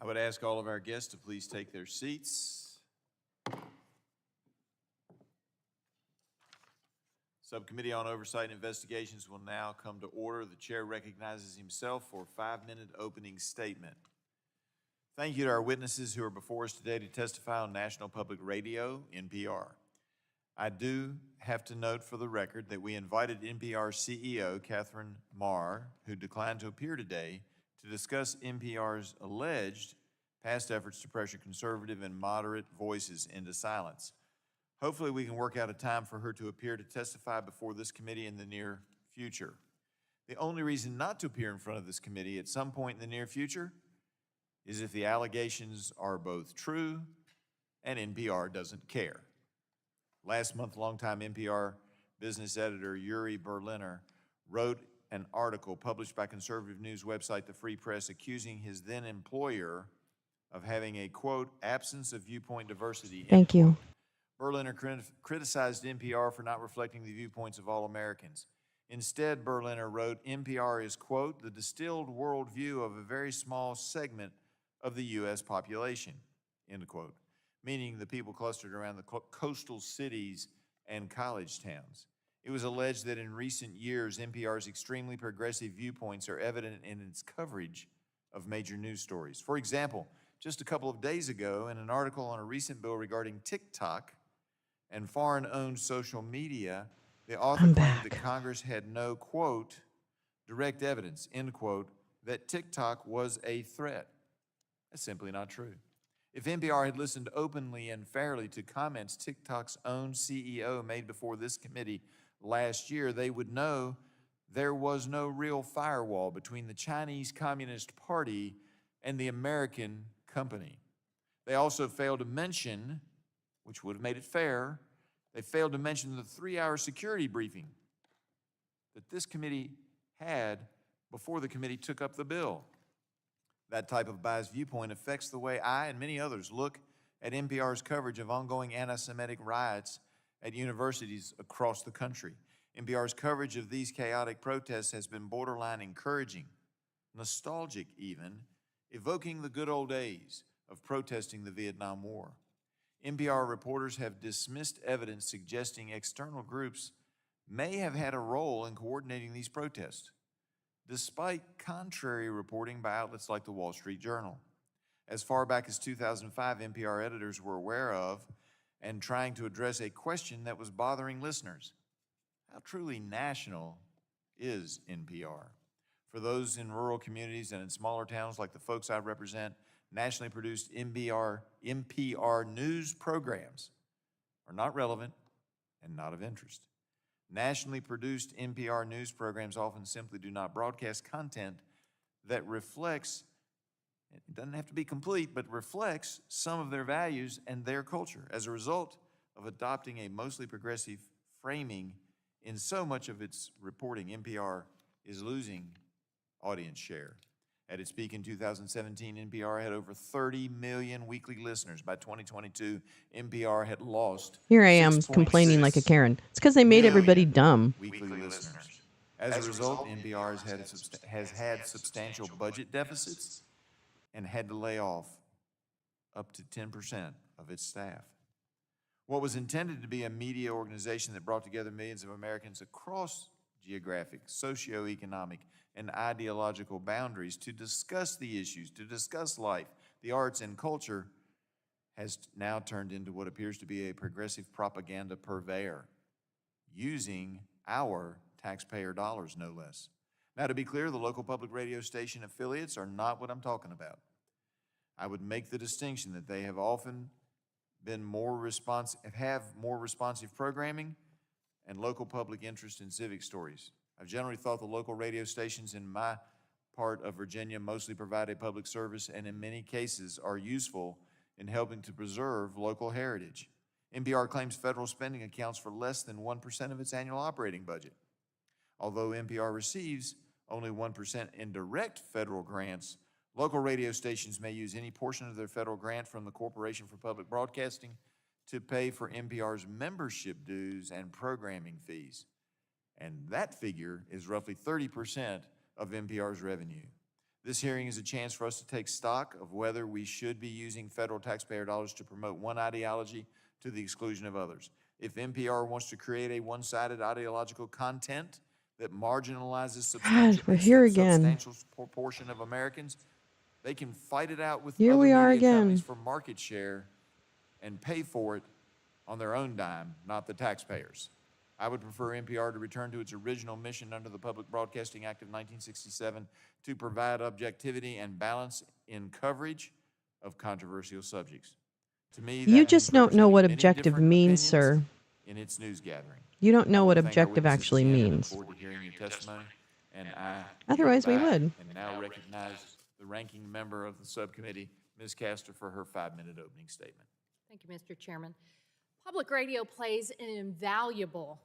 I would ask all of our guests to please take their seats. Subcommittee on Oversight and Investigations will now come to order. The chair recognizes himself for a 5-minute opening statement. Thank you to our witnesses who are before us today to testify on National Public Radio, NPR. I do have to note for the record that we invited NPR CEO Catherine Marr, who declined to appear today, to discuss NPR's alleged past efforts to pressure conservative and moderate voices into silence. Hopefully we can work out a time for her to appear to testify before this committee in the near future. The only reason not to appear in front of this committee at some point in the near future is if the allegations are both true and NPR doesn't care. Last month, longtime NPR business editor Yuri Berliner wrote an article published by conservative news website The Free Press accusing his then employer of having a, quote, absence of viewpoint diversity. Thank you. Berliner criticized NPR for not reflecting the viewpoints of all Americans. Instead, Berliner wrote, NPR is, quote, the distilled worldview of a very small segment of the U.S. population, end quote, meaning the people clustered around the coastal cities and college towns. It was alleged that in recent years, NPR's extremely progressive viewpoints are evident in its coverage of major news stories. For example, just a couple of days ago, in an article on a recent bill regarding TikTok and foreign-owned social media, the author claimed that Congress had no, quote, direct evidence, end quote, that TikTok was a threat. That's simply not true. If NPR had listened openly and fairly to comments TikTok's own CEO made before this committee last year, they would know there was no real firewall between the Chinese Communist Party and the American company. They also failed to mention, which would have made it fair, they failed to mention the 3-hour security briefing that this committee had before the committee took up the bill. That type of biased viewpoint affects the way I and many others look at NPR's coverage of ongoing anti-Semitic riots at universities across the country. NPR's coverage of these chaotic protests has been borderline encouraging, nostalgic even, evoking the good old days of protesting the Vietnam War. NPR reporters have dismissed evidence suggesting external groups may have had a role in coordinating these protests, despite contrary reporting by outlets like the Wall Street Journal. As far back as 2005, NPR editors were aware of and trying to address a question that was bothering listeners. How truly national is NPR? For those in rural communities and in smaller towns like the folks I represent, nationally produced NPR news programs are not relevant and not of interest. Nationally produced NPR news programs often simply do not broadcast content that reflects, it doesn't have to be complete, but reflects some of their values and their culture. As a result of adopting a mostly progressive framing in so much of its reporting, NPR is losing audience share. At its peak in 2017, NPR had over 30 million weekly listeners. By 2022, NPR had lost Here I am complaining like a Karen. It's because they made everybody dumb. Weekly listeners. As a result, NPR has had substantial budget deficits and had to lay off up to 10% of its staff. What was intended to be a media organization that brought together millions of Americans across geographic, socioeconomic, and ideological boundaries to discuss the issues, to discuss life, the arts, and culture, has now turned into what appears to be a progressive propaganda purveyor, using our taxpayer dollars, no less. Now, to be clear, the local public radio station affiliates are not what I'm talking about. I would make the distinction that they have often been more responsive programming and local public interest in civic stories. I've generally thought the local radio stations in my part of Virginia mostly provide a public service and in many cases are useful in helping to preserve local heritage. NPR claims federal spending accounts for less than 1% of its annual operating budget. Although NPR receives only 1% in direct federal grants, local radio stations may use any portion of their federal grant from the Corporation for Public Broadcasting to pay for NPR's membership dues and programming fees. And that figure is roughly 30% of NPR's revenue. This hearing is a chance for us to take stock of whether we should be using federal taxpayer dollars to promote one ideology to the exclusion of others. If NPR wants to create a one-sided ideological content that marginalizes we're here again. substantial proportion of Americans, they can fight it out with Here other we are media companies again. for market share and pay for it on their own dime, not the taxpayers. I would prefer NPR to return to its original mission under the Public Broadcasting Act of 1967 to provide objectivity and balance in coverage of controversial subjects. To me, that You means just don't know what representing many objective different means, opinions sir. in its news gathering. You don't know I what wanna thank our objective witnesses actually again and look means. forward to hearing your testimony. And I Otherwise, we yield back would. and now recognize the ranking member of the subcommittee, Ms. Castor, for her 5-minute opening statement. Thank you, Mr. Chairman. Public radio plays an invaluable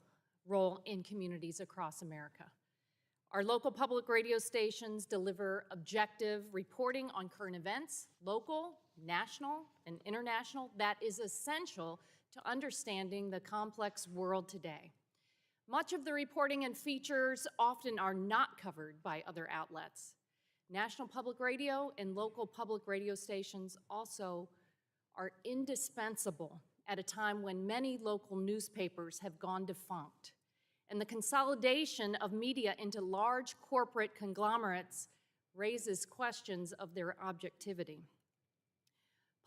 role in communities across America. Our local public radio stations deliver objective reporting on current events, local, national, and international, that is essential to understanding the complex world today. Much of the reporting and features often are not covered by other outlets. National Public Radio and local public radio stations also are indispensable at a time when many local newspapers have gone defunct, and the consolidation of media into large corporate conglomerates raises questions of their objectivity.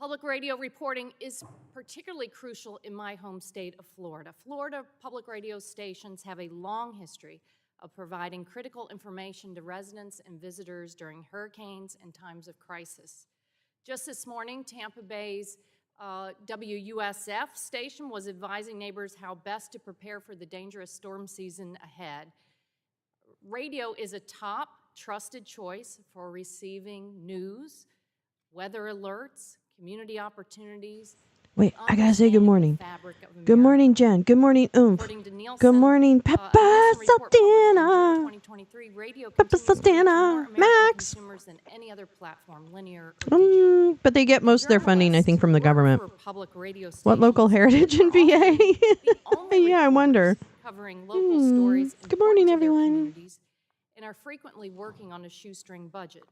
Public radio reporting is particularly crucial in my home state of Florida. Florida public radio stations have a long history of providing critical information to residents and visitors during hurricanes and times of crisis. Just this morning, Tampa Bay's WUSF station was advising neighbors how best to prepare for the dangerous storm season ahead. Radio is a top trusted choice for receiving news, weather alerts, community opportunities. Wait, I gotta say good morning. Fabric of Good America. morning, Jen. Good morning, Oomph. According to Nielsen, Good morning, Peppa a Nielsen report published in June Sultana. 2023, radio Peppa continues to reach Sultana. more American Max. consumers than any other platform, linear or digital. But they get most of their funding, I think, from the Journalists government. who work for public radio What local stations heritage in are often VA? the only Yeah, I wonder. reporters covering local stories Good morning, important to their everyone. communities and are frequently working on a shoestring budget.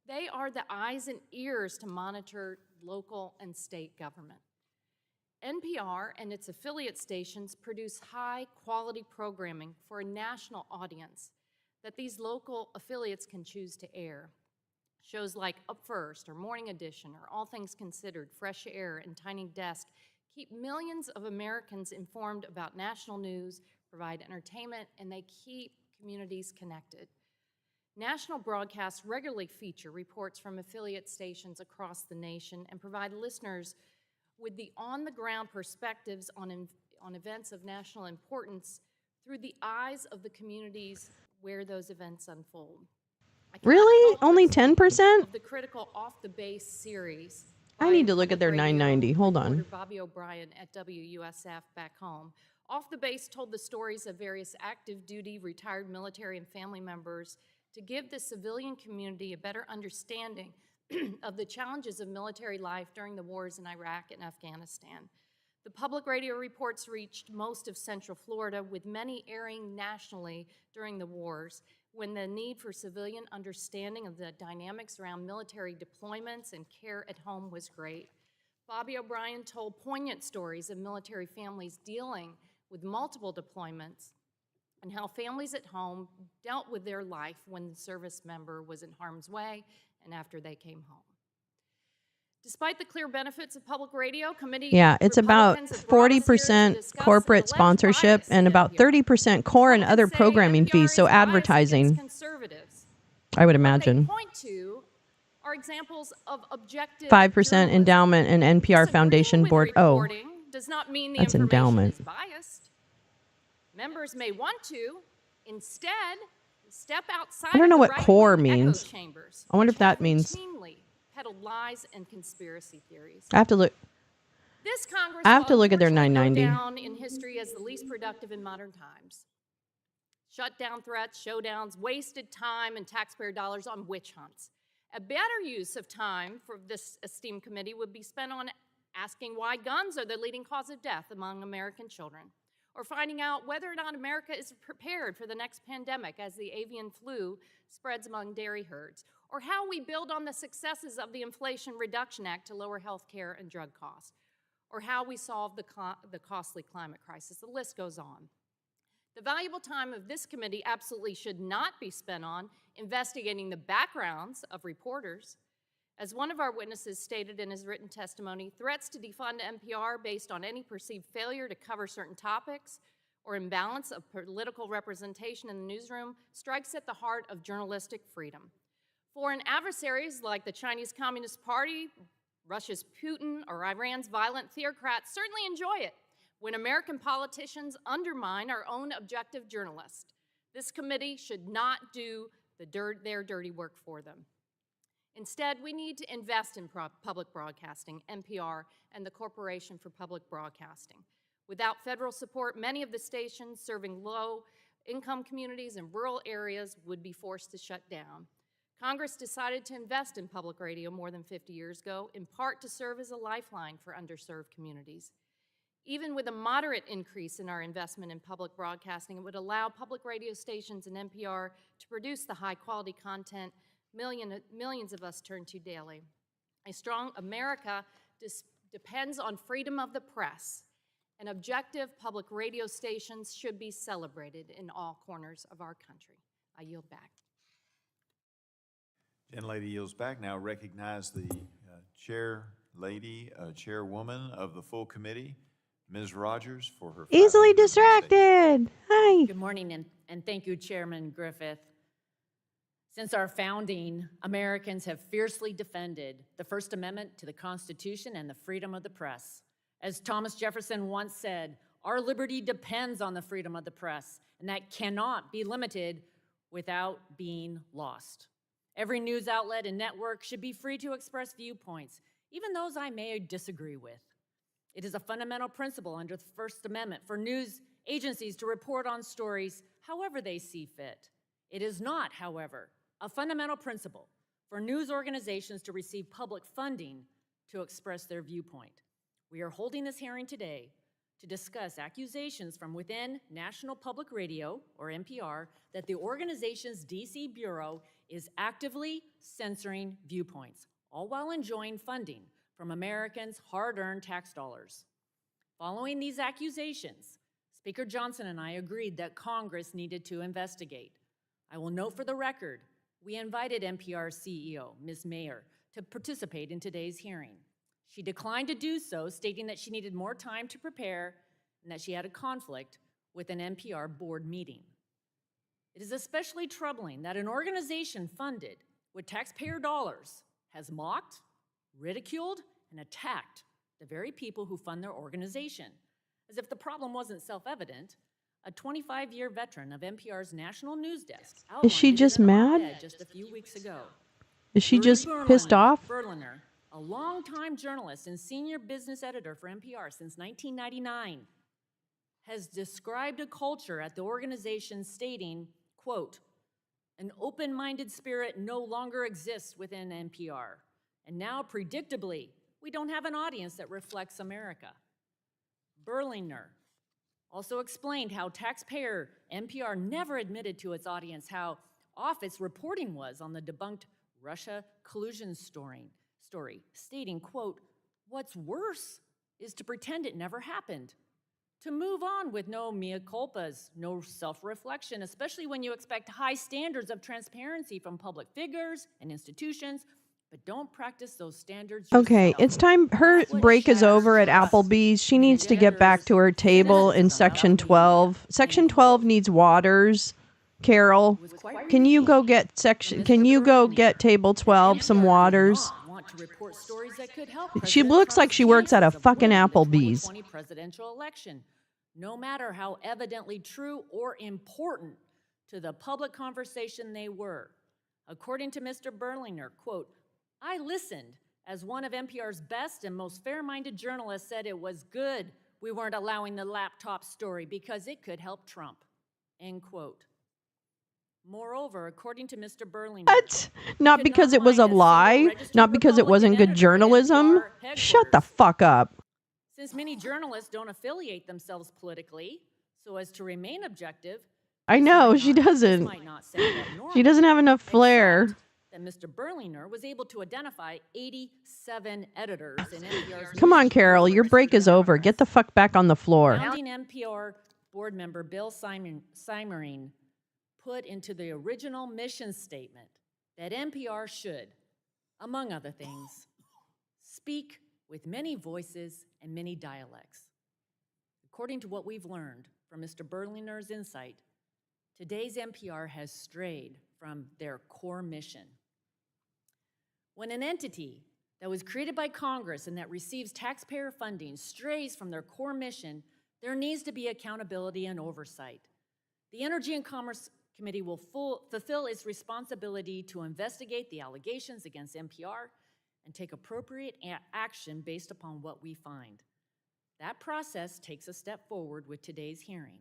They are the eyes and ears to monitor local and state government. NPR and its affiliate stations produce high-quality programming for a national audience that these local affiliates can choose to air. Shows like Up First or Morning Edition or All Things Considered, Fresh Air, and Tiny Desk keep millions of Americans informed about national news, provide entertainment, and they keep communities connected. National broadcasts regularly feature reports from affiliate stations across the nation and provide listeners with the on-the-ground perspectives on events of national importance through the eyes of the communities where those events unfold. I cannot Really? help but Only think 10%? of the critical Off the Base series. I by need to look at their public radio 990. Hold on. reporter Bobby O'Brien at WUSF back home. Off the Base told the stories of various active duty, retired military and family members to give the civilian community a better understanding of the challenges of military life during the wars in Iraq and Afghanistan. The public radio reports reached most of Central Florida, with many airing nationally during the wars, when the need for civilian understanding of the dynamics around military deployments and care at home was great. Bobby O'Brien told poignant stories of military families dealing with multiple deployments and how families at home dealt with their life when the service member was in harm's way and after they came home. Despite the clear benefits of public radio, committee Yeah, it's about Republicans have brought us here to 40% discuss corporate alleged sponsorship bias and in about NPR. 30% core and other Republicans say programming NPR fees, is so biased against advertising, conservatives. I would What they imagine. point to are examples of objective 5% journalism. endowment and NPR Disagreeing Foundation with Board. Oh, reporting does not mean the that's information endowment. is biased. Members may want to instead step outside I don't know of the what right-wing core echo means. chambers, I wonder which if that have means- routinely peddled lies and conspiracy theories. I have to look. This Congress I have will to look at their unfortunately 990. go down in history as the least productive in modern times. Shutdown threats, showdowns, wasted time and taxpayer dollars on witch hunts. A better use of time for this esteemed committee would be spent on asking why guns are the leading cause of death among American children, or finding out whether or not America is prepared for the next pandemic as the avian flu spreads among dairy herds, or how we build on the successes of the Inflation Reduction Act to lower health care and drug costs, or how we solve the costly climate crisis. The list goes on. The valuable time of this committee absolutely should not be spent on investigating the backgrounds of reporters. As one of our witnesses stated in his written testimony, threats to defund NPR based on any perceived failure to cover certain topics or imbalance of political representation in the newsroom strikes at the heart of journalistic freedom. Foreign adversaries like the Chinese Communist Party, Russia's Putin, or Iran's violent theocrats certainly enjoy it when American politicians undermine our own objective journalists. This committee should not do their dirty work for them. Instead, we need to invest in public broadcasting, NPR, and the Corporation for Public Broadcasting. Without federal support, many of the stations serving low-income communities in rural areas would be forced to shut down. Congress decided to invest in public radio more than 50 years ago, in part to serve as a lifeline for underserved communities. Even with a moderate increase in our investment in public broadcasting, it would allow public radio stations and NPR to produce the high-quality content millions of us turn to daily. A strong America depends on freedom of the press, and objective public radio stations should be celebrated in all corners of our country. I yield back. Gentlelady yields back. Now recognize the chairwoman of the full committee, Ms. Rogers, for her Easily distracted. Hi. Good morning, and thank you, Chairman Griffith. Since our founding, Americans have fiercely defended the First Amendment to the Constitution and the freedom of the press. As Thomas Jefferson once said, our liberty depends on the freedom of the press, and that cannot be limited without being lost. Every news outlet and network should be free to express viewpoints, even those I may disagree with. It is a fundamental principle under the First Amendment for news agencies to report on stories however they see fit. It is not, however, a fundamental principle for news organizations to receive public funding to express their viewpoint. We are holding this hearing today to discuss accusations from within National Public Radio, or NPR, that the organization's DC Bureau is actively censoring viewpoints, all while enjoying funding from Americans' hard-earned tax dollars. Following these accusations, Speaker Johnson and I agreed that Congress needed to investigate. I will note for the record, we invited NPR's CEO, Ms. Mayer, to participate in today's hearing. She declined to do so, stating that she needed more time to prepare and that she had a conflict with an NPR board meeting. It is especially troubling that an organization funded with taxpayer dollars has mocked, ridiculed, and attacked the very people who fund their organization. As if the problem wasn't self-evident, a 25-year veteran of NPR's national news desk Is she outlined it just in an mad? op-ed just a few weeks ago. Is she Rudy just pissed off? Berliner, a longtime journalist and senior business editor for NPR since 1999, has described a culture at the organization stating, quote, "An open-minded spirit no longer exists within NPR, and now, predictably, we don't have an audience that reflects America." Berliner also explained how taxpayer NPR never admitted to its audience how off its reporting was on the debunked Russia collusion story, stating, quote, "What's worse is to pretend it never happened, to move on with no mea culpas, no self-reflection, especially when you expect high standards of transparency from public figures and institutions, but don't practice those standards yourself." Okay, it's time. Her break is over at Applebee's. She needs to get back to her table in Section 12. Section 12 needs waters. Carol, can you go get table 12 some waters? She looks like she works at a fucking Applebee's. Presidential election, no matter how evidently true or important to the public conversation they were. According to Mr. Berliner, quote, "I listened as one of NPR's best and most fair-minded journalists said it was good we weren't allowing the laptop story because it could help Trump," end quote. Moreover, according to Mr. Berliner, What? Not because it was a lie? Not because it wasn't good journalism? Shut the fuck up. since many journalists don't affiliate themselves politically, So as to remain objective, I this know, might she not- doesn't. This might not sound abnormal. She doesn't have enough flair. Except that Mr. Berliner was able to identify 87 editors in NPR's Come on, mission Carol, your break is over. Get the fuck back on the floor. Founding NPR board member Bill Siemering put into the original mission statement that NPR should, among other things, speak with many voices and many dialects. According to what we've learned from Mr. Berliner's insight, today's NPR has strayed from their core mission. When an entity that was created by Congress and that receives taxpayer funding strays from their core mission, there needs to be accountability and oversight. The Energy and Commerce Committee will fulfill its responsibility to investigate the allegations against NPR and take appropriate action based upon what we find. That process takes a step forward with today's hearing.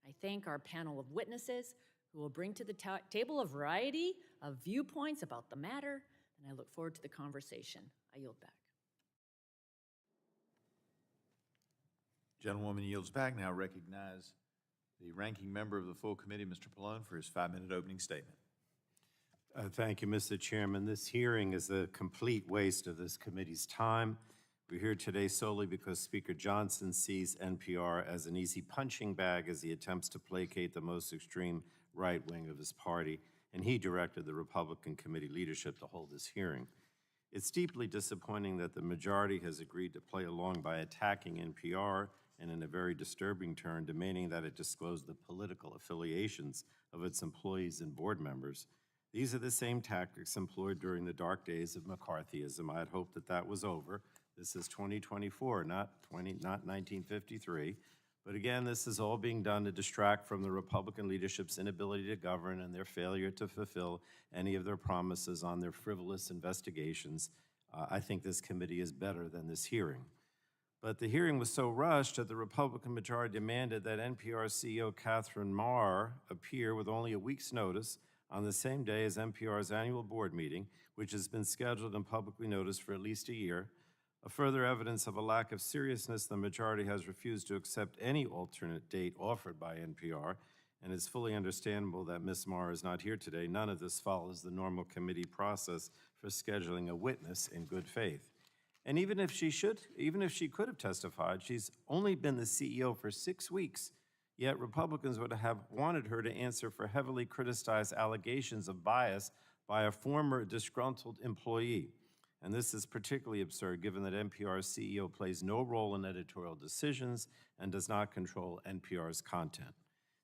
I thank our panel of witnesses who will bring to the table a variety of viewpoints about the matter, and I look forward to the conversation. I yield back. Gentlewoman yields back. Now recognize the ranking member of the full committee, Mr. Pallone, for his 5-minute opening statement. Thank you, Mr. Chairman. This hearing is a complete waste of this committee's time. We're here today solely because Speaker Johnson sees NPR as an easy punching bag as he attempts to placate the most extreme right wing of his party, and he directed the Republican committee leadership to hold this hearing. It's deeply disappointing that the majority has agreed to play along by attacking NPR and, in a very disturbing turn, demanding that it disclose the political affiliations of its employees and board members. These are the same tactics employed during the dark days of McCarthyism. I had hoped that that was over. This is 2024, not 1953. But again, this is all being done to distract from the Republican leadership's inability to govern and their failure to fulfill any of their promises on their frivolous investigations. I think this committee is better than this hearing. But the hearing was so rushed that the Republican majority demanded that NPR CEO Catherine Marr appear with only a week's notice on the same day as NPR's annual board meeting, which has been scheduled and publicly noticed for at least a year. A further evidence of a lack of seriousness, the majority has refused to accept any alternate date offered by NPR, and it's fully understandable that Ms. Marr is not here today. None of this follows the normal committee process for scheduling a witness in good faith. And even if she could have testified, she's only been the CEO for 6 weeks, yet Republicans would have wanted her to answer for heavily criticized allegations of bias by a former disgruntled employee. And this is particularly absurd given that NPR's CEO plays no role in editorial decisions and does not control NPR's content.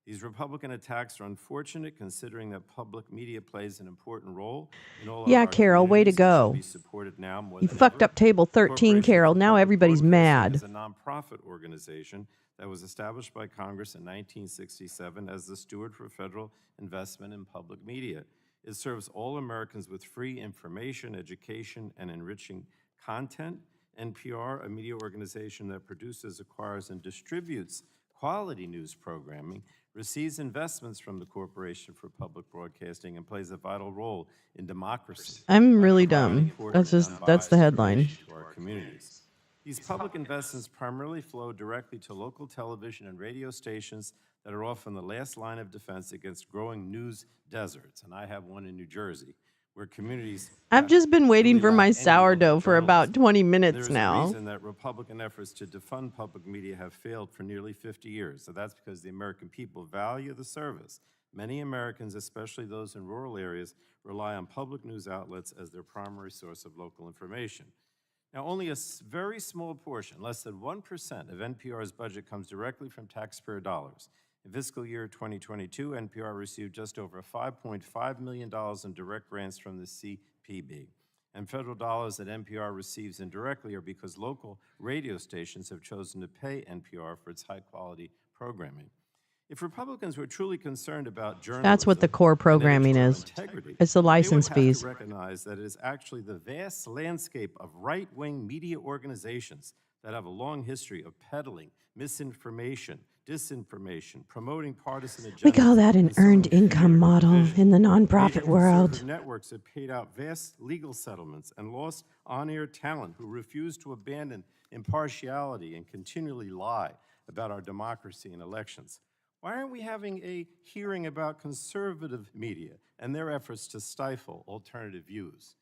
These Republican attacks are unfortunate considering that public media plays an important role in all of Yeah, our Carol, way to communities and should go. be supported now more You than fucked ever. up table 13, Corporation Carol. for Now Public everybody's Broadcasting mad. is a nonprofit organization that was established by Congress in 1967 as the steward for federal investment in public media. It serves all Americans with free information, education, and enriching content. NPR, a media organization that produces, acquires, and distributes quality news programming, receives investments from the Corporation for Public Broadcasting and plays a vital role in democracy. I'm by really providing dumb. important That's and just, that's the unbiased headline. information to our communities. These public investments primarily flow directly to local television and radio stations that are often the last line of defense against growing news deserts. And I have one in New Jersey, where communities I've just been waiting really for lack my any sourdough local for about journalism. 20 There minutes is a now. reason that Republican efforts to defund public media have failed for nearly 50 years. So that's because the American people value the service. Many Americans, especially those in rural areas, rely on public news outlets as their primary source of local information. Now, only a very small portion, less than 1% of NPR's budget comes directly from taxpayer dollars. In fiscal year 2022, NPR received just over $5.5 million in direct grants from the CPB. And federal dollars that NPR receives indirectly are because local radio stations have chosen to pay NPR for its high-quality programming. If Republicans were truly concerned about journalism, That's what the core and programming editorial is. integrity, It's the they would license have fees. to recognize that it is actually the vast landscape of right-wing media organizations that have a long history of peddling misinformation, disinformation, promoting partisan agendas. We call that an and sowing earned fear income and model division. in the Major nonprofit world. conservative networks have paid out vast legal settlements and lost on-air talent who refuse to abandon impartiality and continually lie about our democracy and elections. Why aren't we having a hearing about conservative media and their efforts to stifle alternative views?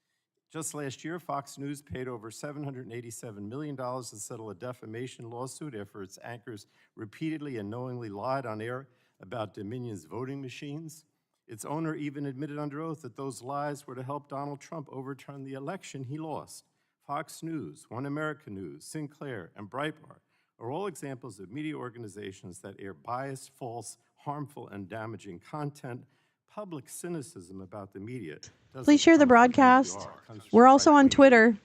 Just last year, Fox News paid over $787 million to settle a defamation lawsuit after its anchors repeatedly and knowingly lied on air about Dominion's voting machines. Its owner even admitted under oath that those lies were to help Donald Trump overturn the election he lost. Fox News, One America News, Sinclair, and Breitbart are all examples of media organizations that air biased, false, harmful, and damaging content. Public cynicism about the media doesn't Please share the come from broadcast. NPR. It comes from We're also on right-wing Twitter. media.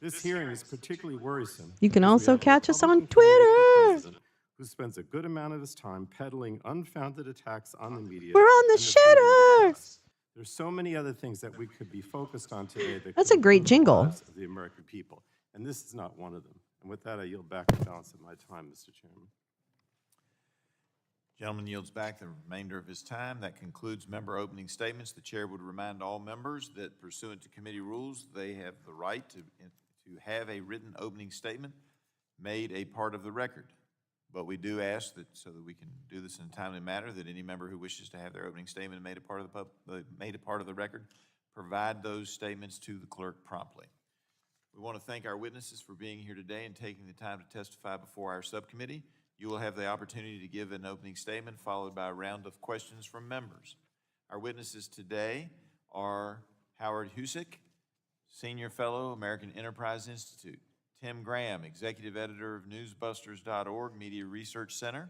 This hearing is particularly worrisome. You can because we also have a catch us on Republican candidate for Twitter. president who spends a good amount of his time peddling unfounded attacks on the media. We're on the and freedom of the shitter. press. There's so many other things that we could be focused on today that That's could a great improve the jingle. lives of the American people, and this is not one of them. And with that, I yield back the balance of my time, Mr. Chairman. Gentleman yields back the remainder of his time. That concludes member opening statements. The chair would remind all members that pursuant to committee rules, they have the right to have a written opening statement made a part of the record. But we do ask that, so that we can do this in a timely manner, that any member who wishes to have their opening statement made a part of the record, provide those statements to the clerk promptly. We want to thank our witnesses for being here today and taking the time to testify before our subcommittee. You will have the opportunity to give an opening statement followed by a round of questions from members. Our witnesses today are Howard Husick, Senior Fellow, American Enterprise Institute; Tim Graham, Executive Editor of Newsbusters.org Media Research Center;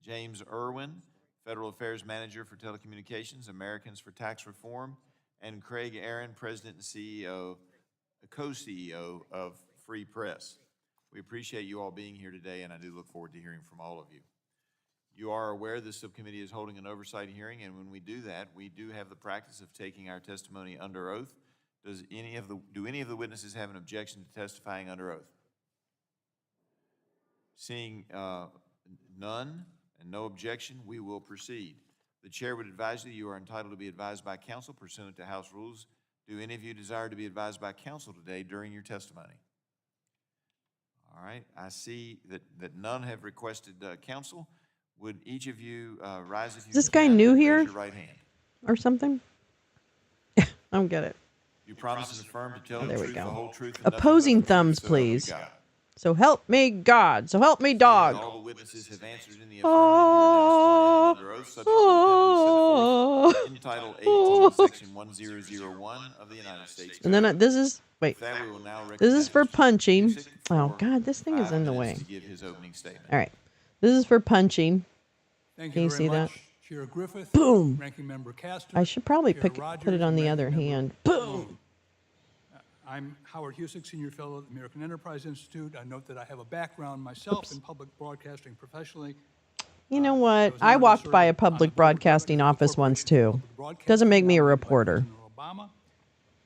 James Irwin, Federal Affairs Manager for Telecommunications, Americans for Tax Reform; and Craig Aaron, President and CEO, co-CEO of Free Press. We appreciate you all being here today, and I do look forward to hearing from all of you. You are aware this subcommittee is holding an oversight hearing, and when we do that, we do have the practice of taking our testimony under oath. Do any of the witnesses have an objection to testifying under oath? Seeing none and no objection, we will proceed. The chair would advise you are entitled to be advised by counsel pursuant to House rules. Do any of you desire to be advised by counsel today during your testimony? All right, I see that none have requested counsel. Would each of you rise if you Is this guy can, new and here? raise your right hand? Or something? I don't get it. You promise and affirm to tell Oh, the there we truth, go. the whole truth, and nothing but Opposing the truth, thumbs, so help you please. God. So help me God. So help me Seeing dog. that all the witnesses have answered in the affirmative, you are now sworn in under oath, subject to the penalties set forth in Title 18, Section 1001 of the United States Code. And then this is, wait, With that, we will now this is recognize for Mr. punching. Cusick Oh for God, this thing is 5 in the minutes way. to give his opening statement. All right, this is for punching. Thank Can you you very see that? much, Chair Griffith. Boom. Ranking Member Castor. I should probably Chair put Rogers, it on and the other Ranking hand. Member Boom. Lolo. I'm Howard Husick, Senior Fellow at the American Enterprise Institute. I note that I have a background myself in public broadcasting professionally. You know I what? was I honored to walked serve by on a the public board of broadcasting directors of the office once Corporation for too. Public Broadcasting, Doesn't make me a nominated by reporter. President Obama.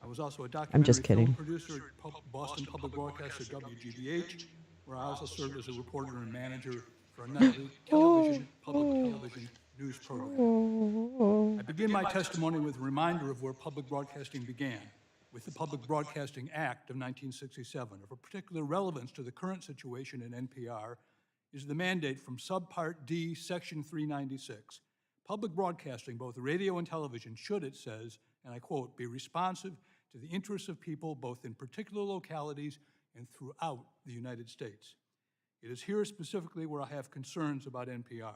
I was also a I'm documentary just kidding. film producer at Boston Public Broadcaster WGBH, where I also served as a reporter and manager for a nightly public television news program. I begin my testimony with a reminder of where public broadcasting began, with the Public Broadcasting Act of 1967. Of particular relevance to the current situation in NPR is the mandate from Subpart D, Section 396. Public broadcasting, both radio and television, should, it says, and I quote, be responsive to the interests of people both in particular localities and throughout the United States. It is here specifically where I have concerns about NPR.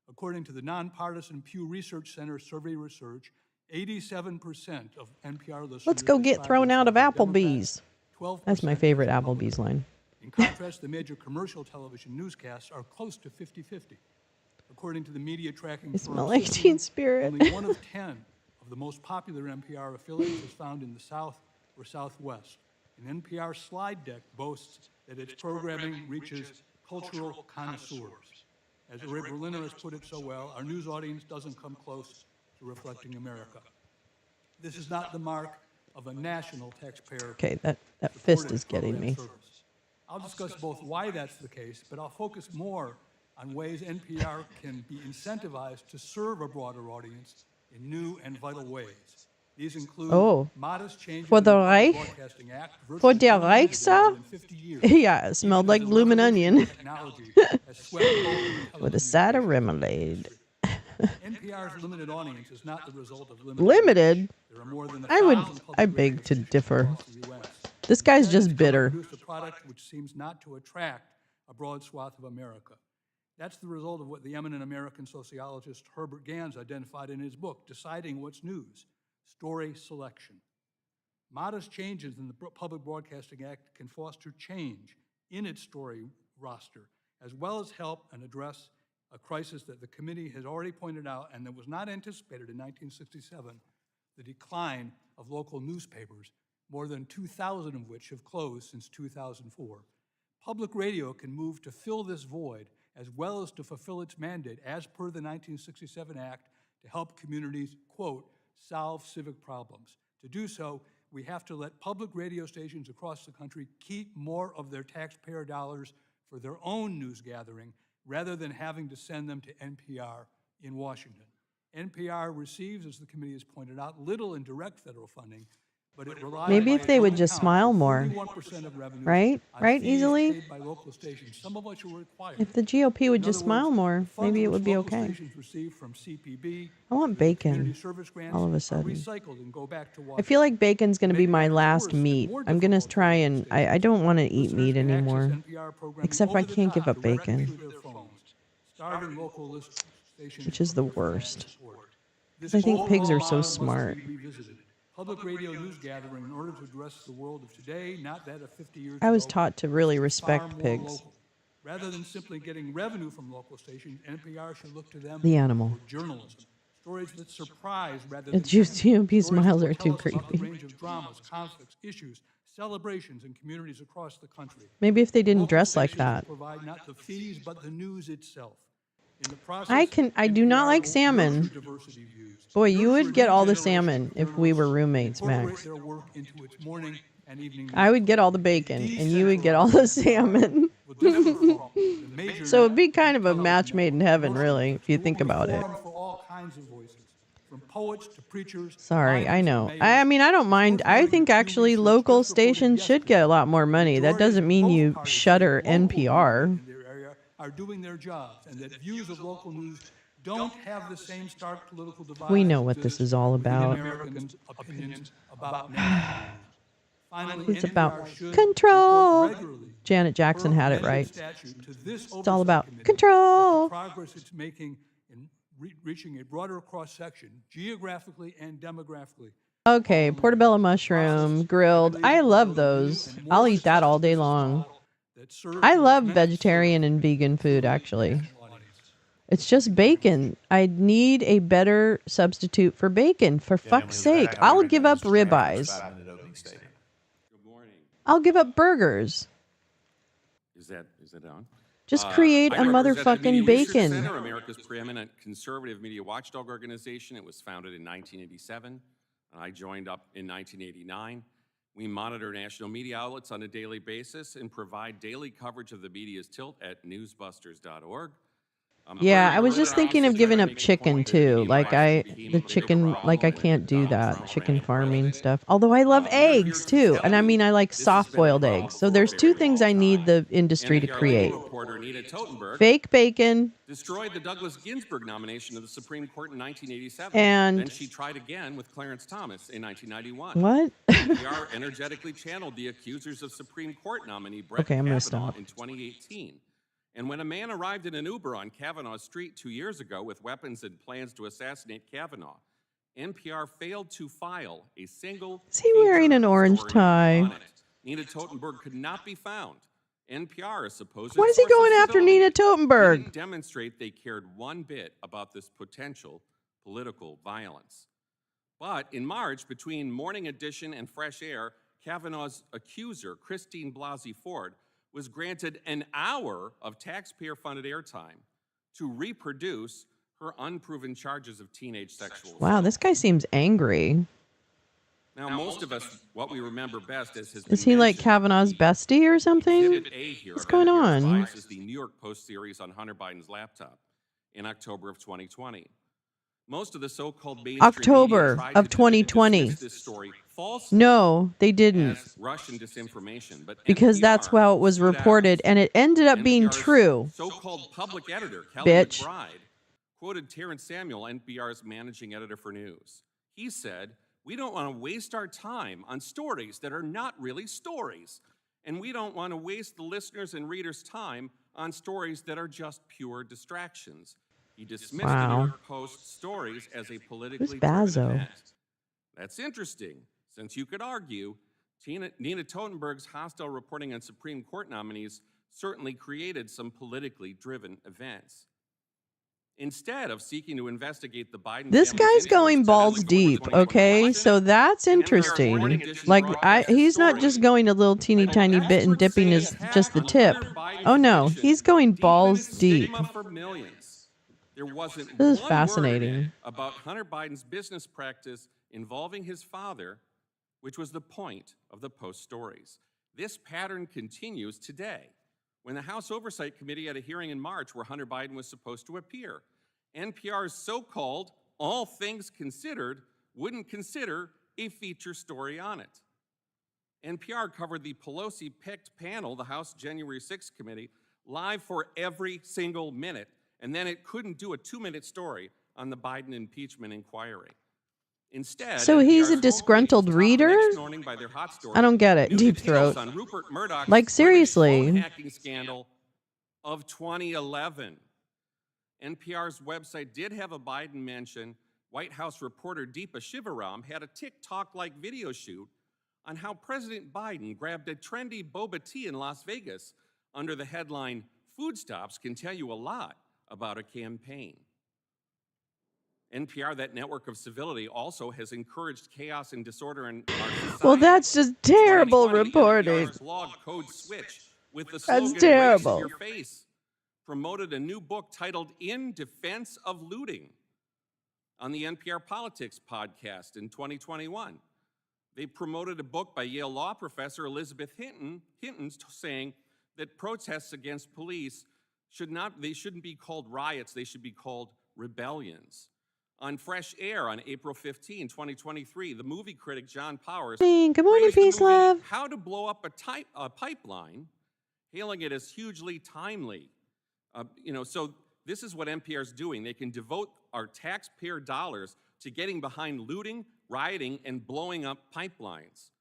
According to the nonpartisan Pew Research Center survey research, 87% of NPR listeners. Let's go get describe thrown out of themselves as Applebee's. Democrats, 12% That's my as favorite Republicans. Applebee's line. In contrast, the major commercial television newscasts are close to 50-50. According to the media tracking I firm smell like System, Teen Spirit. only 1 of 10 of the most popular NPR affiliates is found in the South or Southwest. An NPR slide deck boasts that its programming reaches cultural connoisseurs. As Ray Berliner has put it so well, our news audience doesn't come close to reflecting America. This is not the mark of a national taxpayer. Okay, that fist is getting me. Service. I'll discuss both why that's the case, but I'll focus more on ways NPR can be incentivized to serve a broader audience in new and vital ways. These include modest changes For in the Public Reich? Broadcasting Act, For virtually der implemented Reich, in sir? more than 50 years. Yeah, it smelled like Even as bloomin' revolutionary onion technology has swept over the with a television side of industry. remoulade. NPR's limited audience is not the result of limited. Limited? There are more than I beg to differ. across the U.S. This guy's Instead, just the bitter. company produced a product which seems not to attract a broad swath of America. That's the result of what the eminent American sociologist Herbert Gans identified in his book, Deciding What's News, Story Selection. Modest changes in the Public Broadcasting Act can foster change in its story roster, as well as help and address a crisis that the committee has already pointed out and that was not anticipated in 1967, the decline of local newspapers, more than 2,000 of which have closed since 2004. Public radio can move to fill this void as well as to fulfill its mandate as per the 1967 Act to help communities, quote, solve civic problems. To do so, we have to let public radio stations across the country keep more of their taxpayer dollars for their own news gathering rather than having to send them to NPR in Washington. NPR receives, as the committee has pointed out, little in direct federal funding, but it relies Maybe by if they its would own just count smile for more. 31% of revenues Right? on Right, fees easily? paid by local stations, some of which are required. If the GOP would In just other smile words, more, funds maybe it which would be local okay. stations receive from CPB, I want through bacon community service grants, all of a are sudden. recycled and go back to I feel like bacon's going to be Make my matters last worse and meat. more I'm going to difficult for try local and I stations. don't want to eat Listeners meat can access anymore. NPR programming Except over I the can't give top up directly bacon, through their phones, starving local stations which is the of their financial worst. support. Because I think This pigs are overall so model must smart. be revisited. Public radio news gathering in order to address the world of today, not that of 50 years ago. I was taught to really must be far respect more pigs. local. Rather than simply getting revenue from local stations, NPR should look to them The animal. for journalism. Stories that surprise rather than It's just panic. GOP Stories smiles that are too tell us about the creepy. range of dramas, conflicts, issues, celebrations in communities across the country. Maybe if they didn't Local dress like stations that. provide not the fees, but the news itself. In the process, I do not NPR like will salmon. nurture diversity views, Boy, you nurture would get all the new generation salmon of if we were journalists, roommates, incorporate Max. their work into its morning and evening I would get all the newsletter. bacon and you would get all the salmon. Will differ from the major So it'd be kind of a television match made in networks. heaven, Most really, if you will think be about it. forum for all kinds of voices, from poets to preachers. Sorry, I miners, know. mayors. I mean, I don't mind. I Worth think noting, actually Pew local Research just reported stations should get a lot more money. That majorities doesn't of mean both you parties say shutter local NPR. media in their area are doing their jobs, and that views of local news don't have the same stark political divide. We know what this is all about. Americans' opinions about national news. Finally, It's NPR about should control. report regularly Janet Jackson had it per right. statute to this It's all about oversight committee control. as to progress it's making in reaching a broader cross-section, geographically and demographically. Okay, portobello mushroom, grilled. I love those. I'll eat that all day long. That serves I the love immense vegetarian and vegan food, actually. audience. It's just bacon. I need a better substitute for bacon, for fuck's sake. I'll give up ribeyes. 5-minute opening statement. Good morning. I'll give up burgers. Is that on? Just create a I represent the motherfucking Media Research bacon. Center, America's preeminent conservative media watchdog organization. It was founded in 1987. I joined up in 1989. We monitor national media outlets on a daily basis and provide daily coverage of the media's tilt at newsbusters.org. Yeah, I was just thinking of giving up chicken too. Like I can't do that, chicken farming stuff. Although I love eggs too. And I mean, I like soft boiled eggs. So there's two things I need the industry to create. Reporter Nita Totenberg Fake bacon destroyed the Douglas Ginsburg nomination of the Supreme Court in 1987. And- then she tried again with Clarence Thomas in 1991. what? NPR energetically channeled the accusers of Supreme Court nominee Brett Okay, I'm gonna Kavanaugh stop. in 2018. And when a man arrived in an Uber on Kavanaugh's street 2 years ago with weapons and plans to assassinate Kavanaugh, NPR failed to file a single. Is he wearing an orange story tie? on it. Nina Totenberg could not be found. NPR is supposed. Why is he going after Nina Totenberg? Didn't demonstrate they cared one bit about this potential political violence. But in March, between Morning Edition and Fresh Air, Kavanaugh's accuser, Christine Blasey Ford, was granted an hour of taxpayer-funded airtime to reproduce her unproven charges of teenage sexual assault. Wow, this guy seems angry. Now, most of us, what we remember best as his. Is he like Kavanaugh's bestie or something? Exhibit A here What's of going NPR's on? Bias is the New York Post series on Hunter Biden's laptop in October of 2020. Most of the so-called mainstream October media tried of to 2020. dismiss this story falsely No, they didn't. as Russian disinformation, but Because that's NPR how it was stood out. reported, and it ended up being NPR's true. So-called public editor, Kelly Bitch. McBride, quoted Terrence Samuel, NPR's managing editor for news. He said, "We don't want to waste our time on stories that are not really stories. And we don't want to waste the listeners' and readers' time on stories that are just pure distractions." He dismissed the New York Post stories as a politically driven event. That's interesting, since you could argue Nina Totenberg's hostile reporting on Supreme Court nominees certainly created some politically driven events. Instead of seeking to investigate the Biden This family's guy's going influence balls in the deep, 2020 okay? election, So that's interesting. Like, he's not just going a little teeny tiny bit and dipping his just the tip. Oh no, he's going balls deep. For millions. There wasn't This is one fascinating. word about Hunter Biden's business practice involving his father, which was the point of the Post stories. This pattern continues today. When the House Oversight Committee had a hearing in March where Hunter Biden was supposed to appear, NPR's so-called All Things Considered wouldn't consider a feature story on it. NPR covered the Pelosi-picked panel, the House January 6th committee, live for every single minute, and then it couldn't do a 2-minute story on the Biden impeachment inquiry. Instead, So he's a NPR's disgruntled host reader? next morning by their hot story, I don't get it. new Deep details throat. on Rupert Murdoch's Like, British seriously. phone hacking scandal of 2011. NPR's website did have a Biden mention. White House reporter Deepa Shivaram had a TikTok-like video shoot on how President Biden grabbed a trendy boba tea in Las Vegas under the headline, "Food Stops Can Tell You a Lot About a Campaign." NPR, that network of civility, also has encouraged chaos and disorder in our society. Well, that's just terrible 2020, reporting. NPR's log code switch with the That's slogan, terrible. "Race in your face," promoted a new book titled "In Defense of Looting" on the NPR Politics podcast in 2021. They promoted a book by Yale law professor Elizabeth Hinton saying that protests against police shouldn't be called riots, they should be called rebellions. On Fresh Air on April 15, 2023, the movie critic John Powers Good morning, praised the peace, movie love. How to Blow Up a Pipeline, hailing it as hugely timely. So this is what NPR is doing. They can devote our taxpayer dollars to getting behind looting, rioting, and blowing up pipelines.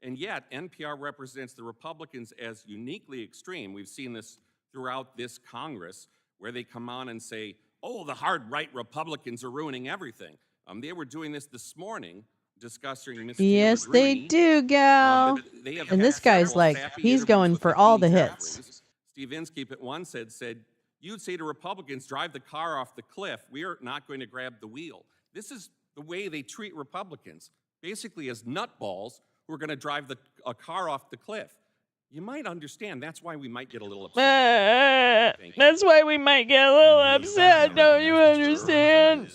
And yet, NPR represents the Republicans as uniquely extreme. We've seen this throughout this Congress, where they come on and say, "Oh, the hard-right Republicans are ruining everything." They were doing this morning, discussing Ms. Yes, Taylor they Greene. do, gal. They have And had this guy's several like, sappy he's interviews going with for all the Hakeem hits. Jeffries. Steve Inskeep at one said, "You'd say to Republicans, drive the car off the cliff. We are not going to grab the wheel." This is the way they treat Republicans, basically as nutballs who are going to drive a car off the cliff. You might understand that's why we might get a little upset. Thank you. That's why we might get a little upset, don't you understand?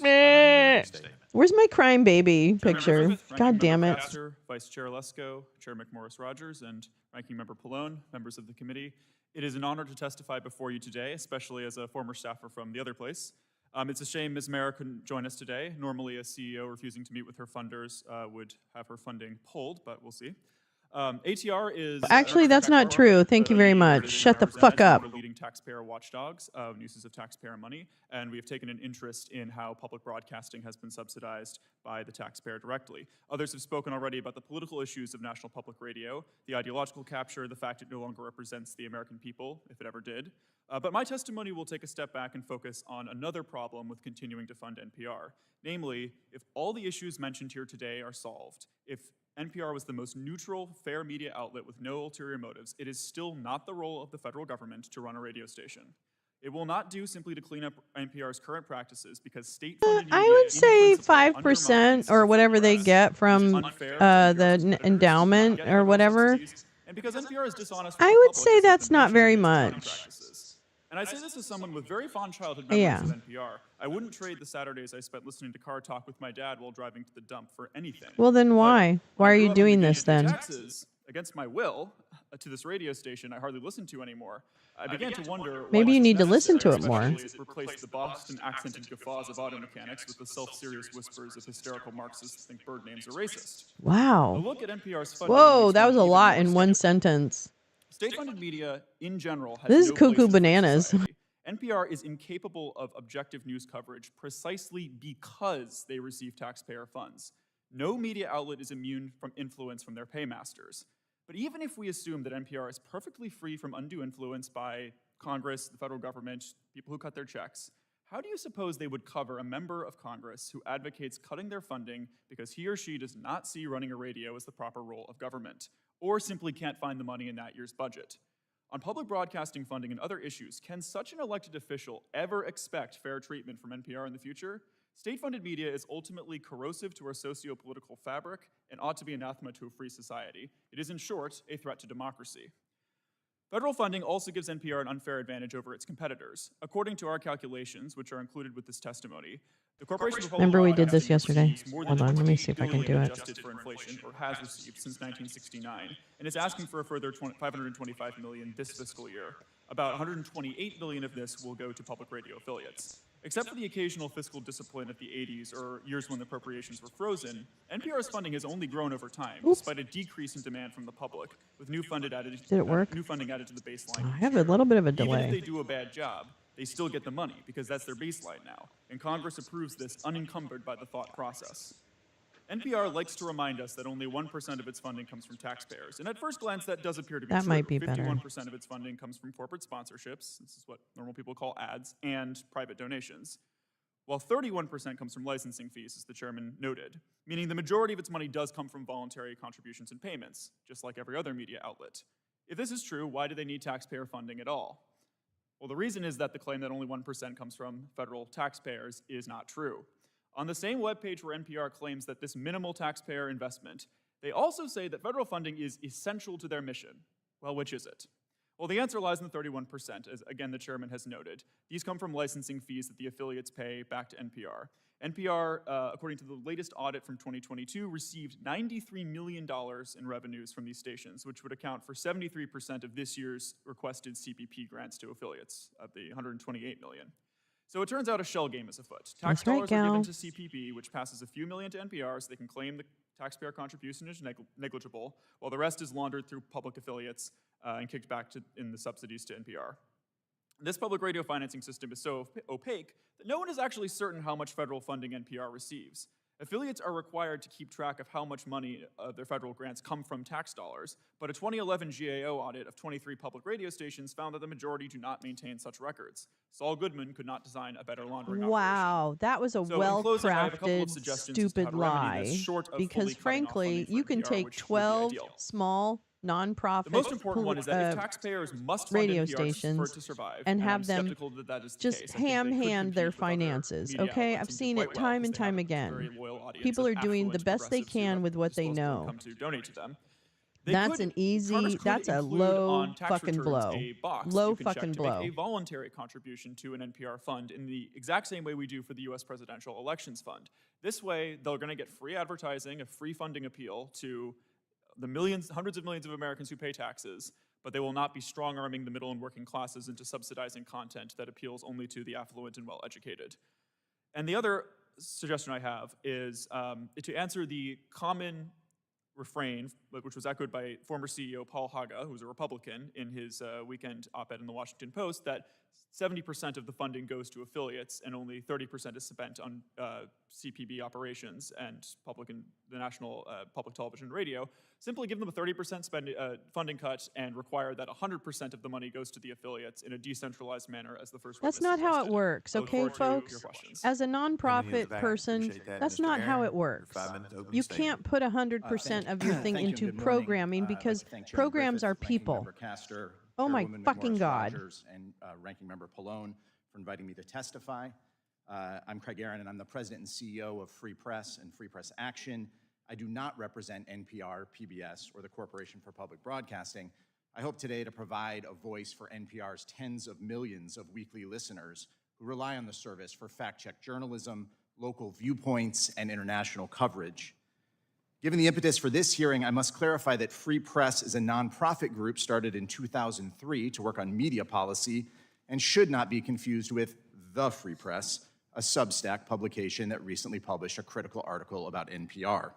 Where's my crying baby picture? God damn it. Pastor, Vice Chair Lesko, Chair McMorris Rogers, and Ranking Member Pallone, members of the committee. It is an honor to testify before you today, especially as a former staffer from the other place. It's a shame Ms. Mara couldn't join us today. Normally, a CEO refusing to meet with her funders would have her funding pulled, but we'll see. ATR is... Actually, that's not true. Thank you very much. Shut the fuck up. One of the leading taxpayer watchdogs of uses of taxpayer money, and we have taken an interest in how public broadcasting has been subsidized by the taxpayer directly. Others have spoken already about the political issues of national public radio, the ideological capture, the fact it no longer represents the American people, if it ever did. But my testimony will take a step back and focus on another problem with continuing to fund NPR. Namely, if all the issues mentioned here today are solved, if NPR was the most neutral, fair media outlet with no ulterior motives, it is still not the role of the federal government to run a radio station. It will not do simply to clean up NPR's current practices because state-funded media I would in say principle 5% undermines or whatever they press, get is from unfair to NPR's the competitors, endowment get or federal whatever. subsidies, and because NPR is dishonest with I the would public, say as has that's been not mentioned very in its accounting much. practices. And I say this as someone with very fond childhood memories Yeah. of NPR. I wouldn't trade the Saturdays I spent listening to Car Talk with my dad while driving to the dump for anything. Well, then why? But Why when I are grew you up and doing began this to pay then? taxes against my will to this radio station I hardly listen to anymore. I began to wonder why Maybe you this need to was listen to it necessary, more. especially as it replaced the Boston accented guffaws of auto mechanics with the self-serious whispers of hysterical Marxists think bird names are racist. A Wow. look at NPR's funding Whoa, makes that me was a even lot more in one skeptical. sentence. State-funded media, in general, has This is no place cuckoo in free bananas. society, NPR is incapable of objective news coverage precisely because they receive taxpayer funds. No media outlet is immune from influence from their paymasters. But even if we assume that NPR is perfectly free from undue influence by Congress, the federal government, people who cut their checks, how do you suppose they would cover a member of Congress who advocates cutting their funding because he or she does not see running a radio as the proper role of government, or simply can't find the money in that year's budget? On public broadcasting funding and other issues, can such an elected official ever expect fair treatment from NPR in the future? State-funded media is ultimately corrosive to our socio-political fabric and ought to be anathema to a free society. It is, in short, a threat to democracy. Federal funding also gives NPR an unfair advantage over its competitors. According to our calculations, which are included with this testimony, the Corporation for Public Remember we did this Broadcasting yesterday? receives more Hold than on, let me $20 see if I can billion do it. adjusted for inflation, or has received since 1969, and is asking for a further $525 million this fiscal year. About $128 billion of this will go to public radio affiliates. Except for the occasional fiscal discipline of the 80s or years when the appropriations were frozen, NPR's funding has only grown over time, despite a decrease in demand from the public, with new funding added to the baseline. I have a little bit of a Even if delay. they do a bad job, they still get the money because that's their baseline now, and Congress approves this unencumbered by the thought process. NPR likes to remind us that only 1% of its funding comes from taxpayers, and at first glance that does appear to be That true. might be better. 51% of its funding comes from corporate sponsorships, this is what normal people call ads, and private donations, while 31% comes from licensing fees, as the chairman noted, meaning the majority of its money does come from voluntary contributions and payments, just like every other media outlet. If this is true, why do they need taxpayer funding at all? Well, the reason is that the claim that only 1% comes from federal taxpayers is not true. On the same webpage where NPR claims that this minimal taxpayer investment, they also say that federal funding is essential to their mission. Well, which is it? Well, the answer lies in the 31%, as again the chairman has noted. These come from licensing fees that the affiliates pay back to NPR. NPR, according to the latest audit from 2022, received $93 million in revenues from these stations, which would account for 73% of this year's requested CPP grants to affiliates of the $128 million. So it turns out a shell game is afoot. Tax That's right, dollars are given gal. to CPP, which passes a few million to NPR so they can claim the taxpayer contribution is negligible, while the rest is laundered through public affiliates and kicked back in the subsidies to NPR. This public radio financing system is so opaque that no one is actually certain how much federal funding NPR receives. Affiliates are required to keep track of how much money their federal grants come from tax dollars, but a 2011 GAO audit of 23 public radio stations found that the majority do not maintain such records. Saul Goodman could not design a better laundering operation. Wow, that was a So in closing, I have a couple of well-crafted, suggestions as to how stupid to remedy this, lie. short of fully Because cutting off frankly, funding for you can NPR, take which would be 12 ideal. small, nonprofit The most important one is that if taxpayers must fund radio NPR for it stations to survive, and I'm have them skeptical that that is the just case. I think they could ham-hand their compete with other finances, media okay? outlets I've and do seen quite it well time because and they time have a again. very loyal audience People of are doing the affluent best they progressives who can are with what they disposable know. income to donate to them. They That's could- an easy, Congress could that's a include low on tax fucking returns blow. a box Low you can check fucking to blow. make a voluntary contribution to an NPR fund in the exact same way we do for the U.S. Presidential Elections Fund. This way, they're going to get free advertising, a free funding appeal to the millions, hundreds of millions of Americans who pay taxes, but they will not be strong-arming the middle and working classes into subsidizing content that appeals only to the affluent and well-educated. And the other suggestion I have is to answer the common refrain, which was echoed by former CEO Paul Haga, who was a Republican, in his weekend op-ed in the Washington Post, that 70% of the funding goes to affiliates and only 30% is spent on CPB operations and the national public television and radio. Simply give them a 30% funding cut and require that 100% of the money goes to the affiliates in a decentralized manner, as the first That's witness not how it suggested. works, I look okay, forward to your folks? questions. As a Any in the nonprofit back? person, Appreciate that. that's Mr. not how Aaron, it works. your 5-minute opening You statement. can't put 100% of your thing Thank you, into good morning. programming I'd like because to thank Chairman programs Griffith, are Ranking people. Member Castor, Oh my Chairwoman fucking McMorris God. Rogers, and Ranking Member Pallone for inviting me to testify. I'm Craig Aaron, and I'm the President and CEO of Free Press and Free Press Action. I do not represent NPR, PBS, or the Corporation for Public Broadcasting. I hope today to provide a voice for NPR's tens of millions of weekly listeners who rely on the service for fact-check journalism, local viewpoints, and international coverage. Given the impetus for this hearing, I must clarify that Free Press is a nonprofit group started in 2003 to work on media policy and should not be confused with The Free Press, a Substack publication that recently published a critical article about NPR.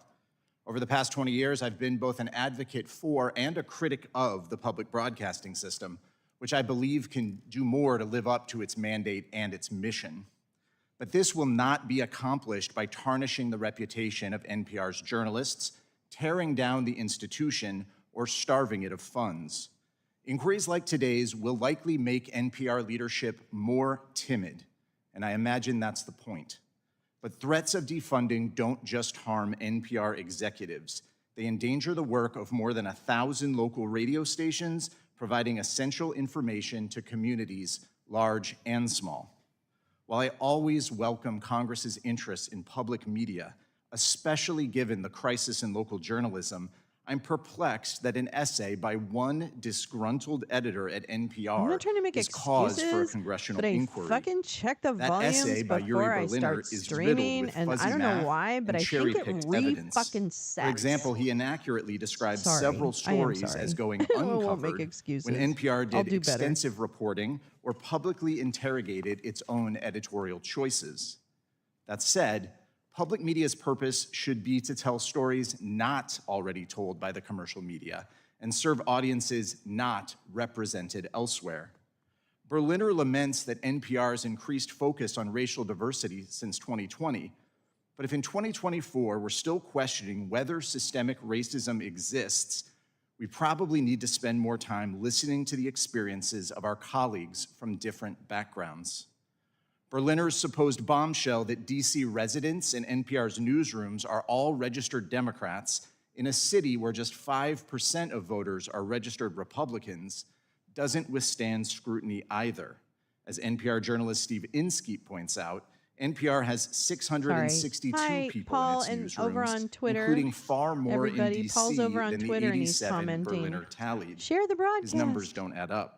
Over the past 20 years, I've been both an advocate for and a critic of the public broadcasting system, which I believe can do more to live up to its mandate and its mission. But this will not be accomplished by tarnishing the reputation of NPR's journalists, tearing down the institution, or starving it of funds. Inquiries like today's will likely make NPR leadership more timid, and I imagine that's the point. But threats of defunding don't just harm NPR executives. They endanger the work of more than 1,000 local radio stations, providing essential information to communities large and small. While I always welcome Congress's interest in public media, especially given the crisis in local journalism, I'm perplexed that an essay by one disgruntled editor at NPR I'm not trying to make is cause for a excuses, congressional but I inquiry. fucking check the That volumes essay by Yuri before I Berliner start is streaming, riddled with and fuzzy I don't know math why, but and I think it cherry-picked evidence. fucking says. For example, he inaccurately describes Sorry, several I am stories sorry. as going I won't make uncovered excuses. when NPR I'll did do better. extensive reporting or publicly interrogated its own editorial choices. That said, public media's purpose should be to tell stories not already told by the commercial media and serve audiences not represented elsewhere. Berliner laments that NPR's increased focus on racial diversity since 2020, but if in 2024 we're still questioning whether systemic racism exists, we probably need to spend more time listening to the experiences of our colleagues from different backgrounds. Berliner's supposed bombshell that DC residents in NPR's newsrooms are all registered Democrats in a city where just 5% of voters are registered Republicans doesn't withstand scrutiny either. As NPR journalist Steve Inskeep points out, NPR has 662 Hi, people Paul, in its and newsrooms, over on Twitter, including far more everybody. in DC Paul's over on than Twitter the and he's 87 commenting. Berliner tallied. Share the broadcast. His numbers don't add up.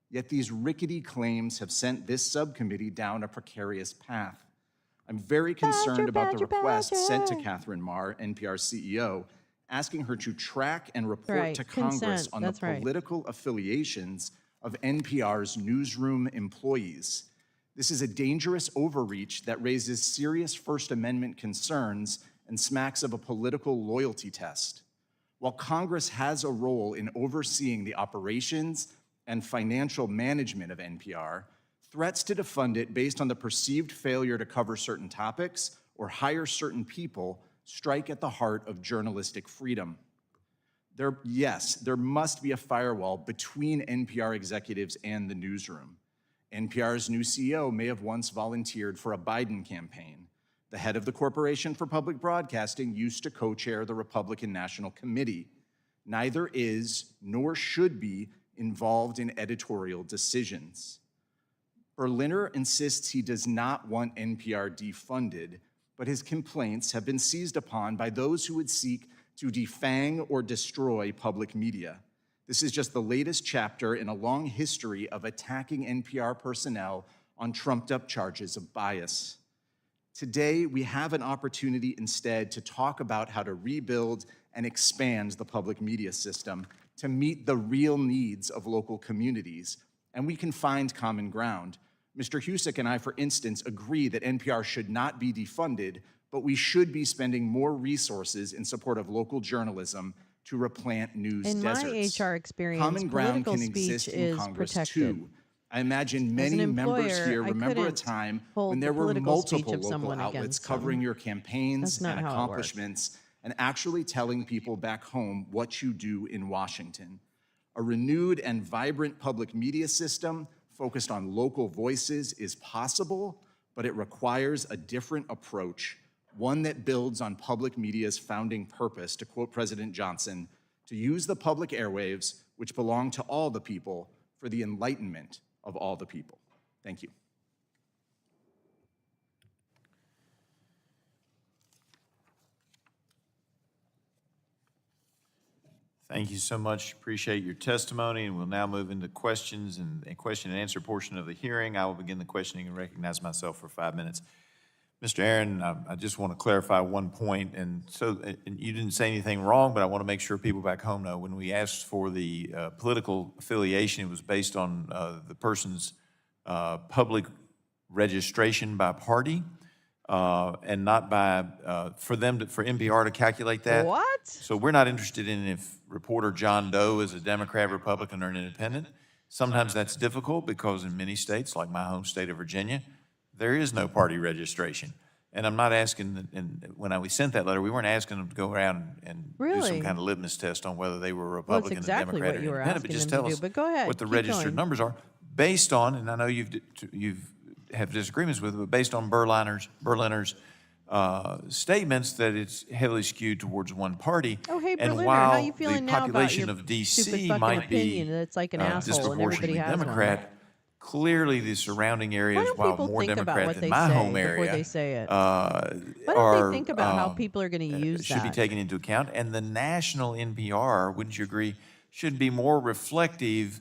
Yet these rickety claims have sent this subcommittee down a precarious path. I'm very concerned about the request sent to Catherine Marr, NPR's CEO, asking her to track and report Right, to Congress consent, on the that's right. political affiliations of NPR's newsroom employees. This is a dangerous overreach that raises serious First Amendment concerns and smacks of a political loyalty test. While Congress has a role in overseeing the operations and financial management of NPR, threats to defund it based on the perceived failure to cover certain topics or hire certain people strike at the heart of journalistic freedom. Yes, there must be a firewall between NPR executives and the newsroom. NPR's new CEO may have once volunteered for a Biden campaign. The head of the Corporation for Public Broadcasting used to co-chair the Republican National Committee. Neither is, nor should be, involved in editorial decisions. Berliner insists he does not want NPR defunded, but his complaints have been seized upon by those who would seek to defang or destroy public media. This is just the latest chapter in a long history of attacking NPR personnel on trumped-up charges of bias. Today, we have an opportunity instead to talk about how to rebuild and expand the public media system to meet the real needs of local communities, and we can find common ground. Mr. Husick and I, for instance, agree that NPR should not be defunded, but we should be spending more resources in support of local journalism to replant news In deserts. my HR experience, Common ground political can exist speech in is Congress protected. too. I imagine As many an members employer, here I remember a couldn't time hold when the there were political speech multiple of local someone outlets against covering them. your campaigns That's not and how it works. accomplishments and actually telling people back home what you do in Washington. A renewed and vibrant public media system focused on local voices is possible, but it requires a different approach, one that builds on public media's founding purpose, to quote President Johnson, to use the public airwaves, which belong to all the people, for the enlightenment of all the people. Thank you. Thank you so much. Appreciate your testimony, and we'll now move into questions and a question and answer portion of the hearing. I will begin the questioning and recognize myself for 5 minutes. Mr. Aaron, I just want to clarify one point, and you didn't say anything wrong, but I want to make sure people back home know when we asked for the political affiliation, it was based on the person's public registration by party, and not by for NPR to calculate that. What? So we're not interested in if reporter John Doe is a Democrat, Republican, or an independent. Sometimes that's difficult because in many states, like my home state of Virginia, there is no party registration. And I'm not asking, and when we sent that letter, we weren't asking them to go around and do some Really? kind of litmus test on whether they were Well, it's Republican, exactly Democrat, what or you were independent, but asking just them tell to do. us But go ahead, what the keep registered going. numbers are based on, and I know you've have disagreements with it, but based on Berliner's statements that it's heavily skewed towards one party. Oh, hey, And Berliner, while how you feeling the now about population your of stupid D.C. fucking might opinion be that's like an asshole and everybody disproportionately has one? Democrat, clearly the surrounding Why areas, don't while people more think about Democrat what than they my say home before area, they say it? are Why don't they think about how people are going to use should be that? taken into account. And the national NPR, wouldn't you agree, should be more reflective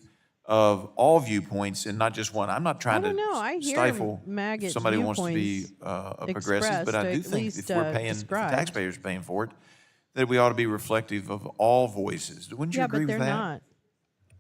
of all viewpoints and not just one. I'm not trying don't to know. I hear stifle if maggots' somebody wants to be viewpoints a progressive, but I do expressed, or at think least, if we're paying, if the described. taxpayers paying for it, that we ought to be reflective of all voices. Wouldn't you Yeah, agree but with they're that? not.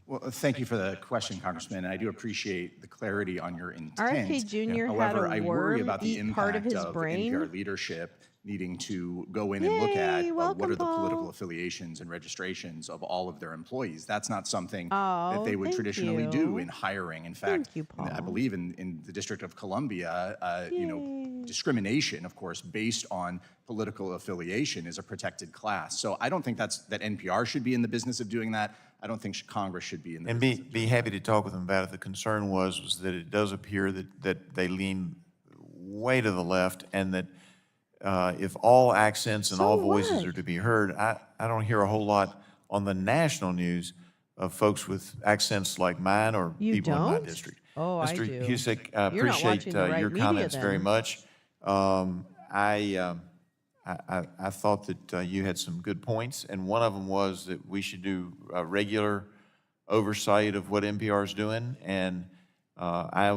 Well, thank you for the question, Congressman, and I do appreciate the clarity on your intent. RFK Jr. had However, a I worry worm about the eat part of impact his of brain. NPR leadership needing to go in and look at Yay, what welcome, are the political Paul. affiliations and registrations of all of their employees. That's not something Oh, that they would thank traditionally do you. in hiring. In Thank fact, you, I Paul. believe in the District of Columbia, discrimination, of course, based on political affiliation is a protected class. So I don't think that NPR should be in the business of doing that. I don't think Congress should be in the And business. be happy to talk with them about it. The concern was that it does appear that they lean way to the left, and that if all accents and So all voices what? are to be heard, I don't hear a whole lot on the national news of folks with accents like mine or You people in my don't? district. Oh, I Mr. do. Husick, I You're not appreciate watching the right your media comments very then. much. I thought that you had some good points, and one of them was that we should do regular oversight of what NPR is doing. And I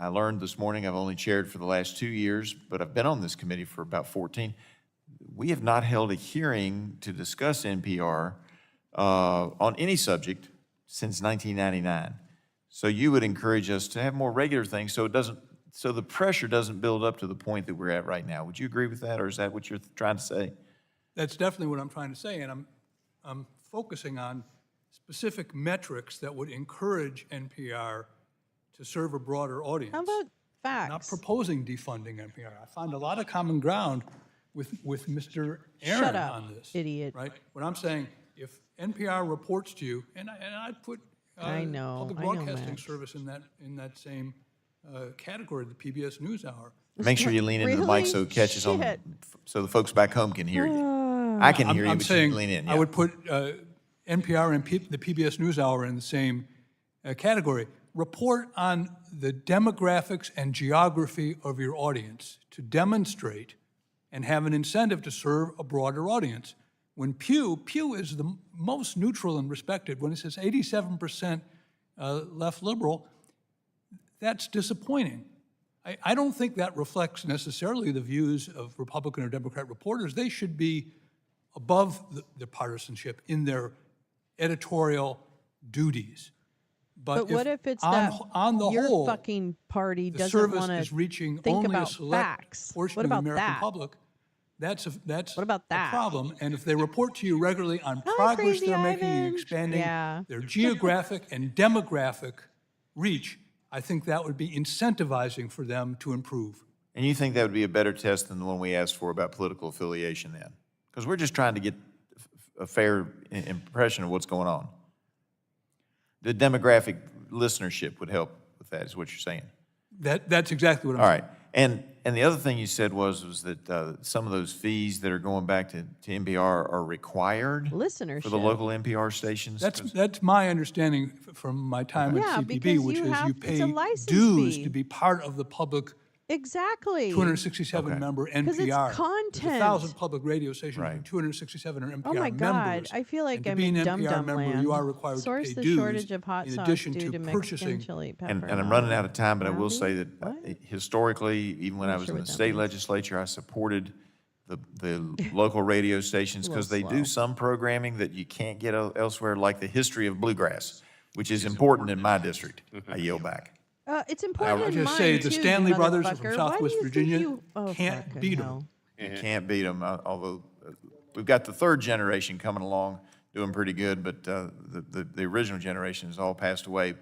learned this morning, I've only chaired for the last 2 years, but I've been on this committee for about 14. We have not held a hearing to discuss NPR on any subject since 1999. So you would encourage us to have more regular things so the pressure doesn't build up to the point that we're at right now. Would you agree with that, or is that what you're trying to say? That's definitely what I'm trying to say, and I'm focusing on specific metrics that would encourage NPR to serve a broader audience. How about Not facts? proposing defunding NPR. I found a lot of common ground with Mr. Aaron Shut up, on this. idiot. Right? What I'm saying, if NPR reports to you, and I'd put I know, public I know, broadcasting Max. service in that same category, the PBS NewsHour. Make sure you lean into the Really? mic so it catches on, Shit. so the folks back home can hear you. I can hear you, I'm but saying you lean in. I yeah. would put NPR and the PBS NewsHour in the same category. Report on the demographics and geography of your audience to demonstrate and have an incentive to serve a broader audience. When Pew is the most neutral and respected, when it says 87% left liberal, that's disappointing. I don't think that reflects necessarily the views of Republican or Democrat reporters. They should be above the partisanship in their editorial duties. But what if it's on, that on the your whole, fucking party the doesn't service want is to reaching think only a about select facts? portion What of the about American that? public? That's What about a that? problem. And if they report to you regularly on Hi, progress Crazy they're making in Ivan. expanding Yeah. their geographic and demographic reach, I think that would be incentivizing for them to improve. And you think that would be a better test than the one we asked for about political affiliation then? Because we're just trying to get a fair impression of what's going on. The demographic listenership would help with that, is what you're saying. That's exactly what I'm All saying. right. And the other thing you said was that some of those fees that are going back to NPR are required Listenership. for the local NPR stations? 'Cause- That's my understanding from my time Yeah, at CPB, because which you is have- you it's pay a license dues fee. to be part of the public Exactly. 267 member NPR. 'Cause it's There's content. 1,000 public radio stations, Right. and 267 are NPR Oh my God, members. I feel like And to I'm be in an Dum NPR Dum member, Land. you are required Source to the pay dues shortage of hot in sauce addition due to to Mexican purchasing. chili pepper. And I'm running out of time, but I will Rowdy? say that What? historically, even when I Not was sure in what the that state means. legislature, I supported the local radio stations because they slow. do some programming that you can't get elsewhere, like the history of bluegrass, which is important in my district. I yield back. It's important I in just mine, say too, the you Stanley brothers motherfucker. from Why do Southwest you think Virginia you- oh, can't fucking beat 'em. hell. You can't beat them, although we've got the third generation coming along doing pretty good, but the original generation has all passed away.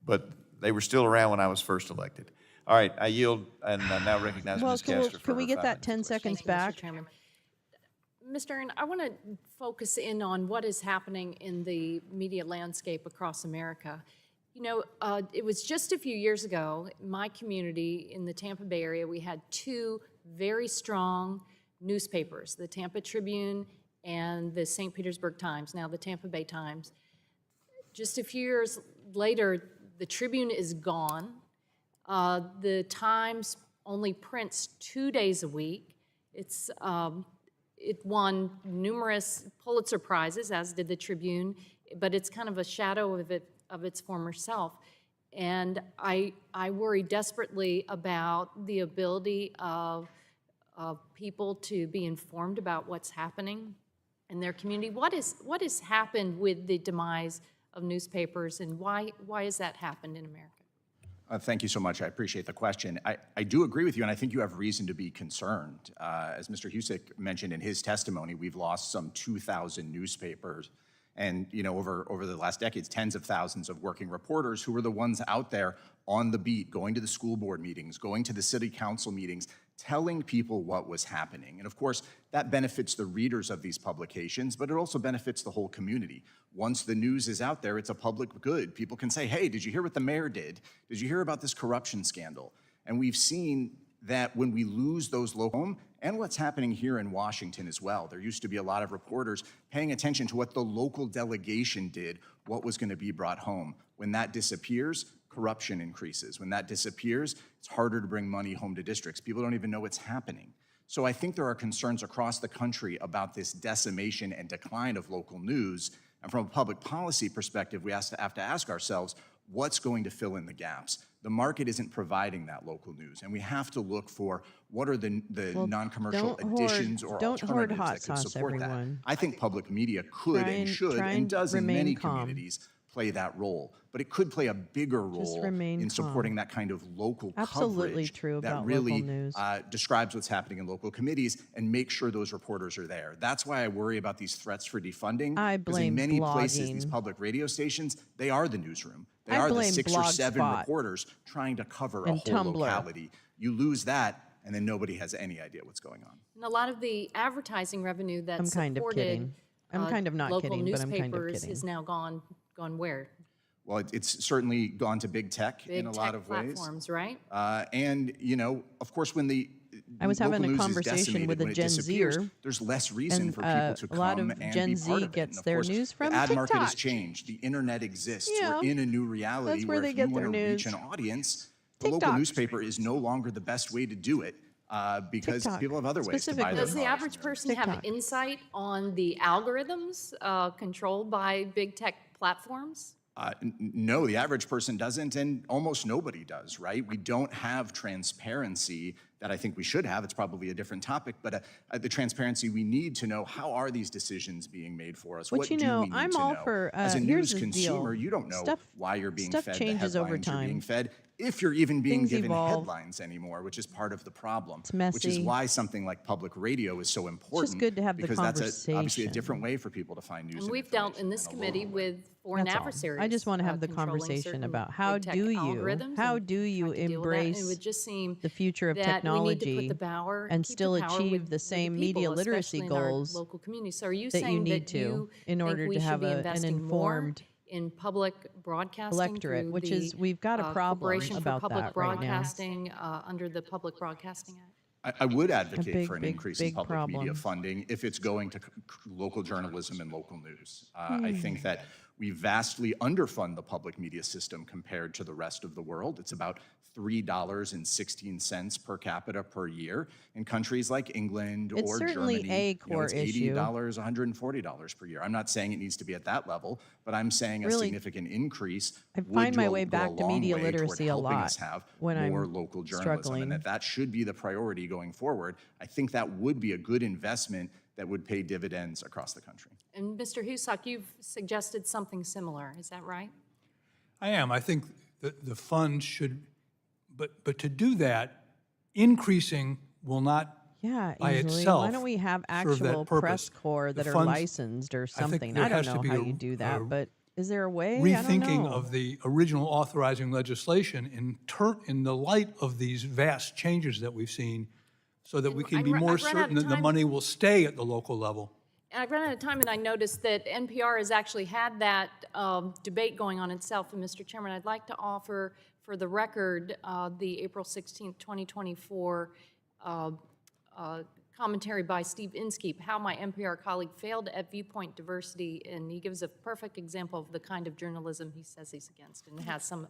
but they were still around when I was first elected. All right, I yield and now recognize Well, Ms. can Castor for we her get 5 that minutes 10 of seconds Thank you, Mr. back? Chairman. Mr. Aaron, I want to focus in on what is happening in the media landscape across America. You know, it was just a few years ago, in my community in the Tampa Bay area, we had 2 very strong newspapers, the Tampa Tribune and the St. Petersburg Times, now the Tampa Bay Times. Just a few years later, the Tribune is gone. The Times only prints 2 days a week. It won numerous Pulitzer Prizes, as did the Tribune, but it's kind of a shadow of its former self. And I worry desperately about the ability of people to be informed about what's happening in their community. What has happened with the demise of newspapers, and why has that happened in America? Thank you so much. I appreciate the question. I do agree with you, and I think you have reason to be concerned. As Mr. Husick mentioned in his testimony, we've lost some 2,000 newspapers, and over the last decades, tens of thousands of working reporters who were the ones out there on the beat, going to the school board meetings, going to the city council meetings, telling people what was happening. And of course, that benefits the readers of these publications, but it also benefits the whole community. Once the news is out there, it's a public good. People can say, hey, did you hear what the mayor did? Did you hear about this corruption scandal? And we've seen that when we lose those local, and what's happening here in Washington as well. There used to be a lot of reporters paying attention to what the local delegation did, what was going to be brought home. When that disappears, corruption increases. When that disappears, it's harder to bring money home to districts. People don't even know what's happening. So I think there are concerns across the country about this decimation and decline of local news. And from a public policy perspective, we have to ask ourselves, what's going to fill in the gaps? The market isn't providing that local news, and we have to look for what are the non-commercial additions or alternatives that could support that. I think public media could and should and does in many communities play that role, but it could play a bigger role in supporting that kind of local coverage that really describes what's happening in local committees and make sure those reporters are there. That's why I worry about these threats for defunding. Because in many places, these public radio stations, they are the newsroom. They are the 6 or 7 reporters trying to cover a whole locality. You lose that, and then nobody has any idea what's going on. And a lot of the advertising revenue that I'm kind of kidding. I'm kind of not local kidding, but I'm kind of newspapers kidding. is now gone where? Well, it's certainly gone to big tech in a lot of ways. Platforms, right? And, of course, when the I was having a conversation with a Gen Zer. There's less reason for people to come a lot of and Gen be Z part of it. gets And of their course, news from the ad market has TikTok. changed. The internet exists. Yeah, We're in a new reality that's where they if get you want their to reach news. an audience, the local TikTok. newspaper is no longer the best way to do it because TikTok, people have other ways to buy specifically. their Does the cars. average person have TikTok. insight on the algorithms controlled by big tech platforms? No, the average person doesn't, and almost nobody does, right? We don't have transparency that I think we should have. It's probably a different topic, but the transparency we need to know, how are these decisions being made for us? But What you do know, we need I'm to all know? for, As a here's news the deal. consumer, you don't know why you're being stuff fed changes the over headlines you're being time. fed, if you're even being Things given evolve. headlines anymore, which is part of the problem. It's messy. Which is why something like public radio is so important. good to have the because that's obviously a conversation. different way for people to find news. And we've dealt in this committee with foreign That's all. adversaries. I just want to have the controlling conversation certain about how big tech do you algorithms and embrace trying to deal with that. And it would just seem the future of that we need to technology put the power, and keep still the power achieve with the same media people, literacy especially in our goals local communities. So are you that you saying need that to you in think order we to should have be an investing informed more in public broadcasting electorate, through which the, is we've got a problem Corporation about for Public that right now. Broadcasting under the Public Broadcasting Act? I would advocate big, for an big, increase in big public media problem. funding if it's going to local journalism and local news. I think that we vastly underfund the public media system compared to the rest of the world. It's about $3.16 per capita per year. In countries like England It's or certainly Germany, a core it's issue. $80, $140 per year. I'm not saying it needs to be at that level, but I'm saying a Really, significant increase I would find my go way a back to long media way toward literacy a helping lot us have when more I'm local journalism, struggling. and that should be the priority going forward. I think that would be a good investment that would pay dividends across the country. And Mr. Husak, you've suggested something similar, is that right? I am. I think that the fund should, but to do that, increasing will not Yeah, by easily. itself Why don't we have serve that actual purpose. press corps The that are funds- licensed or I think something? there I don't has to know be how a- you do that, a but Is there a way? I don't rethinking know. of the original authorizing legislation in the light of these vast changes that we've seen, so that we can be more I've run out certain of that the time. money will stay at the local level. And I've run out of time, and I noticed that NPR has actually had that debate going on itself. And Mr. Chairman, I'd like to offer for the record the April 16th, 2024 commentary by Steve Inskeep, how my NPR colleague failed at viewpoint diversity, and he gives a perfect example of the kind of journalism he says he's against, and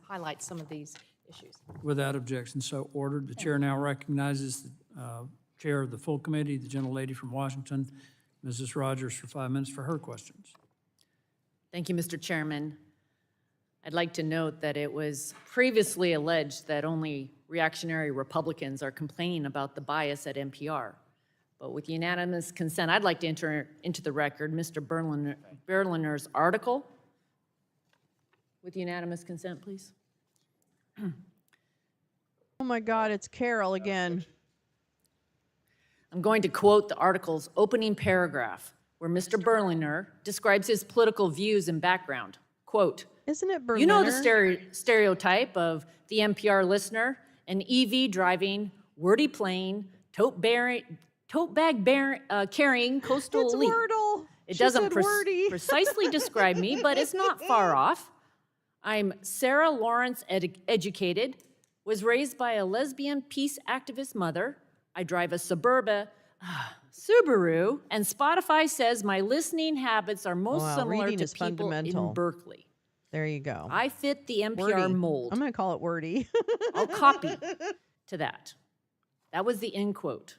highlights some of these issues. Without objection, so ordered. The chair now recognizes the chair of the full committee, the gentlelady from Washington, Mrs. Rogers, for 5 minutes for her questions. Thank you, Mr. Chairman. I'd like to note that it was previously alleged that only reactionary Republicans are complaining about the bias at NPR. But with unanimous consent, I'd like to enter into the record Mr. Berliner's article. With unanimous consent, please. Oh my God, it's Carol again. I'm going to quote the article's opening paragraph, where Mr. Berliner describes his political views and background. Quote, Isn't it Berliner? "You know the stereotype of the NPR listener, an EV driving, wordy playing, tote bag carrying coastal It's elite. Wordle. It She doesn't said wordy. precisely describe me, but it's not far off. I'm Sarah Lawrence educated, was raised by a lesbian peace activist mother. I drive a Suburban Subaru, and Spotify says my listening habits are most Wow, similar reading to is people fundamental. in Berkeley. There you go. I fit the NPR Wordy. mold. I'm going to call it wordy. I'll copy to that." That was the end quote.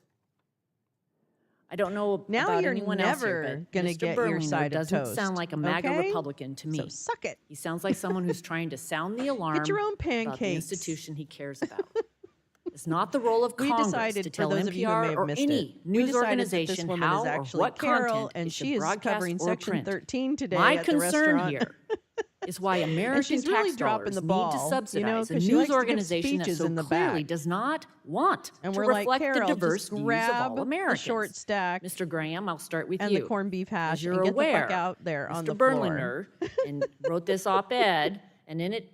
I don't know Now about you're anyone else here, never but gonna Mr. get your Berliner side of doesn't toast, sound like a MAGA okay? Republican to me. So suck it. He sounds like someone who's trying to sound the alarm Get your own about the pancakes. institution he cares about. It's not the role of We Congress decided, to for tell those of you who may NPR have or missed any it, we news decided that organization this woman how is or actually what Carol, content and is she to is broadcast covering or Section print. 13 today My at the concern restaurant. here is why American she's really tax dropping dollars the need ball, to you know, subsidize 'cause a she news likes to give organization that speeches so in the clearly back. does not want And to we're like, reflect Carol, the diverse just views of grab all the Americans. short stack Mr. Graham, I'll start with and you. the corned beef hash As you're and get aware, the fuck out there on Mr. the floor. Berliner and wrote this op-ed, and in it,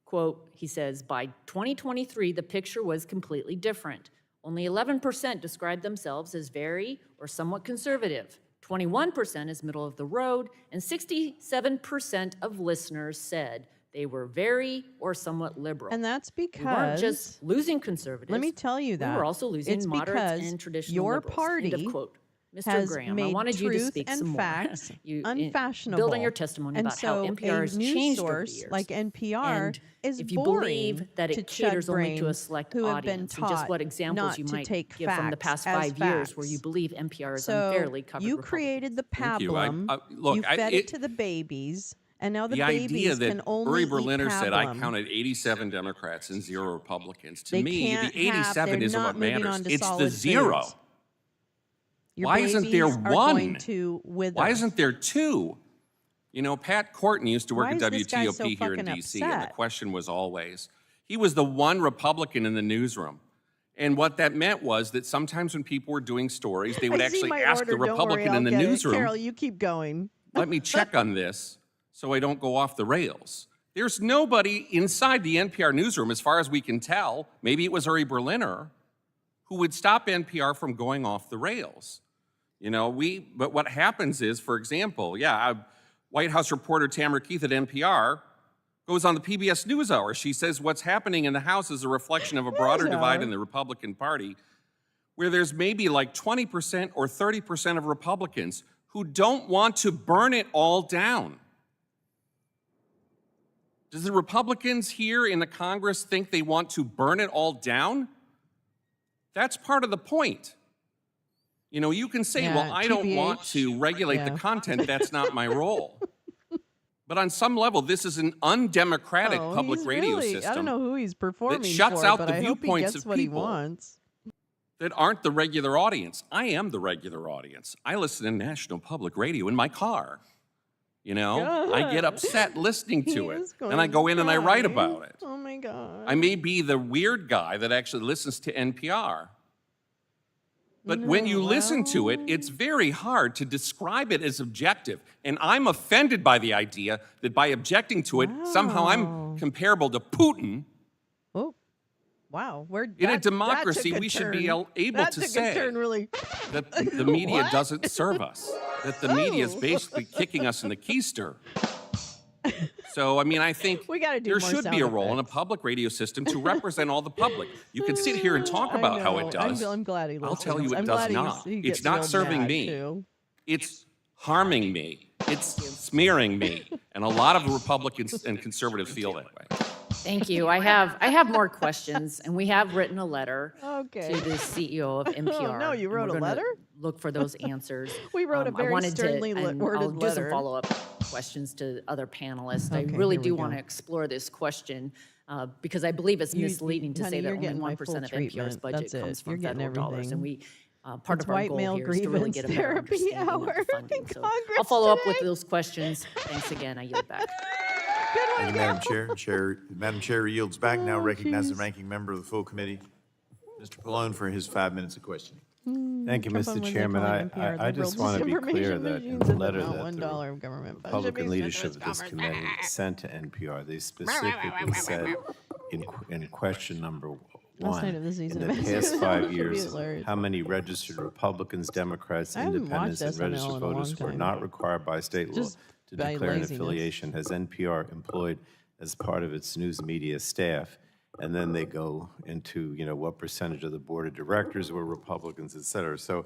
quote, he says, by 2023, the picture was completely different. Only 11% described themselves as very or somewhat conservative. 21% is middle of the road, and 67% of listeners said they were very or somewhat liberal. And that's We weren't because, just losing conservatives. let me tell you that. We were also losing it's moderates because and traditional your liberals. party End of quote. Mr. has Graham, made I wanted you to truth speak and some facts more. You unfashionable. build on your testimony and about so how NPR has a news changed over the source years. like NPR And is if you boring believe that to it caters only to a chud-brains select who have been audience, and just taught what examples not you to might take give from the facts past as 5 years where facts. you believe NPR is So unfairly covered you Republicans. created the Thank you. pablum. Look, you fed it it- to the babies, and now the The idea babies that can only Uri eat Berliner said I pablum. counted 87 Democrats and 0 Republicans. To They me, can't the 87 they're isn't not what moving matters. on to It's the solid 0. foods. Your Why isn't there babies are going one? to wither. Why isn't there 2? You know, Pat Courtney used to work Why at is this guy so WTOP here in fucking D.C., and the upset? question was always, he was the one Republican in the newsroom. And what that meant was that sometimes when people were doing stories, they would I see actually my ask order, the don't Republican worry, in the I'll get it. newsroom, Carol, you keep going. let me check on this so I don't go off the rails. There's nobody inside the NPR newsroom, as far as we can tell, maybe it was Uri Berliner, who would stop NPR from going off the rails. You know, but what happens is, for example, White House reporter Tamara Keith at NPR goes on the PBS NewsHour. She says what's happening in the House is a reflection of a broader divide in the Republican Party, where there's maybe like 20% or 30% of Republicans who don't want to burn it all down. Does the Republicans here in the Congress think they want to burn it all down? That's part of the point. You know, you can say, Yeah, well, I don't want TBH. to regulate the Yeah. content. That's not my role. But on some level, this is an undemocratic Oh, public he's radio really, system I don't know who he's performing shuts for, out but the I hope he viewpoints gets of what he people. wants. that aren't the regular audience. I am the regular audience. I listen to National Public Radio in my car. You know, I get upset listening to He it. is And I going go in and I write cry. about it. Oh my God. I may be the weird guy that actually listens to NPR. But when you listen to it, it's very hard to describe it as objective. And I'm offended by the idea that by objecting to it, somehow I'm comparable to Putin. Oh, wow. In a democracy, we should be able to say that the media doesn't serve us, that the media is basically kicking us in the keister. So, I mean, I think We gotta do there more should be sound a role in a effects. public radio system to represent all the public. You can sit here and talk about how it does. I'm glad he listens. I'll tell you it I'm does glad not. he It's gets not real serving mad, me. too. It's harming me. It's smearing me. And a lot of Republicans and conservatives feel that way. Thank you. I have more questions, and we have written a letter Okay. to the CEO of NPR. no, you and wrote we're a gonna letter? Look for those answers. We wrote a I very wanted sternly and worded I'll do some letter. follow-up questions to other panelists. Okay, I really here we do want to go. explore this question because I believe it's misleading to honey, say that you're only getting my 1% full of NPR's treatment. budget That's it. comes from You're getting federal dollars. And everything. we, part It's of our white goal male here is to really grievance get a better therapy understanding of hour the funding. in So Congress I'll follow up with today. those questions. Thanks again. I yield back. Thank you, Madam Chair. Madam Chair yields back, now recognizes the jeez. ranking member of the full committee, Mr. Pallone, for his 5 minutes of questioning. Thank you, Trump on Mr. Wednesday Chairman. calling NPR I the just world's want to be clear disinformation that in machine the said letter not that the $1 of government budget Republican be leadership spent of this committee sent to NPR, they specifically said in question number Last one, night of the in season the events. past Should 5 be years, alert. how many registered Republicans, Democrats, I haven't independents, and watched SNL registered in a long voters were time. not required by state law Just to by declare an laziness. affiliation has NPR employed as part of its news media staff? And then they go into, what percentage of the board of directors were Republicans, et cetera. So,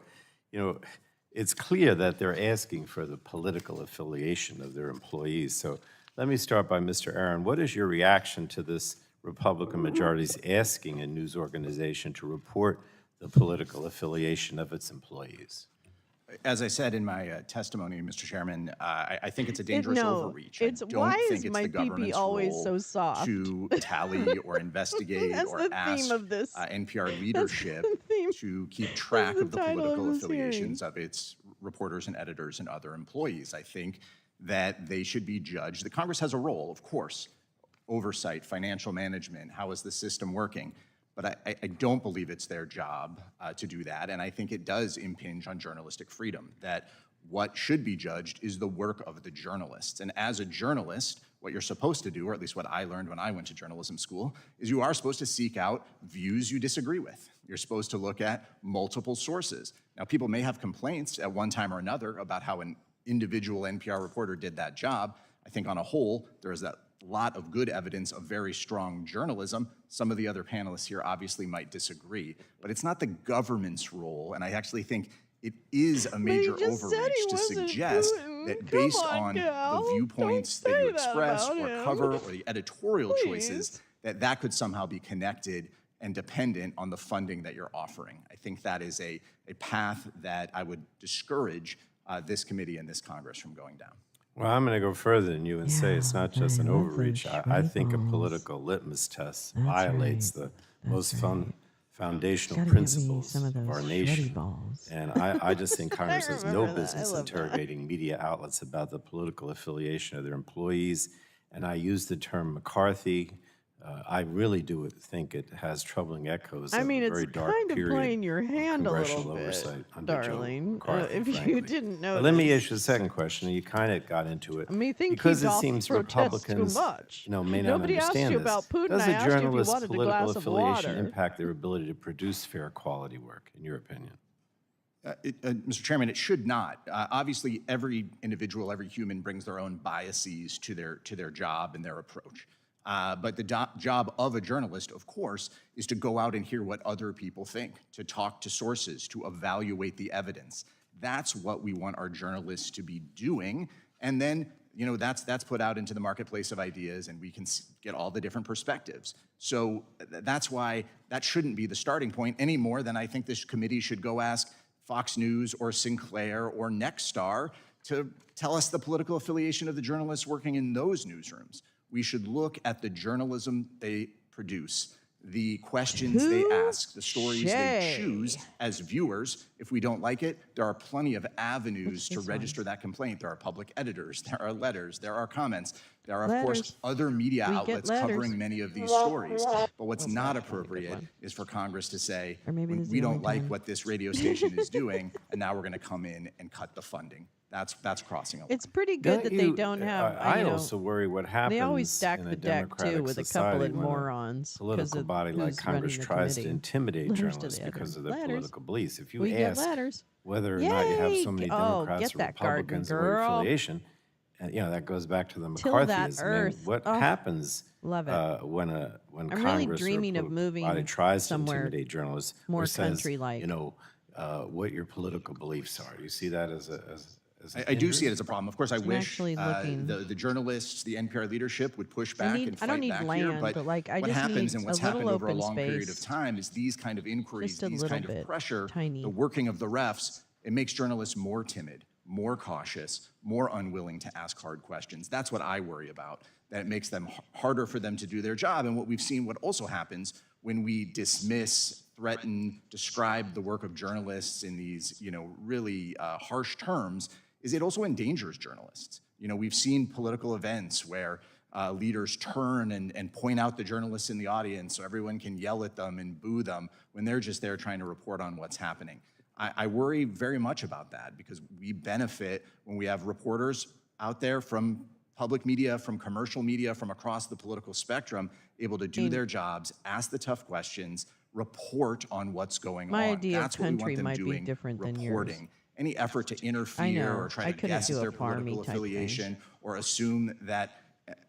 it's clear that they're asking for the political affiliation of their employees. So let me start by Mr. Aaron. What is your reaction to this Republican majority's asking a news organization to report the political affiliation of its employees? As I said in my testimony, Mr. Chairman, I think it's a dangerous no, overreach. it's- I don't why think is it's my the pee-pee government's always role so soft? to tally or investigate That's or the theme ask of this. NPR leadership theme. to keep track the of the title of political this hearing. affiliations of its reporters and editors and other employees. I think that they should be judged. The Congress has a role, of course, oversight, financial management, how is the system working? But I don't believe it's their job to do that, and I think it does impinge on journalistic freedom, that what should be judged is the work of the journalists. And as a journalist, what you're supposed to do, or at least what I learned when I went to journalism school, is you are supposed to seek out views you disagree with. You're supposed to look at multiple sources. Now, people may have complaints at one time or another about how an individual NPR reporter did that job. I think on a whole, there is that lot of good evidence of very strong journalism. Some of the other panelists here obviously might disagree, but it's not the government's role, and I actually think it is a major just said overreach he to wasn't suggest Putin. that Come based on, on Cal. the viewpoints that Don't you say that express about or him. cover or the editorial Please. choices, that could somehow be connected and dependent on the funding that you're offering. I think that is a path that I would discourage this committee and this Congress from going down. Well, I'm going to go further than you and say it's not just an overreach. I think a political litmus test violates the most foundational principles of our nation. And I just think Congress has no remember that. I business love that. interrogating media outlets about the political affiliation of their employees. And I use the term McCarthy. I really do think it has troubling echoes I of mean, a it's very dark kind of period playing your hand a congressional little bit, oversight under Joe darling. McCarthy, If you frankly. didn't know But let me this. ask you the second question, and you kind of got into it. I mean, think because he it talks seems protest Republicans, too much. may not Nobody asked understand you this. about Putin. Does I a asked you if you journalist's wanted the political glass of affiliation water. impact their ability to produce fair quality work, in your opinion? Mr. Chairman, it should not. Obviously, every individual, every human brings their own biases to their job and their approach. But the job of a journalist, of course, is to go out and hear what other people think, to talk to sources, to evaluate the evidence. That's what we want our journalists to be doing. And then, that's put out into the marketplace of ideas, and we can get all the different perspectives. So that's why that shouldn't be the starting point any more than I think this committee should go ask Fox News or Sinclair or Nexstar to tell us the political affiliation of the journalists working in those newsrooms. We should look at the journalism they produce. the questions they ask, the stories they choose as viewers. If we don't like it, there are plenty of avenues to register that complaint. There are public editors, there are letters, there are comments. There are, of course, other media outlets covering many of these stories. But what's not appropriate is for Congress to say, we don't like what this radio station is doing, and now we're going to come in and cut the funding. That's crossing a line. It's pretty good that they don't have. I also worry what happens They always stack in a the deck too democratic with a couple society of when morons. 'cause political of body like who's Congress running the tries to committee. intimidate Letters to journalists the because of their letters. political beliefs. If you We get ask letters. whether or not you have so Yay! many Oh, Democrats get or that garden, Republicans or girl. affiliation, and that goes back to the Till that McCarthyism. I mean, earth. what Oh, happens love it. when I'm Congress really or dreaming of a moving body tries to somewhere intimidate journalists more or says, country-like. what your political beliefs are? You see that as I do see it as a problem. Of course, I wish actually looking- the journalists, the NPR leadership would push back and I don't fight need back land, here. but, like, I what just happens need and what's a little happened over a open long period of space. time is these kind of inquiries, Just a these little kind of bit, pressure, tiny. the working of the refs, it makes journalists more timid, more cautious, more unwilling to ask hard questions. That's what I worry about, that it makes them harder for them to do their job. And what we've seen, what also happens when we dismiss, threaten, describe the work of journalists in these, really harsh terms, is it also endangers journalists. We've seen political events where leaders turn and point out the journalists in the audience so everyone can yell at them and boo them when they're just there trying to report on what's happening. I worry very much about that because we benefit when we have reporters out there from public media, from commercial media, from across the political spectrum, able to do their jobs, ask the tough questions, report on what's going My on. idea of That's what we want country them might be doing, different than yours. reporting. Any effort to interfere or try I to couldn't guess do a their farmy political type thing. affiliation or assume that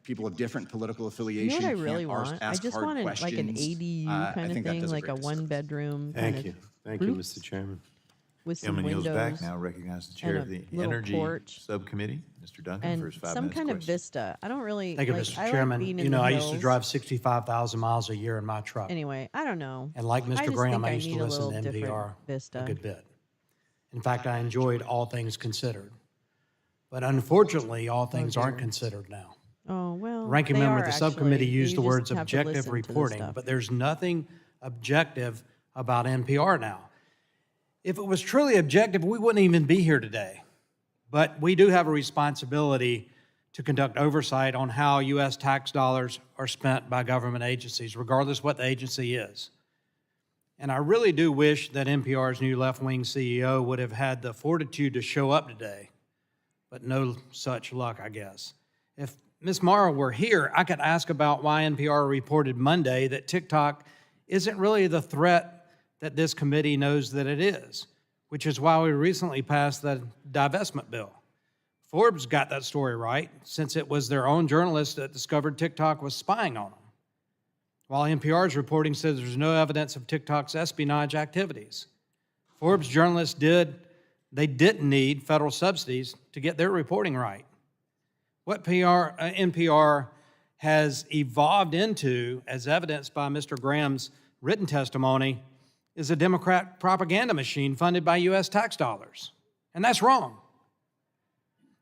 people of different political You know affiliation what I really can't want? I ask just hard wanted questions. like an ADU I kind of think that thing, does like a great disservice. one-bedroom Thank kind you. of Thank you, Mr. Chairman. with some Gentleman yields windows back. Now recognize the chair and of the a little Energy porch Subcommittee, Mr. Duncan, for his and 5 some minutes kind of question. vista. I don't really Thank you, like, Mr. I Chairman. like being in You the know, I used to hills. drive 65,000 miles a year in my truck. Anyway, I don't know. And like I Mr. just Graham, think I used to need a listen to little different NPR vista. a good bit. In fact, I enjoyed All Things Considered. But unfortunately, all things aren't considered now. Oh, well. The ranking they member are of the actually. subcommittee used You the just words have to objective listen to the reporting, stuff. but there's nothing objective about NPR now. If it was truly objective, we wouldn't even be here today. But we do have a responsibility to conduct oversight on how U.S. tax dollars are spent by government agencies, regardless what the agency is. And I really do wish that NPR's new left-wing CEO would have had the fortitude to show up today, but no such luck, I guess. If Ms. Mara were here, I could ask about why NPR reported Monday that TikTok isn't really the threat that this committee knows that it is, which is why we recently passed the divestment bill. Forbes got that story right, since it was their own journalist that discovered TikTok was spying on them. While NPR's reporting says there's no evidence of TikTok's espionage activities. Forbes journalists didn't need federal subsidies to get their reporting right. What NPR has evolved into, as evidenced by Mr. Graham's written testimony, is a Democrat propaganda machine funded by U.S. tax dollars. And that's wrong.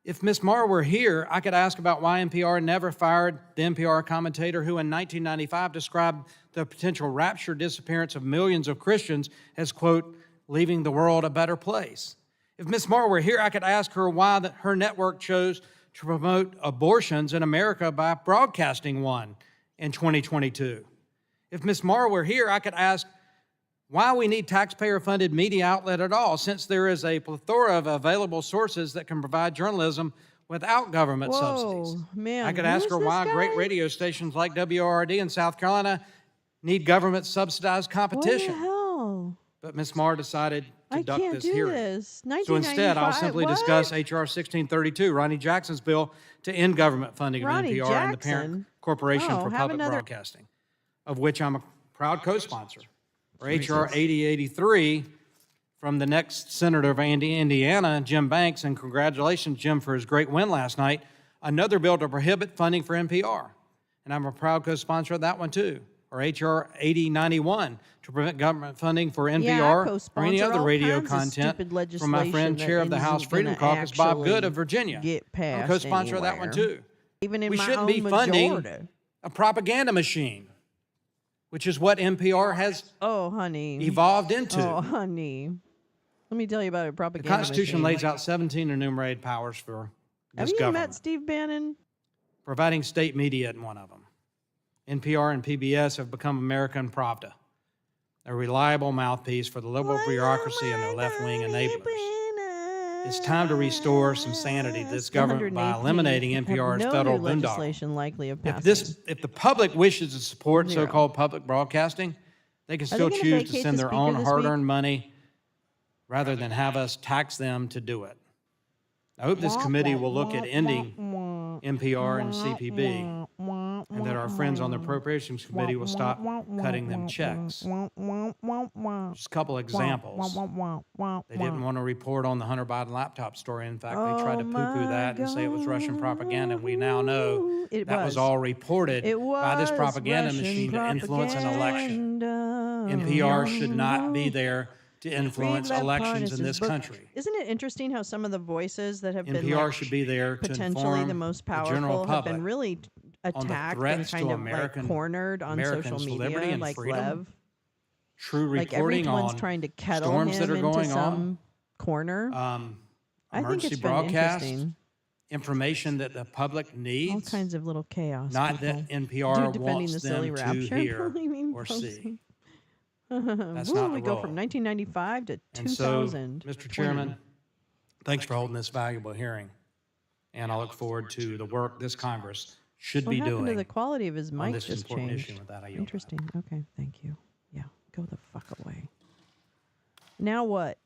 If Ms. Mara were here, I could ask about why NPR never fired the NPR commentator who in 1995 described the potential rapture disappearance of millions of Christians as, quote, leaving the world a better place. If Ms. Mara were here, I could ask her why her network chose to promote abortions in America by broadcasting one in 2022. If Ms. Mara were here, I could ask why we need taxpayer-funded media outlet at all, since there is a plethora of available sources that can provide journalism without government subsidies. Man, I could ask her who's why this great guy? radio stations like WRD in South Carolina need government-subsidized competition. What the hell? But Ms. Marr decided to I duck can't this do hearing. this. So instead, I'll 1995, simply what? discuss H.R. 1632, Ronnie Jackson's bill to end government funding of Ronnie NPR and the parent Jackson? corporation Oh, for have public another- broadcasting, of which I'm a proud co-sponsor. Or H.R. 8083 from the next senator of Indiana, Jim Banks, and congratulations, Jim, for his great win last night, another bill to prohibit funding for NPR. And I'm a proud co-sponsor of that one, too. Or H.R. 8091 to prevent government funding for NPR or any other radio content from my friend, Chair of the House Freedom Caucus, Bob Good of Virginia. Get I'm a passed co-sponsor of that one, anywhere. too. Even in We my shouldn't own be funding majority. a propaganda machine. which is what NPR has Oh, honey. evolved into. Oh, honey. Let me tell you about a The propaganda Constitution machine. lays out 17 enumerated powers for Have this you government. met Steve Bannon? Providing state media in one of them. NPR and PBS have become American Pravda, a reliable mouthpiece for the liberal bureaucracy and their left-wing enablers. It's time to restore some sanity to this government by eliminating NPR's no federal new boondoggle. legislation likely of passing. If the public wishes to support Zero. so-called public broadcasting, they can they still gonna choose to vacate send the their speaker own this hard-earned money rather than have us tax them to do it. I hope this committee will look at ending NPR and CPB, and that our friends on the Appropriations Committee will stop cutting them checks. Just a couple examples. They didn't want to report on the Hunter Biden laptop story. In fact, they tried to poo-poo that and say it was Russian propaganda. And we now know that was all reported by this propaganda machine to influence an election. NPR should not be there to influence elections in this country. Isn't it interesting how some of the voices that have been NPR should be there to potentially inform the most the general powerful have public been really on the attacked and threats kind to of like American- cornered on social Americans' liberty media, and like freedom, Lev. True Like reporting everyone's on trying to kettle storms him that are into going some on, corner. I think emergency it's been broadcast, interesting. information that the public All needs, kinds of little chaos. not people. that NPR Dude defending wants the silly them to rapture. hear believing or posting. see. That's not we the go role. from 1995 to And so, 2000. Mr. Chairman, thanks for holding this valuable hearing. And I look forward to the work this Congress should What be happened to doing the quality of his on mic this just important changed? issue. With that, I yield back. Interesting. Okay, thank you. Yeah, go the fuck away. Now what?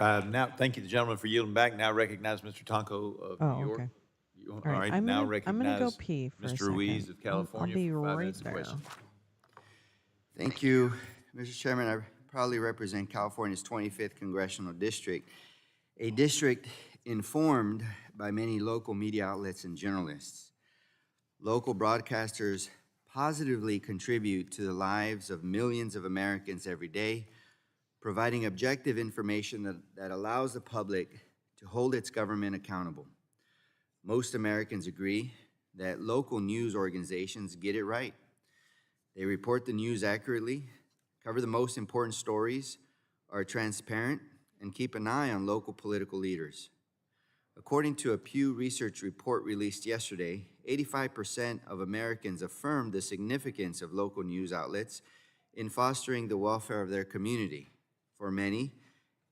Now, thank you, the gentleman, for yielding back. Now recognize Mr. Tonko of Oh, New York. okay. All All right, right, I'm now gonna recognize go pee for a Mr. Ruiz second. of California I'll be for 5 right minutes of there. questions. Thank you, Mr. Chairman. I proudly represent California's 25th Congressional District, a district informed by many local media outlets and journalists. Local broadcasters positively contribute to the lives of millions of Americans every day, providing objective information that allows the public to hold its government accountable. Most Americans agree that local news organizations get it right. They report the news accurately, cover the most important stories, are transparent, and keep an eye on local political leaders. According to a Pew Research report released yesterday, 85% of Americans affirmed the significance of local news outlets in fostering the welfare of their community. For many,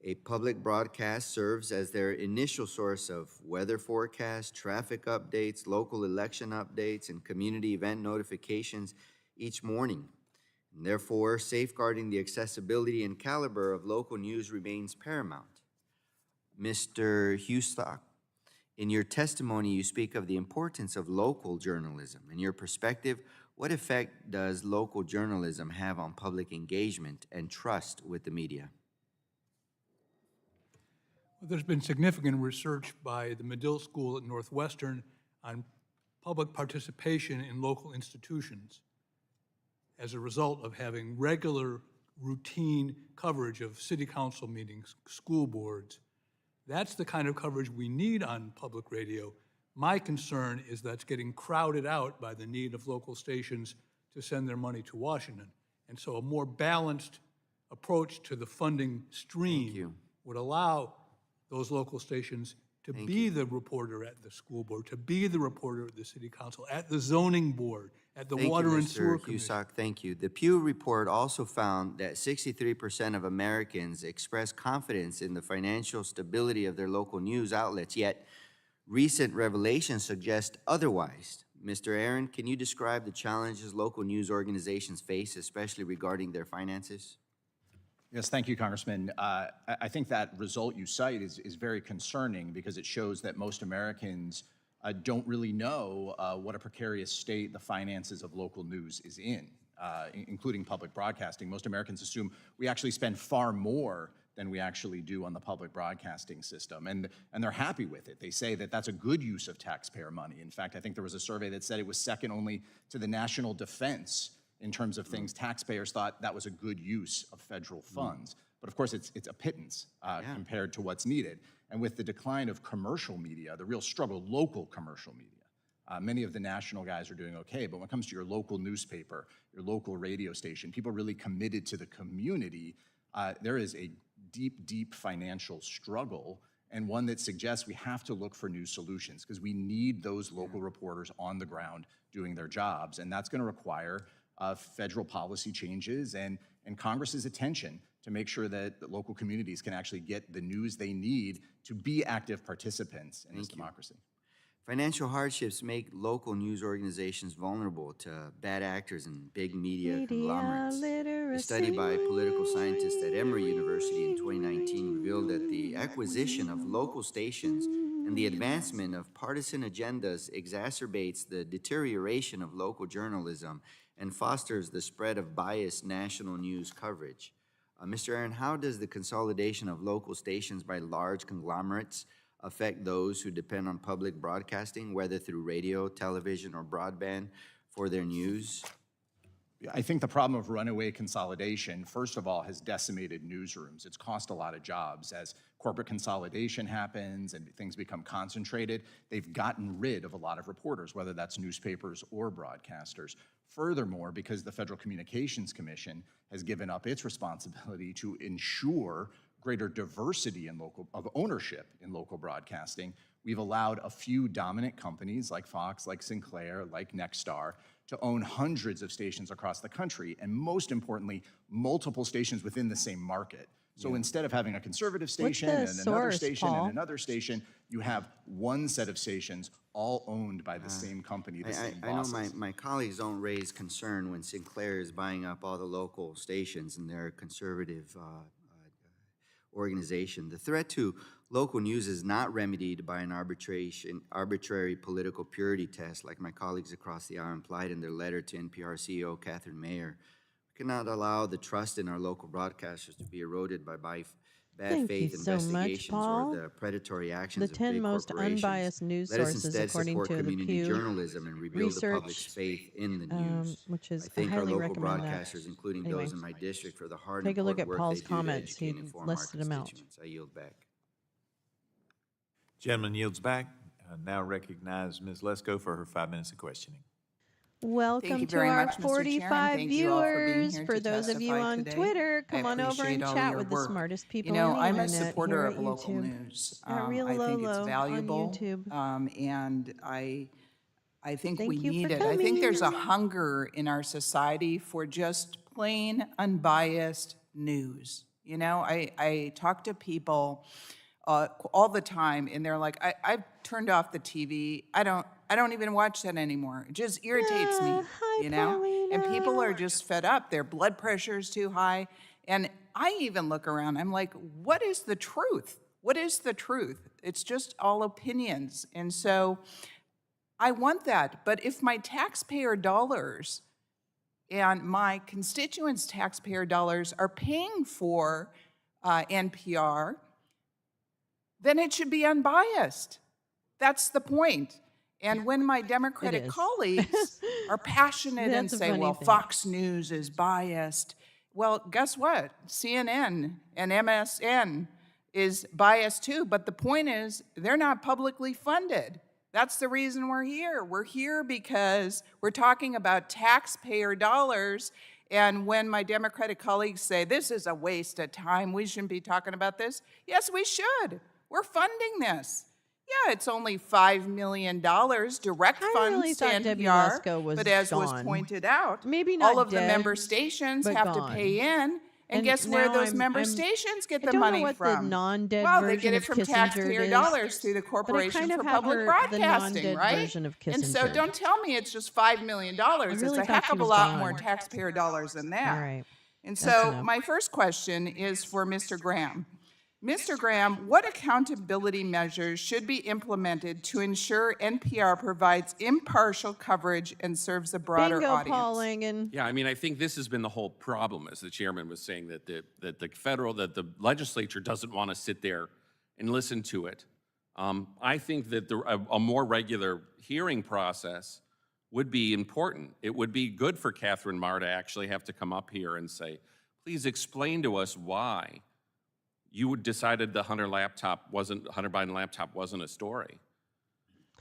a public broadcast serves as their initial source of weather forecasts, traffic updates, local election updates, and community event notifications each morning. And therefore, safeguarding the accessibility and caliber of local news remains paramount. Mr. Hustock, in your testimony, you speak of the importance of local journalism. In your perspective, what effect does local journalism have on public engagement and trust with the media? There's been significant research by the Medill School at Northwestern on public participation in local institutions as a result of having regular, routine coverage of city council meetings, school boards. That's the kind of coverage we need on public radio. My concern is that's getting crowded out by the need of local stations to send their money to Washington. And so a more balanced approach to the funding stream would allow those local stations to be the reporter at the school board, to be the reporter at the city council, at the zoning board, at the water and sewer commission. Hustock, thank you. The Pew report also found that 63% of Americans express confidence in the financial stability of their local news outlets, yet recent revelations suggest otherwise. Mr. Aaron, can you describe the challenges local news organizations face, especially regarding their finances? Yes, thank you, Congressman. I think that result you cite is very concerning because it shows that most Americans don't really know what a precarious state the finances of local news is in, including public broadcasting. Most Americans assume we actually spend far more than we actually do on the public broadcasting system, and they're happy with it. They say that that's a good use of taxpayer money. In fact, I think there was a survey that said it was second only to the national defense in terms of things taxpayers thought that was a good use of federal funds. But of course, it's a pittance compared to what's needed. And with the decline of commercial media, the real struggle, local commercial media, Many of the national guys are doing okay, but when it comes to your local newspaper, your local radio station, people really committed to the community, there is a deep, deep financial struggle, and one that suggests we have to look for new solutions because we need those local reporters on the ground doing their jobs, and that's going to require federal policy changes and Congress's attention to make sure that the local communities can actually get the news they need to be active participants in this democracy. Financial hardships make local news organizations vulnerable to bad actors and big media conglomerates. A study by political scientists at Emory University in 2019 revealed that the acquisition of local stations and the advancement of partisan agendas exacerbates the deterioration of local journalism and fosters the spread of biased national news coverage. Mr. Aaron, how does the consolidation of local stations by large conglomerates affect those who depend on public broadcasting, whether through radio, television, or broadband, for their news? I think the problem of runaway consolidation, first of all, has decimated newsrooms. It's cost a lot of jobs. As corporate consolidation happens and things become concentrated, they've gotten rid of a lot of reporters, whether that's newspapers or broadcasters. Furthermore, because the Federal Communications Commission has given up its responsibility to ensure greater diversity of ownership in local broadcasting, we've allowed a few dominant companies like Fox, like Sinclair, like Nexstar to own hundreds of stations across the country, and most importantly, multiple stations within the same market. So instead of having a conservative station and another station and another station, you have one set of stations all owned by the same company, the same bosses. I know my colleagues don't raise concern when Sinclair is buying up all the local stations and they're a conservative organization. The threat to local news is not remedied by an arbitrary political purity test like my colleagues across the aisle implied in their letter to NPR CEO Catherine Mayer. We cannot allow the trust in our local broadcasters to be eroded by bad faith investigations or the predatory actions of big corporations. The 10 most unbiased news Let us sources, instead according support to the community Pew journalism and rebuild the public's faith in the news. which is I thank our highly local recommend that. broadcasters, including Anyway, those in my district, for the hard take a and look important at work Paul's they do to comments. educate He and inform our listed them out. constituents. I yield back. Gentleman yields back. I now recognize Ms. Lesko for her 5 minutes of questioning. Welcome you to very our much, Mr. Chairman. 45 Thank you all for being viewers. here For to those of you testify on today. Twitter, I come on over and appreciate all chat your with the work. smartest people You know, on the I'm a internet supporter here of at local YouTube. news. At Real I think Lolo it's valuable, on YouTube. and I think Thank we you need for it. I think there's a coming. hunger in our society for just plain unbiased news. You know, I talk to people all the time, and they're like, I've turned off the TV. I don't even watch that anymore. It just irritates me, you know? And people are just fed up. Their blood pressure is too high. And I even look around, I'm like, what is the truth? What is the truth? It's just all opinions. And so I want that. But if my taxpayer dollars and my constituents' taxpayer dollars are paying for NPR, then it should be unbiased. That's the point. And when my Democratic colleagues are passionate and That's a say, funny well, thing. Fox News is biased, well, guess what? CNN and MSN is biased too, but the point is they're not publicly funded. That's the reason we're here. We're here because we're talking about taxpayer dollars, and when my Democratic colleagues say this is a waste of time, we shouldn't be talking about this, yes, we should. We're funding this. Yeah, it's only $5 million direct I funds really to thought Debbie NPR, Lesko was but as was gone. pointed out, Maybe not all of the dead, member stations but have gone. to pay in, and guess where now those member I'm- stations get I the don't know money what from? the non-dead Well, they version get it of from Kissinger taxpayer is, dollars through the but I Corporation kind of for have Public her the Broadcasting, non-dead right? version of And so Kissinger. don't tell me it's just $5 million. It's really a thought heck she of a was lot gone. more taxpayer dollars than that. All right. And That's so enough. my first question is for Mr. Graham. Mr. Graham, what accountability measures should be implemented to ensure NPR provides impartial coverage and serves a broader Bingo, audience? Paul Langen. Yeah, I mean, I think this has been the whole problem, as the chairman was saying, that the legislature doesn't want to sit there and listen to it. I think that a more regular hearing process would be important. It would be good for Catherine Maher to actually have to come up here and say, please explain to us why you decided the Hunter Biden laptop wasn't a story.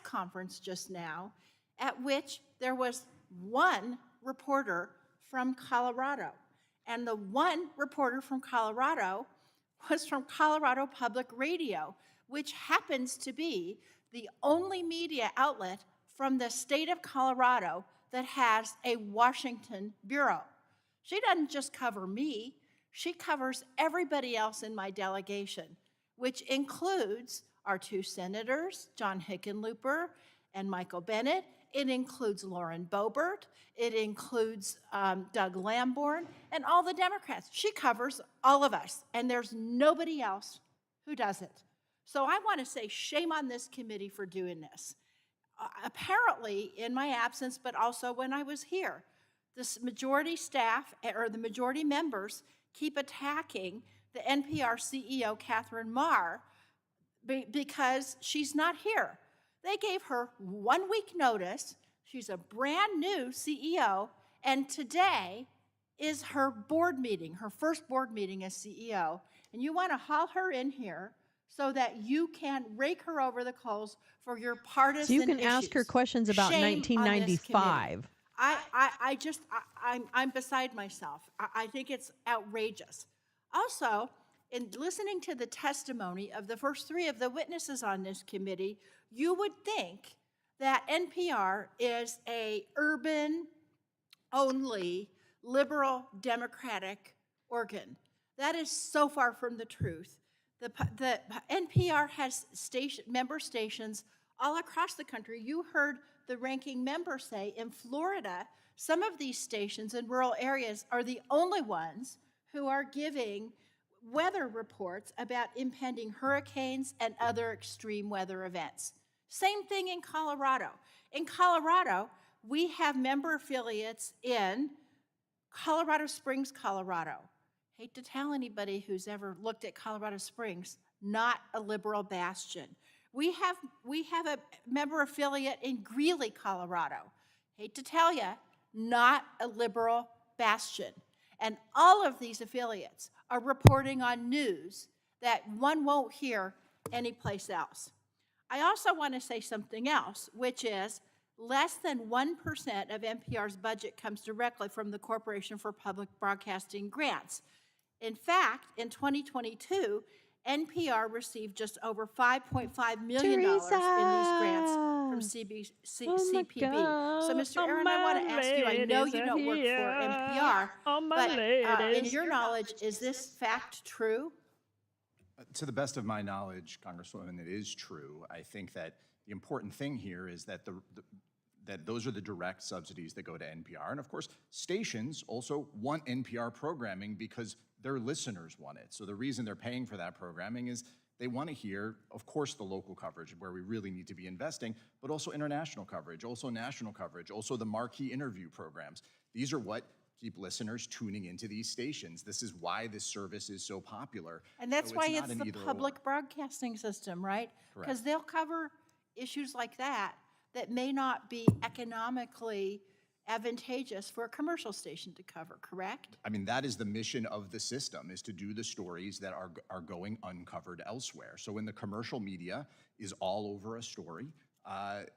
press conference just now, at which there was one reporter from Colorado. And the one reporter from Colorado was from Colorado Public Radio, which happens to be the only media outlet from the state of Colorado that has a Washington bureau. She doesn't just cover me, she covers everybody else in my delegation, which includes our two senators, John Hickenlooper and Michael Bennett. It includes Lauren Boebert. It includes Doug Lamborn and all the Democrats. She covers all of us, and there's nobody else who does it. So I want to say shame on this committee for doing this. Apparently, in my absence, but also when I was here, this majority staff, or the majority members, keep attacking the NPR CEO, Catherine Marr, because she's not here. They gave her 1 week notice. She's a brand new CEO, and today is her board meeting, her first board meeting as CEO. And you want to haul her in here so that you can rake her over the coals for your partisan So you can issues. ask her questions about Shame on this 1995. committee. I'm beside myself. I think it's outrageous. Also, in listening to the testimony of the first three of the witnesses on this committee, you would think that NPR is a urban-only, liberal, democratic organ. That is so far from the truth. The NPR has member stations all across the country. You heard the ranking member say in Florida, some of these stations in rural areas are the only ones who are giving weather reports about impending hurricanes and other extreme weather events. Same thing in Colorado. In Colorado, we have member affiliates in Colorado Springs, Colorado. Hate to tell anybody who's ever looked at Colorado Springs, not a liberal bastion. We have a member affiliate in Greeley, Colorado. Hate to tell you, not a liberal bastion. And all of these affiliates are reporting on news that one won't hear anyplace else. I also want to say something else, which is less than 1% of NPR's budget comes directly from the Corporation for Public Broadcasting grants. In fact, in 2022, NPR received just over $5.5 million in these grants from CPB. So, Mr. Aaron, I want to ask you, I know you don't work for NPR, but in your knowledge, is this fact true? To the best of my knowledge, Congresswoman, it is true. I think that the important thing here is that that those are the direct subsidies that go to NPR. And of course, stations also want NPR programming because their listeners want it. So the reason they're paying for that programming is they want to hear, of course, the local coverage where we really need to be investing, but also international coverage, also national coverage, also the marquee interview programs. These are what keep listeners tuning into these stations. This is why this service is so popular. And that's So why not it's an the either public or. broadcasting system, right? Correct. Because they'll cover issues like that may not be economically advantageous for a commercial station to cover, correct? I mean, that is the mission of the system, is to do the stories that are going uncovered elsewhere. So when the commercial media is all over a story,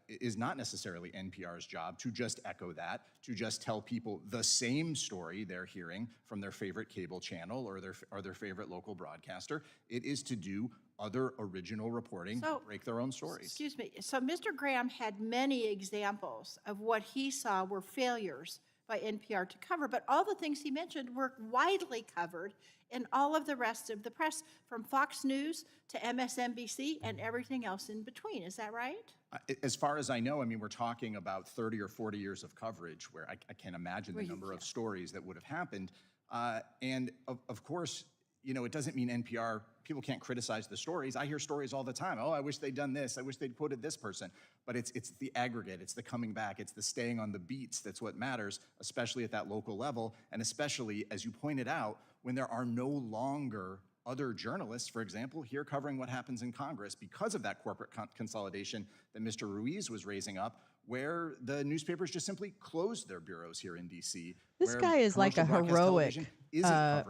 it is not necessarily NPR's job to just echo that, to just tell people the same story they're hearing from their favorite cable channel or their favorite local broadcaster. It is to do other original reporting, break their own stories. Excuse me. So Mr. Graham had many examples of what he saw were failures by NPR to cover, but all the things he mentioned were widely covered in all of the rest of the press, from Fox News to MSNBC and everything else in between. Is that right? As far as I know, I mean, we're talking about 30 or 40 years of coverage where I can't imagine the number of stories that would have happened. And of course, you know, it doesn't mean NPR, people can't criticize the stories. I hear stories all the time. Oh, I wish they'd done this. I wish they'd quoted this person. But it's the aggregate, it's the coming back, it's the staying on the beats that's what matters, especially at that local level, and especially, as you pointed out, when there are no longer other journalists, for example, here covering what happens in Congress because of that corporate consolidation that Mr. Ruiz was raising up, where the newspapers just simply closed their bureaus here in D.C. This guy is like a heroic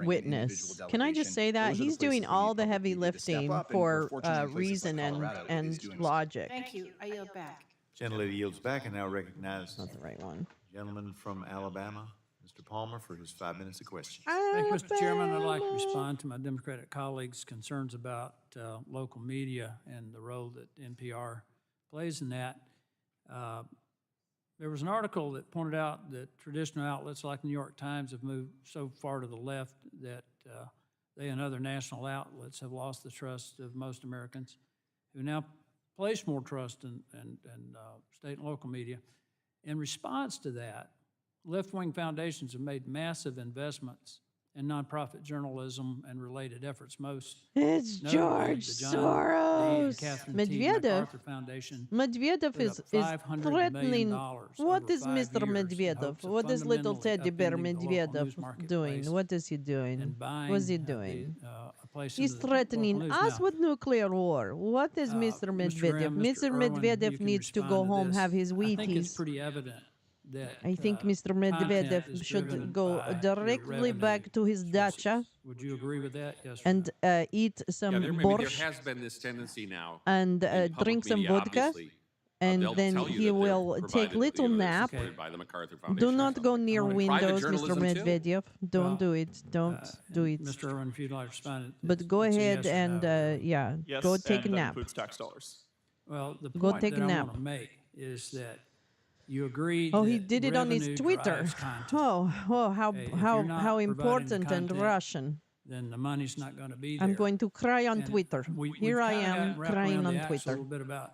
witness. Can I just say that? He's doing all the heavy lifting for reason and logic. Thank you. I yield back. Gentlelady yields back and now recognizes Not the right one. gentleman from Alabama, Mr. Palmer, for his 5 minutes of questions. Thank you, Mr. Chairman. I'd like to respond to my Democratic colleagues' concerns about local media and the role that NPR plays in that. There was an article that pointed out that traditional outlets like the New York Times have moved so far to the left that they and other national outlets have lost the trust of most Americans, who now place more trust in state and local media. In response to that, left-wing foundations have made massive investments in nonprofit journalism and related efforts. Most It's notably George the John D. Soros. and Catherine T. Medvedev. MacArthur Foundation Medvedev put is up $500 threatening. million What over is 5 Mr. years in Medvedev? hopes of What is little fundamentally teddy bear upending the local news Medvedev marketplace doing? What is he doing? and buying What's he doing? a place He's in the threatening local news. us Now, with nuclear war. What is Mr. Medvedev? Graham, Mr. Irwin, Medvedev you can needs to respond go home, this. have his I think it's Wheaties. pretty evident that I think Mr. content Medvedev is should driven go by your directly revenue back to his dacha Would you agree with that? Yes. or and no? eat some There borscht has been this tendency now. and in public drink some media, vodka, obviously. and They'll then tell you he that they're will take provided, little they're nap. supported by the MacArthur Do Foundation or not go something. near Private windows, Mr. journalism, too? Medvedev. Don't Well, do it. Don't do it. Mr. Irwin, if you'd like to respond. But go it's a ahead yes or and, no, really. yeah, Yes, go take a and that nap. includes tax dollars. Well, the Go point take a that I nap. want to make is that you agreed Oh, he that did it on his revenue Twitter. drives content. Oh, how Hey, if how you're not how providing the important and content, Russian. Then the money's not going to be there. I'm going to cry on And Twitter. we've Here I kinda am gotten wrapped crying around on the axle Twitter. A little bit about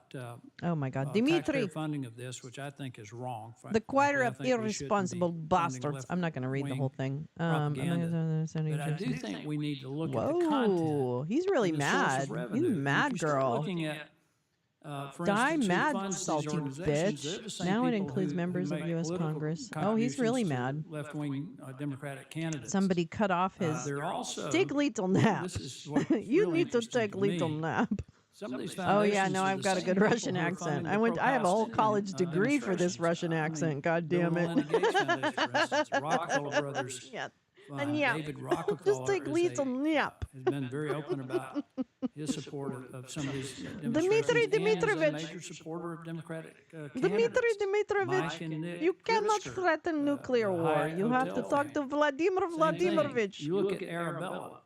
Oh my God, taxpayer Dimitri, funding of this, which I think is wrong. the choir Frankly, I of think we shouldn't be irresponsible funding bastards. I'm not going to read the left-wing whole thing. propaganda. But I do think we need to look at the content. Whoa, he's really and the source mad. of revenue. He's And if mad, you start girl. looking at, for Die instance, who mad, funds these salty organizations, they're the bitch. same Now it people includes who members of make U.S. political Congress. Oh, he's really contributions to mad. left-wing Democratic candidates. Somebody cut off his. They're also, Take little nap. this is what's You really need to interesting take to little me. nap. Some of these Oh yeah, foundations no, are I've the got a same good people Russian who are accent. funding I the went. I have a whole pro-Palestinian, college degree for this demonstrations. Russian I mean, accent. God Bill damn it. and Melinda Gates Foundation, for instance, Rockefeller Brothers. Yeah. Fund. And yeah, David just Rockefeller take little nap. has been very open about his support of some of these Dmitry demonstrations and is a Dmitrovich. major supporter of Democratic Dmitry candidates. Dmitrovich, Mike and Nick you cannot Pritzker, threaten nuclear war. Hyatt You have to Hotel talk to Vladimir Same thing. Vladimirovich. You look at Arabella,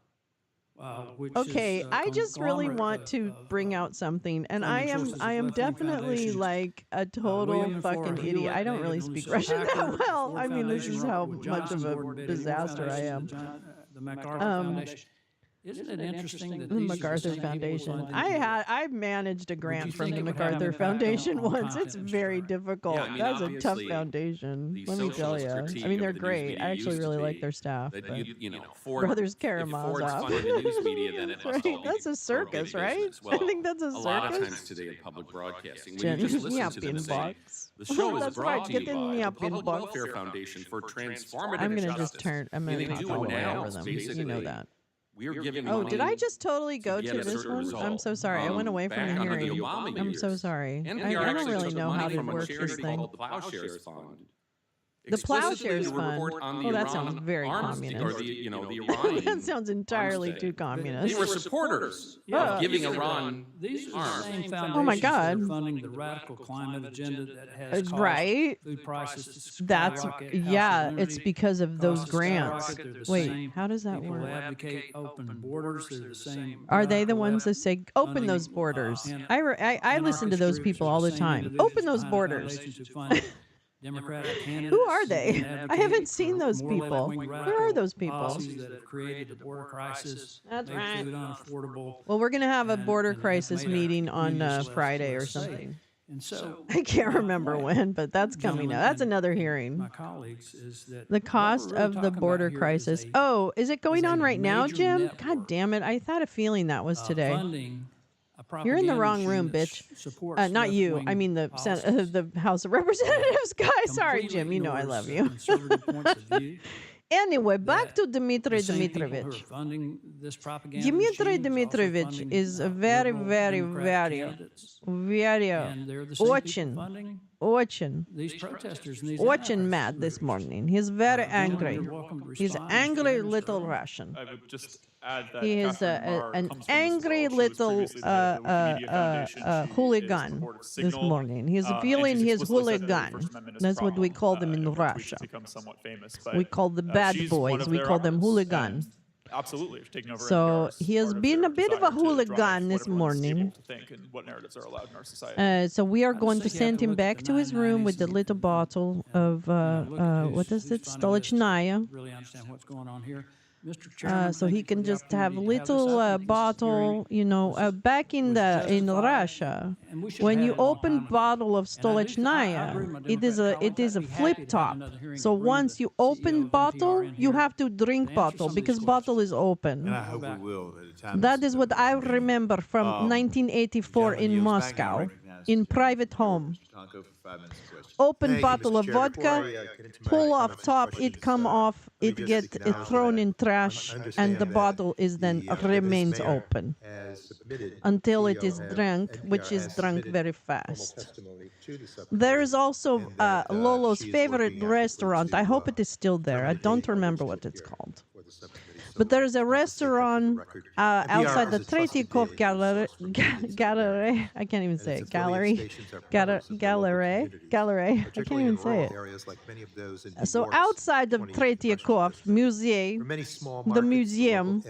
which Okay, is a I just really conglomerate want to of, bring out something, and I funding am sources of I am left-wing definitely foundations. like a total William and Flora fucking Hewitt, idiot. I don't David really and speak Lucy Russian that Packard, well. Ford I mean, this Foundation, is how Robert much of Johnson, a Gordon Biddy, Moore disaster I Foundation, am. the MacArthur Foundation. Isn't it interesting that The these are MacArthur same people Foundation. funding I managed a grant from think the it would have an MacArthur impact on Foundation once. content It's and very story? difficult. Yeah, I mean, That's a tough obviously, foundation. the Let me tell socialist you. critique I mean, of they're the news great. media I actually used to really like be their staff. that But Ford, Brothers if Karamazov. Ford's funding the news media, then it must Right? all be That's a circus, pro-big right? business. Well, I think that's a a lot of circus. times today in public broadcasting, when Jen- you just yeah, listen to them say, pinbox. the show is That's brought right, to get you in by the the Public pinbox. Welfare Foundation for Transformative I'm gonna Justice. just turn. I'm And gonna they talk do all the way over announce, them. You know basically, that. we are giving Oh, money did I just totally to go get to a this certain one? result. I'm so sorry. I went away from Back the under hearing. Obama I'm so years, sorry. NPR I don't actually really took know money how to from a work this charity thing. called the Plowshares Fund. The explicitly Plowshares to Fund. report on the Oh, that Iran sounds very arms deal, communist. or the Iranian That sounds entirely arms too deal. communist. They were supporters Yeah. of giving Iran These are the arms. same Oh my foundations that God. are funding the radical climate agenda that has caused Right? food prices to That's skyrocket, yeah. household It's energy because of those costs to grants. skyrocket. They're the Wait, same how does that people who work? advocate open borders. They're the same Are they the radical ones that left say open funding, those borders? and I listen to those anarchist people groups all are the same time. individuals Open those behind borders. foundations who fund Democratic candidates Who are and they? I advocate haven't seen for those more people. left-wing Where are radical those people? policies that have created the border crisis, That's made right. food unaffordable. Well, we're gonna have a and- border and have crisis made our meeting on communities Friday or less safe. something. And so I can't my remember point, when, but that's coming gentlemen up. That's and another hearing. my colleagues, is that The what cost we're really of the talking border about here crisis. is Oh, is it going a on right now, major Jim? network God damn it! I had a feeling that was today. funding a You're in the propaganda wrong room, machine that bitch. supports Not you. I left-wing mean the policies. the House of Representatives guy. Sorry, Completely Jim. You know I ignores, love you. conservative points of view. Anyway, back to Dmitry The same people who are Dmitrovich. funding this propaganda Dmitry machine is also Dmitrovich funding, is a liberal very, Democratic very, candidates. very, And they're the same people очень, funding очень these protesters and these очень mad this morning. He's very angry. You're welcome to He's respond. angry little Russian. I would just add that He is Catherine Marr an comes from this angry world. She was little previously the head of the Wikimedia Foundation. She is on the hooligan board of this Signal, morning. He's and feeling she's his explicitly said that the hooligan. First Amendment is a That's what we problem, call them in and her tweets Russia. have become somewhat famous, We but, call the bad she's one boys. of We their call them arms, hooligan. and absolutely, it's taken over So NPR as he has part of been their a bit of a desire to drive hooligan what this everyone's able morning. to think and what narratives are allowed in our society. So we are I just going to think you have send to him look at back the to his room with the 990s little bottle of, look at what who's is it, funding this to Stolichnaya. Really understand what's going on here. Mr. Chairman, So thank he you for can the just have opportunity to have this. little I think this bottle, hearing back in was in justified, Russia. and we should have When had you it a long open time ago. bottle of And I agree Stolichnaya, with my it is Democrat it is colleagues. a I'd be happy flip to have top. another hearing So to bring once the you CEO open of NPR bottle, in you here have to drink answer bottle some of these because bottle is open. And I hope we will at a time. That is what I remember from 1984 in Moscow, in private home. Open bottle of vodka, pull off top, it come off, it get thrown in trash, and the bottle is then remains open until it is drunk, which is drunk very fast. There is also Lolo's favorite restaurant. I hope it is still there. I don't remember what it's called. But there is a restaurant outside the Tretyakov gallery. I can't even say it. Gallery. Gallery. I can't even say it. So outside of Tretyakov the museum,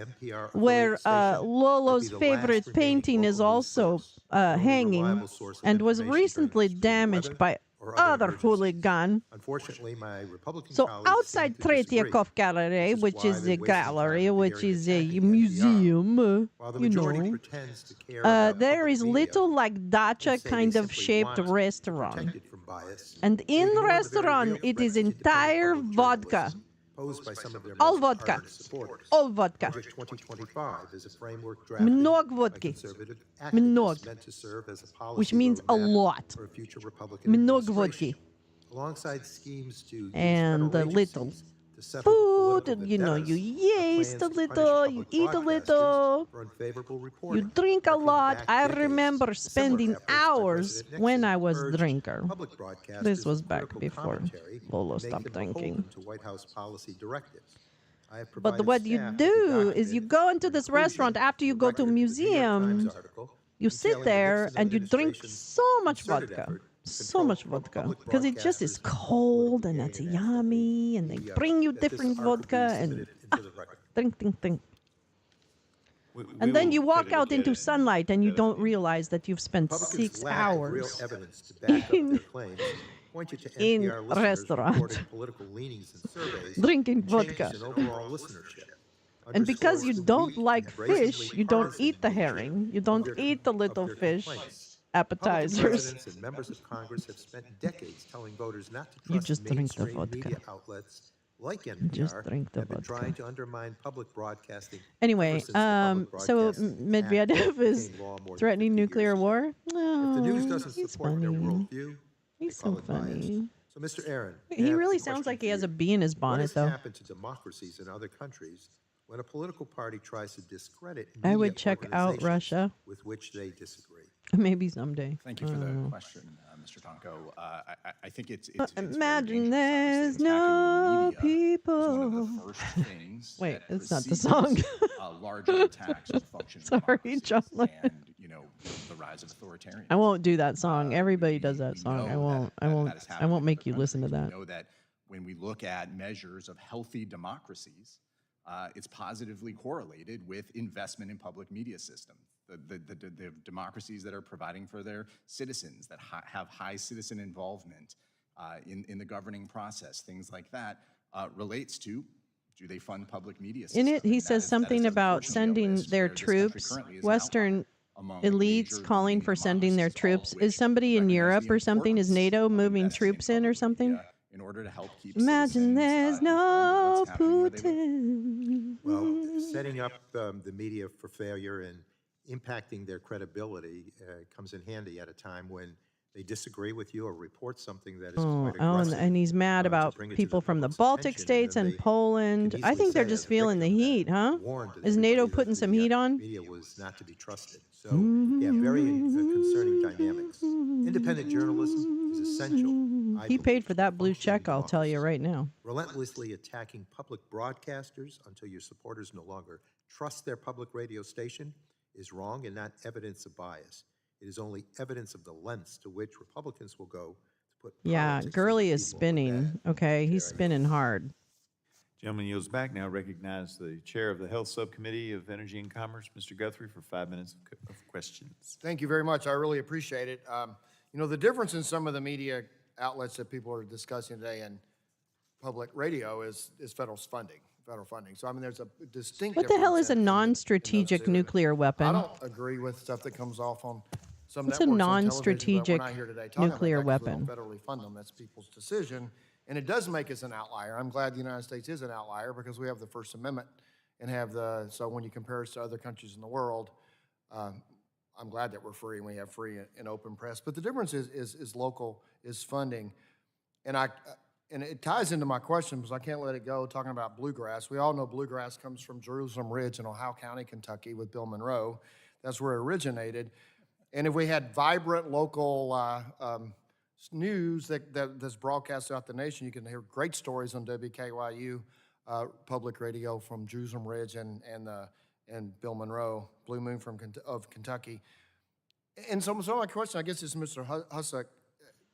where Lolo's favorite painting is also hanging and was recently damaged by other hooligan. Unfortunately, my Republican So colleagues outside seem to disagree. Tretyakov Gallery, This is which why is they're a wasting time gallery, at the which hearing is a attacking NPR. museum, While the you majority know, pretends to care about there public is media, little like dacha and say they kind of simply shaped want to restaurant. protect it from bias, And they in ignore the very restaurant, real it threat is to independent entire public vodka. journalism posed by some of their All most vodka. ardent supporters. All vodka. Project 2025 is a framework drafted Много by водки. conservative Много. activists meant to serve as a policy Which means a roadmap lot. for a future Republican Много administration. водки. Alongside schemes to use And federal a little agencies to settle food, political you know, vendettas, you plans taste a to punish little, you public eat a broadcasters little, for unfavorable you reporting, drink a harking lot. back I decades remember to similar spending efforts by hours President when Nixon I to was urge drinker. public broadcasters This was with back critical before commentary Lolo and make stopped them drinking. beholden to White House policy directives. I have But provided what you staff with do a is you documented go into this conclusion restaurant after you to go to a record of the New York Times museum, article you sit detailing the there Nixon and you drink administration's so much concerted vodka. effort to So control much vodka. public Because it just is broadcasters' cold and political it's gain yummy and they bring you that this different article be vodka and submitted into the record. drink. And then you walk out into sunlight and you don't realize that you've spent Republicans 6 lack of real hours evidence to back up in- their claims. Pointed to in NPR listeners restaurant. reporting political leanings in surveys, Drinking and changes vodka. in overall listenership. And because you Underscores the don't weak like and brazenly fish, you don't partisan eat the nature herring, you of don't their- eat the of little their fish complaints. appetizers. Republican presidents and members of Congress have spent decades telling voters not to trust just drink the mainstream vodka. media outlets like NPR Just drink the have been vodka. trying to undermine public broadcasting. Anyway, ever since the Public so Broadcasting Act Medvedev is became law more than threatening 50 years nuclear ago. war. If the news Oh, doesn't he's support their funny. worldview, He's they call so it biased. funny. So, Mr. Aaron, I He have really a sounds question like he for has you. a bee in his What bonnet, has though. happened to democracies in other countries when a political party tries to discredit I media would check out organizations Russia. with which they disagree? Maybe someday. Thank you for I don't the know. question, Mr. Tonko. I think it's very Imagine dangerous, there's obviously. Attacking the no media is one of the people. first things Wait, that it's not the precedes, song. larger attacks on functioning Sorry, democracies John. and, the rise of authoritarianism. I won't do that song. Everybody does that song. I know won't. that is I happening won't in make other you listen to countries. that. We know that when we look at measures of healthy democracies, it's positively correlated with investment in public media systems. The democracies that are providing for their citizens, that have high citizen involvement in the governing process, things like that, relates to, do they fund public media systems? In it, he And says something about unfortunately a sending risk their where this country troops, currently is an Western outlier among elites major calling leading for sending their democracies, all of troops. Is which somebody in recognize Europe the or something? Is importance NATO of moving investing in troops in or public something? media in order to help keep Imagine citizens, there's informed of no what's happening where they live. Putin. Well, setting up the media for failure and impacting their credibility comes in handy at a time when they disagree with you or report something that is Oh, quite aggressive. and he's mad to about bring it to people from the public's Baltic attention, states then and they Poland. can I easily think they're say just as a feeling the victim that heat, huh? warned Is NATO everybody that putting some the, heat on? media was not to be trusted. So, yeah, very concerning dynamics. Independent journalism is essential. I He believe, paid for to that blue functioning check, I'll tell you democracy. right now. Relentlessly attacking public broadcasters until your supporters no longer trust their public radio station is wrong and not evidence of bias. It is only evidence of the lengths to which Republicans will go to put Yeah, politics Gurley over is people. spinning. Okay, he's spinning hard. Gentleman yields back. Now recognize the Chair of the Health Subcommittee of Energy and Commerce, Mr. Guthrie, for 5 minutes of questions. Thank you very much. I really appreciate it. You know, the difference in some of the media outlets that people are discussing today and public radio is federal funding. So, I mean, there's a distinct What the hell difference is a in non-strategic nuclear I weapon? don't agree with stuff that comes off on some What's a networks on television, but we're non-strategic not here today talking nuclear about that 'cause we weapon? don't federally fund them. That's people's decision. And it does make us an outlier. I'm glad the United States is an outlier because we have the First Amendment and so when you compare us to other countries in the world, I'm glad that we're free and we have free and open press. But the difference is local, is funding. And it ties into my question because I can't let it go talking about bluegrass. We all know bluegrass comes from Jerusalem Ridge in Ohio County, Kentucky with Bill Monroe. That's where it originated. And if we had vibrant local news that's broadcast throughout the nation, you can hear great stories on WKYU public radio from Jerusalem Ridge and Bill Monroe, Blue Moon of Kentucky. And so my question, I guess, is Mr. Husak.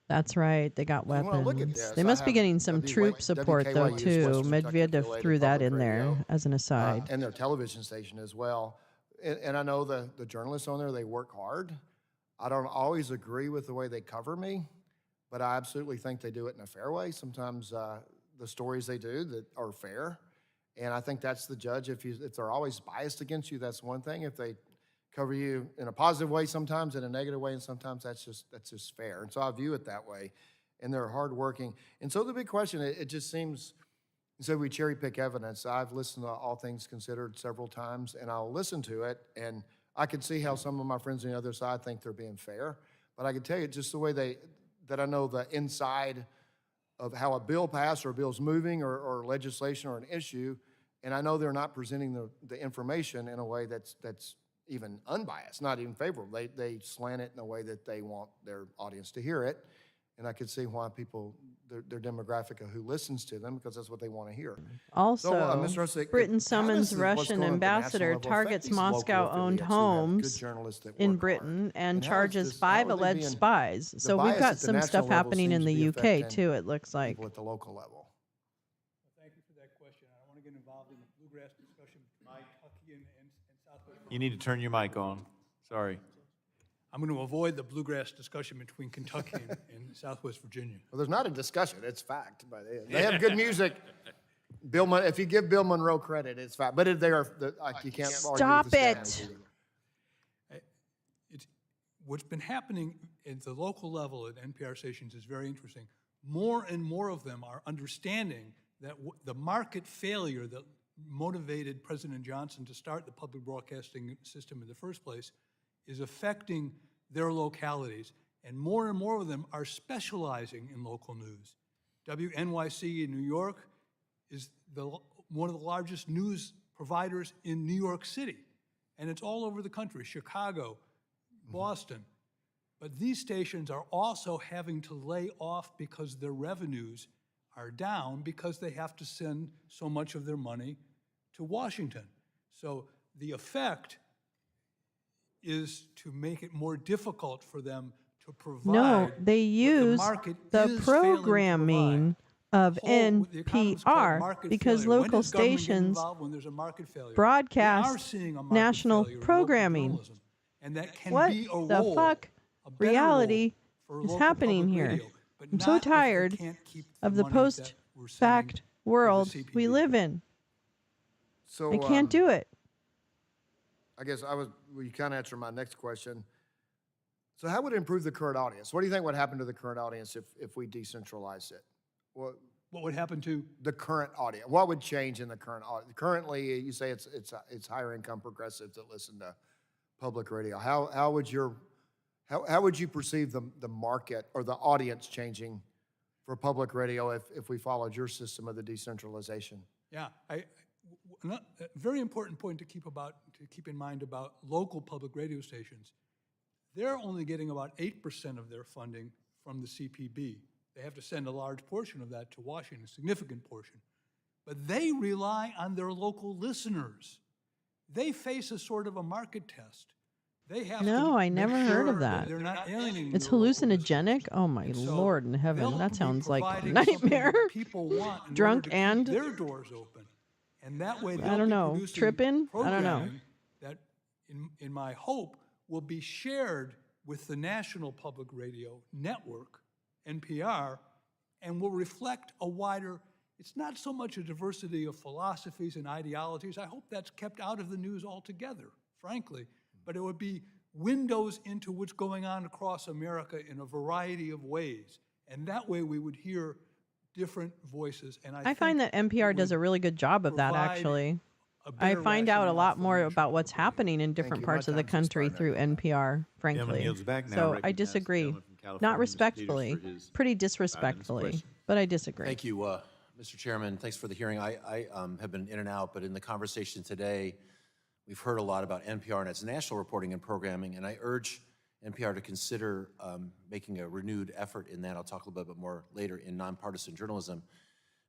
That's right. They got When I look at weapons. this, They I must be have getting some troop support, though, WKYU is too. Western Kentucky Medvedev affiliated threw that public in there radio, as an aside. and their television station as well. And I know the journalists on there, they work hard. I don't always agree with the way they cover me, but I absolutely think they do it in a fair way. Sometimes the stories they do that are fair, and I think that's the judge. If they're always biased against you, that's one thing. If they cover you in a positive way sometimes, in a negative way, and sometimes that's just fair. And so I view it that way. And they're hardworking. And so the big question, it just seems, so we cherry pick evidence. I've listened to All Things Considered several times, and I'll listen to it, and I can see how some of my friends on the other side think they're being fair. But I can tell you just the way that I know the inside of how a bill passed or a bill's moving or legislation or an issue, and I know they're not presenting the information in a way that's even unbiased, not even favorable. They slant it in a way that they want their audience to hear it. And I could see why people, their demographic of who listens to them, because that's what they want to hear. Also, Mr. Husak, Britain how does summons what's Russian going on at the national ambassador, level affect targets these local Moscow-owned affiliates who have good homes journalists that in work Britain hard? and how charges is this- 5 how are they alleged being- spies. the So we've bias got at the some national stuff level happening in seems the to be UK, affecting too, it looks like. People at the local level. Thank you for that question. I don't want to get involved in the bluegrass discussion between Kentucky and Southwest. You need to turn your mic on. Sorry. I'm going to avoid the bluegrass discussion between Kentucky and Southwest Virginia. Well, there's not a discussion, it's fact. But they have good music. If you give Bill Monroe credit, it's fact. But you can't Stop argue with the it. standards either. What's been happening at the local level at NPR stations is very interesting. More and more of them are understanding that the market failure that motivated President Johnson to start the public broadcasting system in the first place is affecting their localities. And more of them are specializing in local news. WNYC in New York is one of the largest news providers in New York City. And it's all over the country, Chicago, Boston. But these stations are also having to lay off because their revenues are down because they have to send so much of their money to Washington. So the effect is to make it more difficult for them to provide. No, they use market the is failing to programming of the economists call it NPR market because failure. When local does government get stations involved? When there's a market failure. We are broadcast seeing a market national failure in local programming. journalism, and that can What be a the role, fuck a better reality role for is local happening public here? radio, but I'm not so if they tired can't keep of the money that we're sending post-fact to the world we CPB. live in. So They can't do it. I guess you kind of answered my next question. So how would it improve the current audience? What do you think would happen to the current audience if we decentralize it? What would happen to the current audience? What would change in the current audience? Currently, you say it's higher income progressives that listen to public radio. How How would you perceive the market or the audience changing for public radio if we followed your system of the decentralization? Yeah, a very important point to keep in mind about local public radio stations. They're only getting about 8% of their funding from the CPB. They have to send a large portion of that to Washington, a significant portion. But they rely on their local listeners. They face a sort of a market test. They have No, to I never make heard sure of that. They're not alienating It's their local hallucinogenic? Oh my And so Lord in heaven. they'll That be sounds like a providing something nightmare. that people want in Drunk order to and- keep their doors open. And that way I they'll don't be know, producing tripping? I don't know. programming that, in my hope, will be shared with the National Public Radio Network, NPR, and will reflect a wider, it's not so much a diversity of philosophies and ideologies. I hope that's kept out of the news altogether, frankly. But it would be windows into what's going on across America in a variety of ways. And that way we would hear different voices. And I find that NPR does a really good job of that, provide actually. a I better find out a rationale lot for more national about what's happening in different you. parts My of the time's country expired through NPR, frankly. yields back now. So I Recognize the disagree. gentleman from California, Not Mr. respectfully, Peters, for his pretty 5 minutes of disrespectfully, question. but I disagree. Thank you, Mr. Chairman. Thanks for the hearing. I have been in and out, but in the conversation today, we've heard a lot about NPR and its national reporting and programming, and I urge NPR to consider making a renewed effort in that. I'll talk a little bit more later in nonpartisan journalism.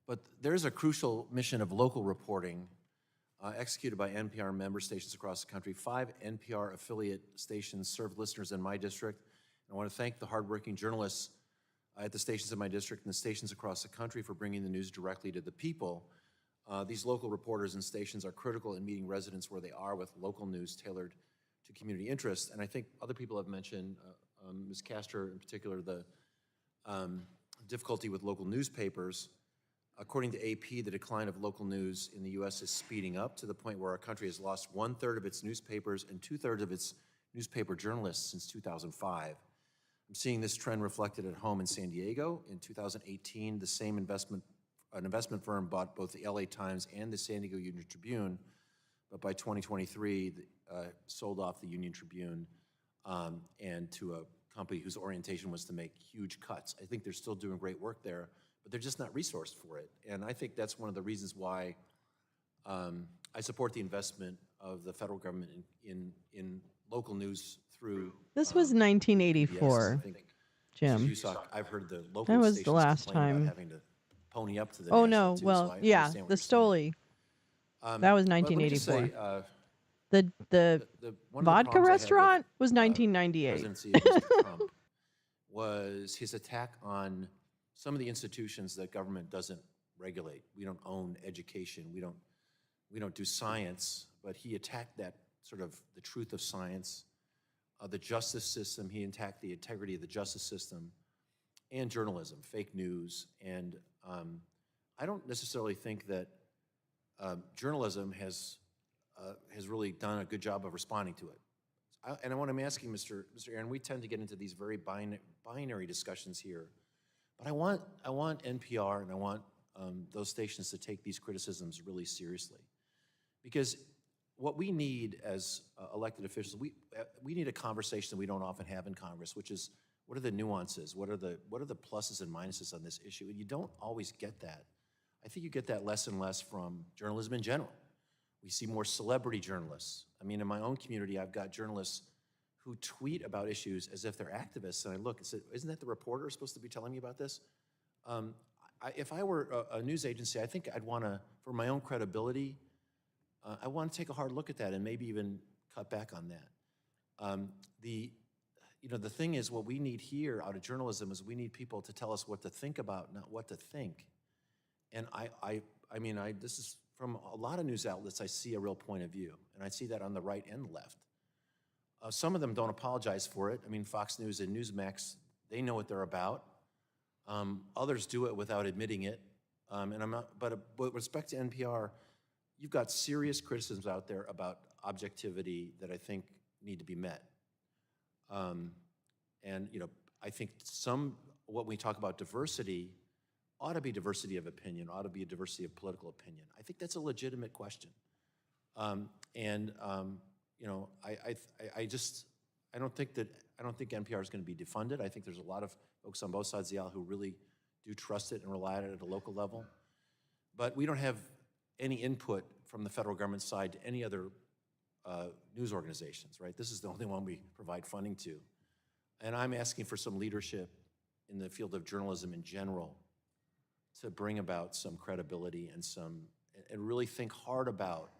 But there's a crucial mission of local reporting executed by NPR member stations across the country. 5 NPR affiliate stations serve listeners in my district. I want to thank the hardworking journalists at the stations in my district and the stations across the country for bringing the news directly to the people. These local reporters and stations are critical in meeting residents where they are with local news tailored to community interests. And I think other people have mentioned, Ms. Castor in particular, the difficulty with local newspapers. According to AP, the decline of local news in the U.S. is speeding up to the point where our country has lost 1/3 of its newspapers and 2/3 of its newspaper journalists since 2005. I'm seeing this trend reflected at home in San Diego. In 2018, the same an investment firm bought both the LA Times and the San Diego Union Tribune, but by 2023, sold off the Union Tribune and to a company whose orientation was to make huge cuts. I think they're still doing great work there, but they're just not resourced for it. And I think that's one of the reasons why I support the investment of the federal government in local news through. This was PBS. 1984, I think, Jim. Mr. Cusack, I've heard the local That was the stations last complain about time. having to pony up to the Oh, national no, too, so well, I yeah, understand what the you're saying. Stoli. That was But let me just 1984. say, The one of the vodka problems I had with, restaurant was 1998. presidency of Mr. Trump was his attack on some of the institutions that government doesn't regulate. We don't own education. We don't do science. But he attacked that sort of the truth of science, the justice system. He attacked the integrity of the justice system and journalism, fake news. And I don't necessarily think that journalism has really done a good job of responding to it. And what I'm asking, Mr. Aaron, we tend to get into these very binary discussions here, but I want NPR and I want those stations to take these criticisms really seriously, because what we need as elected officials, we need a conversation that we don't often have in Congress, which is what are the nuances, what are the pluses and minuses on this issue, and you don't always get that. I think you get that less and less from journalism in general. We see more celebrity journalists. I mean, in my own community, I've got journalists who tweet about issues as if they're activists, and I look and say, isn't that the reporter supposed to be telling me about this? If I were a news agency, I think I'd want to, for my own credibility, I want to take a hard look at that and maybe even cut back on that. The thing is, what we need here out of journalism is we need people to tell us what to think about, not what to think. And this is from a lot of news outlets, I see a real point of view, and I see that on the right and the left. Some of them don't apologize for it. I mean, Fox News and Newsmax, they know what they're about. Others do it without admitting it. But with respect to NPR, you've got serious criticisms out there about objectivity that I think need to be met. I think what we talk about diversity ought to be diversity of opinion, ought to be a diversity of political opinion. I think that's a legitimate question. I don't think NPR is going to be defunded. I think there's a lot of folks on both sides of the aisle who really do trust it and rely on it at a local level. But we don't have any input from the federal government side to any other news organizations, right? This is the only one we provide funding to. And I'm asking for some leadership in the field of journalism in general to bring about some credibility and really think hard about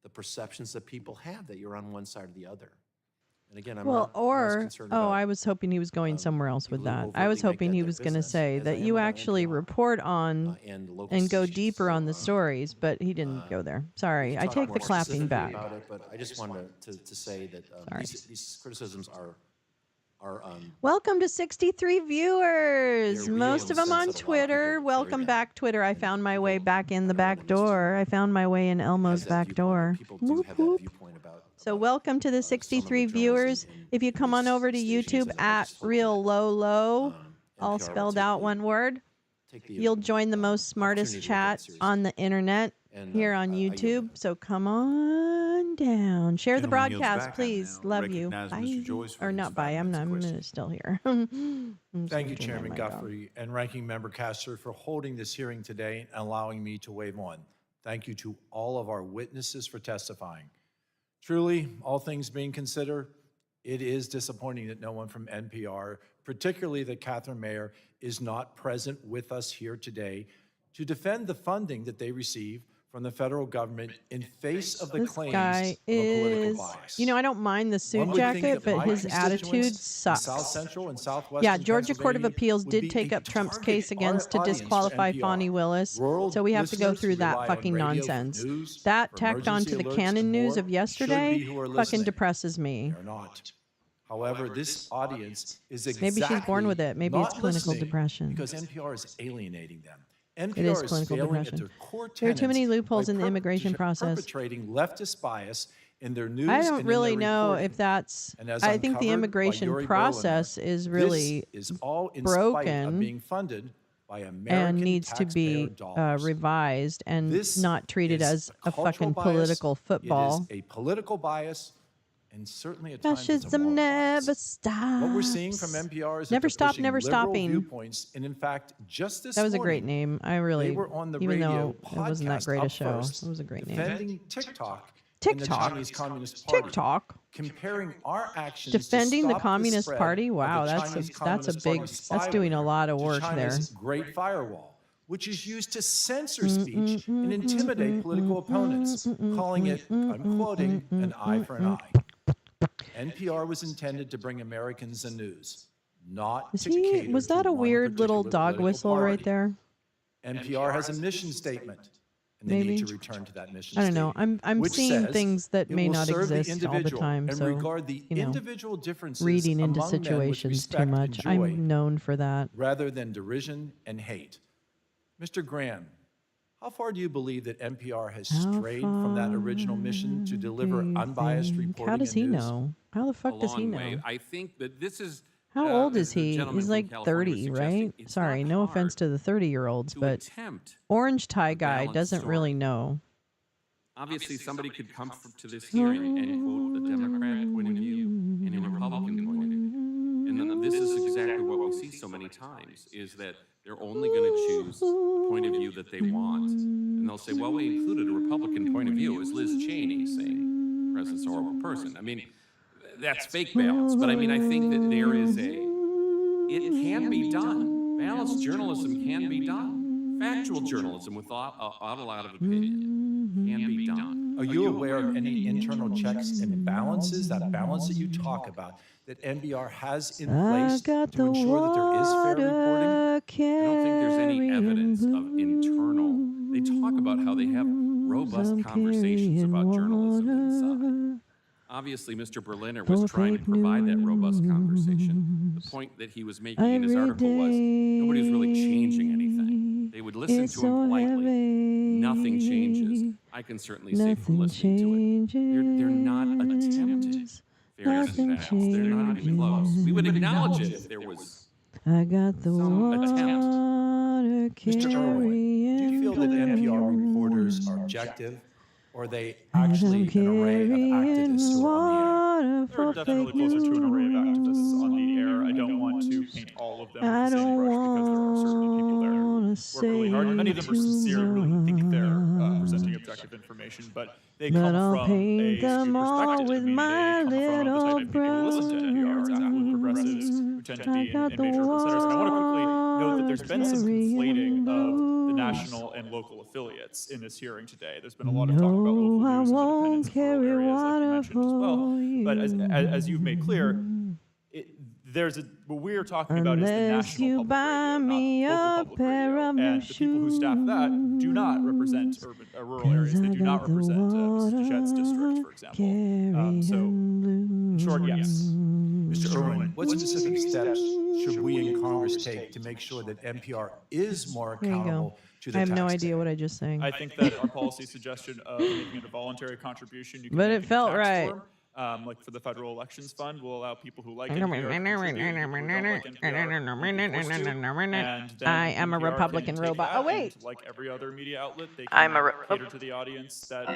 the perceptions that people have that you're on one side or the other. And again, I'm not as concerned about, I was hoping he was going somewhere else with that. I was overtly make hoping that he their was going to business, say as I that am you about actually NPR, report on and the local and go stations. deeper on the stories, but he didn't go there. Sorry, I talk take more the clapping specifically back. about it, but I just wanted to say that these criticisms are Welcome to 63 viewers. They're real Most in of the them sense on that a lot of Twitter. people Welcome carry them. back, Twitter. I found my way back in the back door. I found my way in Elmo's back door. People do have that viewpoint about. So welcome to the 63 viewers. If you come on over to YouTube at Real Lolo, all spelled out one word, you'll join the most smartest chat on the internet here on YouTube. So come on down. Share the Gentleman yields broadcast, back. I please. now Love you. recognize Bye. Mr. Joyce for Or his not bye. 5 I'm minutes of still here. Thank you, Chairman Guthrie and Ranking Member Castor, for holding this hearing today and allowing me to waive one. Thank you to all of our witnesses for testifying. Truly, all things being considered, it is disappointing that no one from NPR, particularly that Catherine Mayer, is not present with us here today to defend the funding that they receive from the federal government in face of the This claims guy of a political is, bias. you know, I don't mind the One suit would think jacket, that but my his constituents attitude in sucks. South Central and Southwestern Yeah, Georgia Court of Pennsylvania Appeals would did be take a up Trump's target case against to audience for disqualify NPR. Fani Willis, Rural so we have to go listeners through who that rely on fucking radio for nonsense. news, That for tacked on to emergency the alerts canon and news more of yesterday should be who are fucking listening. depresses me. They're not. However, this audience is Maybe she's born with it. Maybe it's not clinical listening depression. because NPR is alienating them. It NPR is clinical failing at depression. their core There are too many tenets loopholes by in the immigration process. perpetrating leftist bias in their news I and don't in really their know reporting. if that's. And as I think the uncovered by immigration Yuri process Berliner, is really this is all in spite broken of being funded by American and needs to be taxpayer dollars. revised and This not treated is as a cultural fucking bias. political football. It is a political bias, and certainly at times it's a Fascism moral never bias. stops. What we're seeing from NPR is Never that they're stop, pushing never liberal stopping. viewpoints, and in fact, just this That was a great morning, name. I really, they were on the even radio though it wasn't that podcast great a Up show, First, it was a great name. defending TikTok. And the TikTok. Chinese Communist Party, TikTok. comparing our actions Defending to the stop Communist spread Party? of Wow, the that's Chinese a Communist big. Party That's doing a lot of to work there. China's Great Firewall, which is used to censor speech and intimidate political opponents, calling it, I'm quoting, an eye for an eye. NPR was intended to bring Americans the news, not Is to he? cater Was to that a one weird little particular dog political whistle right party. there? NPR has a mission statement, and they Maybe. need to return to that mission I don't know. statement. I'm which seeing says things that it may will not serve the exist all the individual time. and So, regard the you know, individual differences reading into among men with situations too respect much. and joy, I'm known for that. rather than derision and hate. Mr. Graham, how far do you believe that NPR has strayed from that original mission to deliver unbiased reporting How does and he news? know? How the fuck a does he long know? way. I think that this is. How old is the he? gentleman He's from like California was 30, suggesting right? it's Sorry, not no hard offense to the 30-year-olds, to but attempt Orange Tie Guy balanced doesn't story. really know. Obviously, somebody could come to this hearing and quote the Democrat point of view and a Republican point of view. And then this is exactly what we see so many times, is that they're only going to choose the point of view that they want. And they'll say, well, we included a Republican point of view, as Liz Cheney saying, President's a horrible person. I mean, that's fake balance. But I mean, I think that there is it can be done. Balanced journalism can be done. Factual journalism without a lot of opinion can be done. Are you aware of any internal checks and balances, that balance that you talk about, that NPR has in place to ensure that there is fair reporting? I don't think there's any evidence of internal. They talk about how they have robust conversations about journalism inside. Obviously, Mr. Berliner was trying to provide that robust conversation. The point that he was making in his article was nobody was really changing anything. They would listen to him politely. Nothing changes. I can certainly say from listening to it, they're not attempting fairness and balance. They're not even close. We would acknowledge it if there was I got the some water attempt. Mr. Irwin, do you feel that NPR reporters are objective, or are they actually an array of activists who are on the air? There are definitely closer to an array of activists on the air. I don't want to paint all of them with the same brush because there are certainly people there who work really hard. Many of them are sincere, really think they're presenting objective information, but they come from a skewed perspective. I mean, they come from the type of people who listen to NPR, exactly, progressives who tend to be in major urban centers. And I want to quickly note that there's been some conflating of the national and local affiliates in this hearing today. There's been a lot of talk about local news and independence in rural areas, like you mentioned as well. But as you've made clear, what we're talking about is the national public radio, not local public radio. And the people who staff that do not represent rural areas. They do not represent Mr. Chet's district, for example. So, in short, yes. Mr. Irwin, what specific steps should we in Congress take to make sure that NPR is more accountable to the I have no taxpayer? idea what I just sang. I think that our policy suggestion of making it a voluntary contribution, you can But make it in felt tax right. form, like for the federal elections fund, will allow people who like NPR to contribute, people who don't like NPR, and then I am a NPR can Republican take robot. that Oh, wait. and, like every other media outlet, they I'm can a cater to the audience that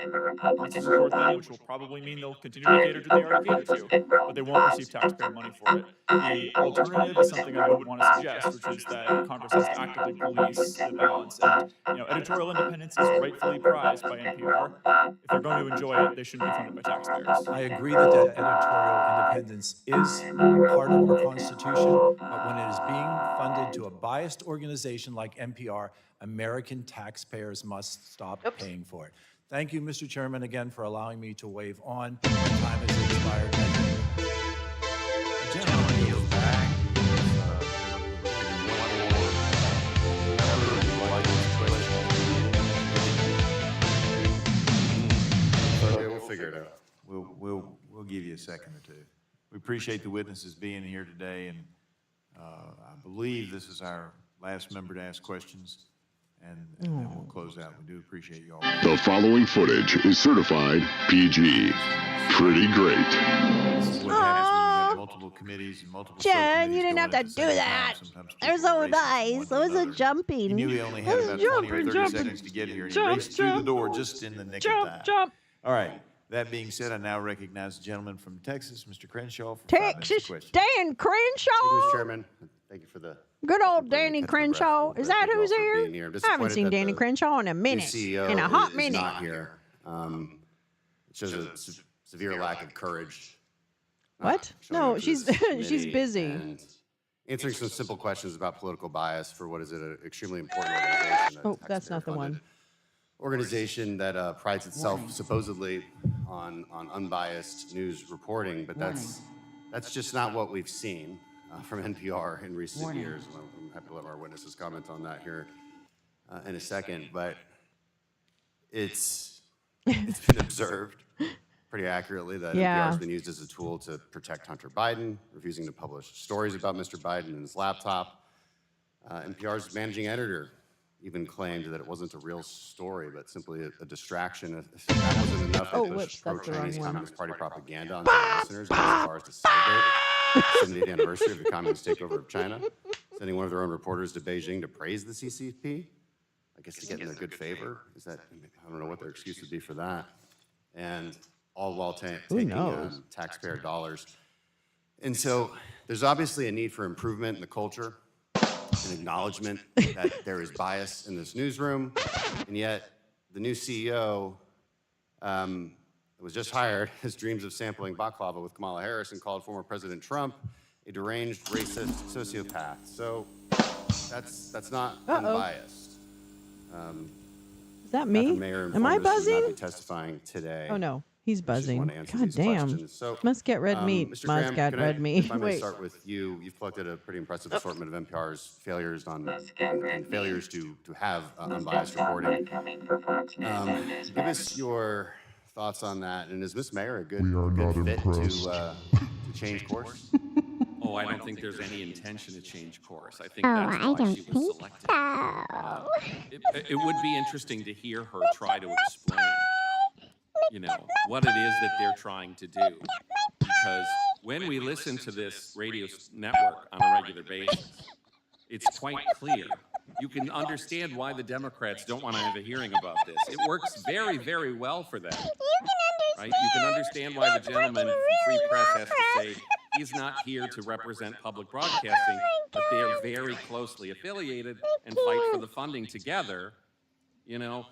wants to support them, which will probably mean they'll continue to cater to the already catered to, but they won't receive taxpayer money for it. The alternative is something I wouldn't want to suggest, which is that Congress has to actively police the balance. And editorial independence is rightfully prized by NPR. If they're going to enjoy it, they shouldn't be funded by taxpayers. I agree that editorial independence is part of our Constitution, but when it is being funded to a biased organization like NPR, American taxpayers must stop paying for it. Thank you, Mr. Chairman, again for allowing me to wave on. My time has expired. Gentlemen, yield back. We'll figure it out. We'll give you a second or two. We appreciate the witnesses being here today, and I believe this is our last member to ask questions, and then we'll close out. We do appreciate you all. The following footage is certified PG. Pretty great. This is what happens when you have multiple committees and multiple Jen, subcommittees you didn't going have to at the do same that. time. Sometimes There's people so race from nice. one It to was a another. jumping. He knew he only had about 20 or 30 seconds to get here, and he raced through the door just in the nick of time. Jump. All right. That being said, I now recognize the gentleman from Texas, Mr. Crenshaw, for 5 minutes of Texas questions. Dan Crenshaw. Mr. Chairman, thank you for the Good old Danny Crenshaw. Is that who's here? being here. I'm I haven't disappointed seen that Danny the Crenshaw in a new minute. CEO In a hot is minute. not here. It shows a severe lack of courage. What? showing No, up to she's this she's committee busy. and answering some simple questions about political bias for what is an extremely important organization. Oh, that's not the one. Organization that prides itself supposedly on unbiased news reporting, but that's just not what we've seen from NPR in recent years. I'm happy to let our witnesses comment on that here in a second, but it's been observed pretty accurately that NPR has been used as a tool to protect Hunter Biden, refusing to publish stories about Mr. Biden and his laptop. NPR's managing editor even claimed that it wasn't a real story, but simply a distraction. If that wasn't enough, they pushed pro-Chinese Communist Party propaganda on their listeners, going as far as to celebrate the 70th anniversary of the communist takeover of China, sending one of their own reporters to Beijing to praise the CCP. I guess to get in their good favor. Is that, I don't know what their excuse would be for that. And all while taking taxpayer dollars. And so there's obviously a need for improvement in the culture, an acknowledgement that there is bias in this newsroom, and yet the new CEO was just hired has dreams of sampling baklava with Kamala Harris and called former President Trump a deranged, racist sociopath. So that's not unbiased. Is that me? Am I buzzing? Not be testifying today. Oh no, he's buzzing. answer God these damn. questions. So, Must get red meat. Mr. Must Graham, get can red meat. If I may Wait. start with you, you've collected a pretty impressive assortment of NPR's failures and failures to have unbiased reporting. Give us your thoughts on that, and is Ms. Mayer a good fit to change course? Oh, I don't think there's any intention to change course. I think that's why she was selected. It would be interesting to hear her try to explain, what it is that they're trying to do. Because when we listen to this radio network on a regular basis, it's quite clear. You can understand why the Democrats don't want to have a hearing about this. It works very, very well for them. right? You can understand why the gentleman from Free Press has to say he's not here to represent public broadcasting, but they are very closely affiliated and fight for the funding together. You know,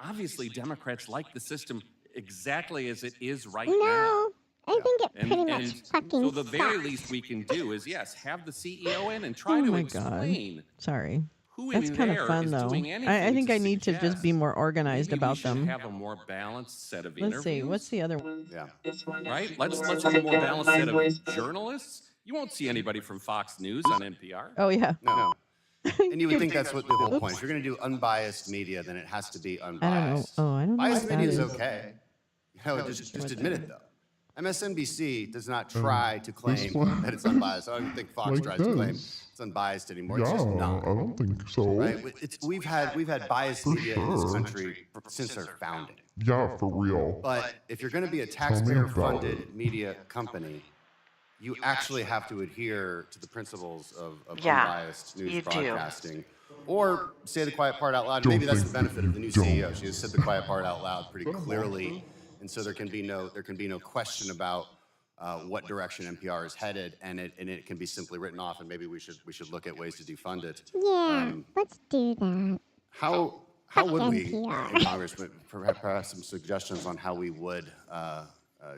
obviously Democrats like the system exactly as it is right now. I think it pretty much And fucking so the very sucks. least we can do is, yes, have the CEO in and try Oh to my explain God. Sorry. who That's in kind of there fun, is though. doing anything I think to I need to just be more organized maybe about we should them. have a more balanced set of Let's see. interviews. What's the other one? Yeah. Right? Let's have a more balanced set of journalists. You won't see anybody from Fox News on NPR. Oh, yeah. No. And you would think that's what the whole point. If you're going to do unbiased media, then it has to be I don't unbiased. know. Oh, I don't know Biased what that media is is. okay. You know, just admit it, though. MSNBC does not Oh, try to claim that it's unbiased. I don't even think Fox tries to claim it's unbiased anymore. It's just not. I don't think so. Right? We've had biased media in this country since our founding. Yeah, for real. But if you're going to be a Tell me about taxpayer-funded media company, you actually have to adhere to the principles of Yeah, unbiased news you do. broadcasting. Or say the quiet part out loud. Don't Maybe that's the think benefit of the new you don't. CEO. She has said the quiet part out loud pretty clearly, and so there can be no question about what direction NPR is headed, and it can be simply written off. And maybe we should look at ways to defund it. Yeah, let's do that. How Fuck would we, NPR. in Congress, perhaps some suggestions on how we would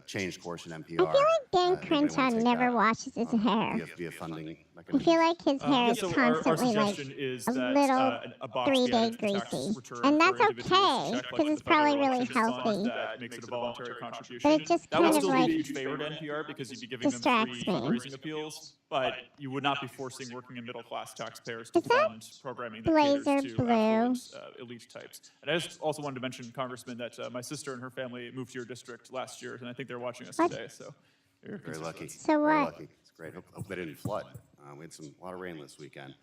change course in NPR? I feel like Dan anybody wanna Crenshaw take never that washes his hair. via funding I mechanisms? feel like his hair is So constantly our like suggestion is a that little a box be 3-day added to the tax greasy. return And for that's individuals to okay, check, because like it's the federal probably really elections fund healthy. that makes it a voluntary contribution. But it just that would kind of still be a like huge favor to NPR because you'd be giving them distracts free me. fundraising appeals, but you would not be forcing working and middle class taxpayers to Is that fund programming that blazer caters to blue? affluent, elite types. And I just also wanted to mention, Congressman, that my sister and her family moved to your district last year, and I think they're watching us What? today. So you're Very lucky. So Very what? lucky. It's great. Hope they didn't flood. We had a lot of rain this weekend.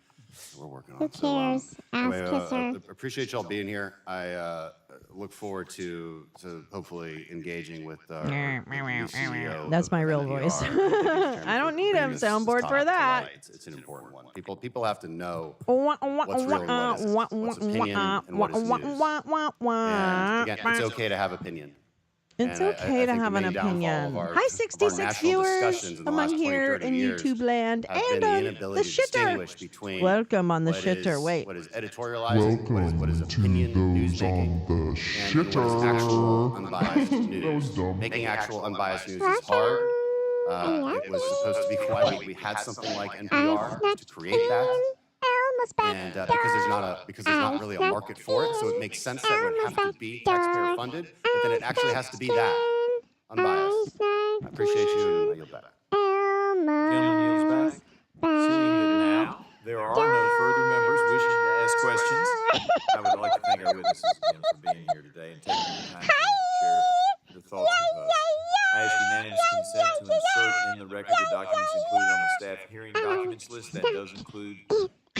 We're working on Who it. cares? Anyway, Ass kisser. appreciate y'all being here. I look forward to hopefully engaging with our new CEO. That's of my real NPR. voice. Thank you, Mr. Chairman, I don't for need a bringing this soundboard topic for to that. light. It's an important one. People have to know What's what's real and what isn't, what's opinion and what is news. And again, it's okay to have opinion. It's And I okay to think the have an main downfall opinion. of our- Hi, of our 66 national viewers discussions in the among last 20, here 30 in years YouTube land have been and the on the inability to shitter. distinguish between Welcome on the what shitter. is- Wait. what is editorializing, what is opinion news making, The and what is actual unbiased news. Making actual unbiased news is hard. It was supposed to be why we had something like NPR to create that. And because there's not really a market for it, so it makes sense that it would have to be taxpayer funded, but then it actually has to be that unbiased. I appreciate you, and I yield back. Gentleman yields back. Seeing that now there are no further members wishing to ask questions, I would like to thank our witnesses again for being here today and taking the time to share their thoughts with us. I ask unanimous consent to insert in the record the documents included on the staff hearing documents list. That does include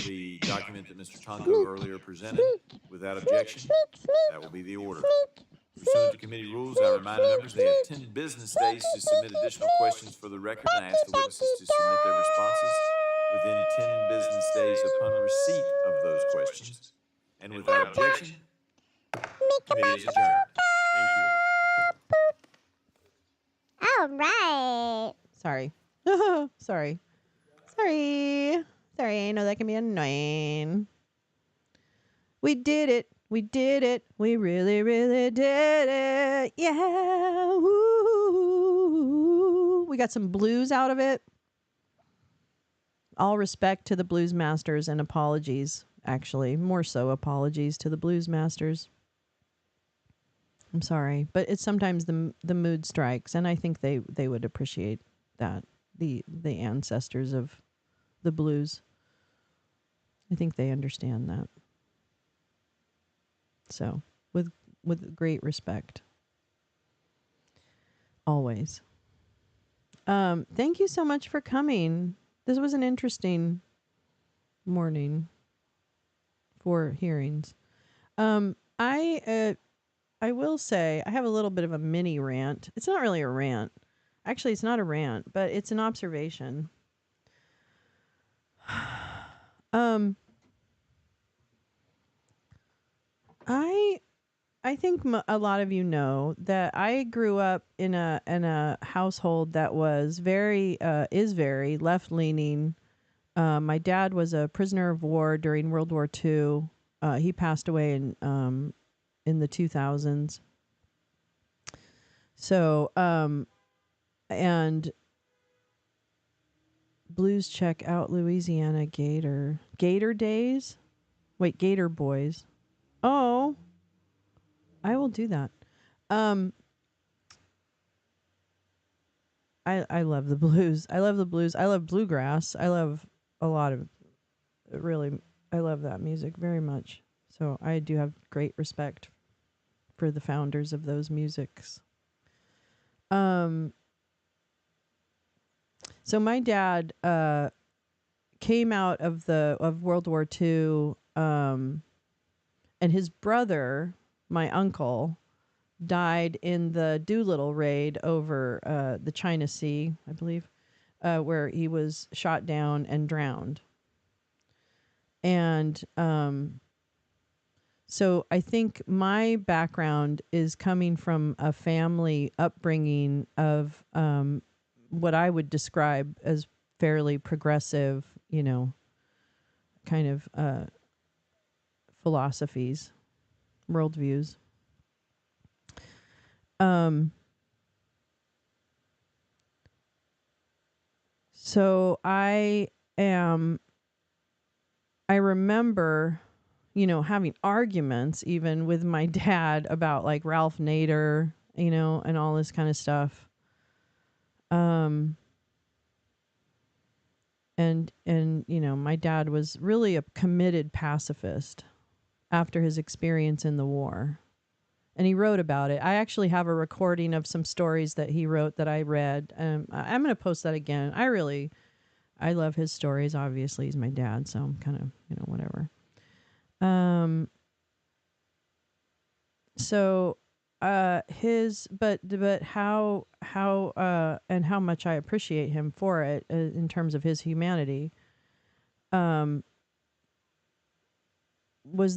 the document that Mr. Tonko earlier presented. Without objection, that will be the order. Pursuant to committee rules, I remind members they have 10 business days to submit additional questions for the record, and I ask the witnesses to submit their responses within 10 business days upon receipt of those questions. And without objection, committee is adjourned. Thank you. All right. Sorry. Sorry. Sorry. Sorry, I know that can be annoying. We did it. We did it. We really, really did it. Yeah. Woo. We got some blues out of it. All respect to the blues masters and apologies, actually. More so apologies to the blues masters. I'm sorry, but it's sometimes the mood strikes, and I think they would appreciate that. The ancestors of the blues. I think they understand that. So, with great respect. Always. Thank you so much for coming. This was an interesting morning for hearings. I will say I have a little bit of a mini rant. It's not really a rant. Actually, it's not a rant, but it's an observation. I think a lot of you know that I grew up in a household that was is very left leaning. My dad was a prisoner of war during World War II. He passed away in the 2000s. So and Blues check out Louisiana Gator Days. Wait, Gator Boys. Oh, I will do that. I love the blues. I love the blues. I love bluegrass. I love a lot of I love that music very much. So I do have great respect for the founders of those musics. So my dad came out of World War II, and his brother, my uncle, died in the Doolittle raid over the China Sea, I believe, where he was shot down and drowned. And so I think my background is coming from a family upbringing of what I would describe as fairly progressive, kind of philosophies, worldviews. So I remember, having arguments even with my dad about like Ralph Nader, and all this kind of stuff. And my dad was really a committed pacifist after his experience in the war. And he wrote about it. I actually have a recording of some stories that he wrote that I read. I'm going to post that again. I love his stories. Obviously, he's my dad, so I'm kind of, whatever. So but how and how much I appreciate him for it in terms of his humanity, was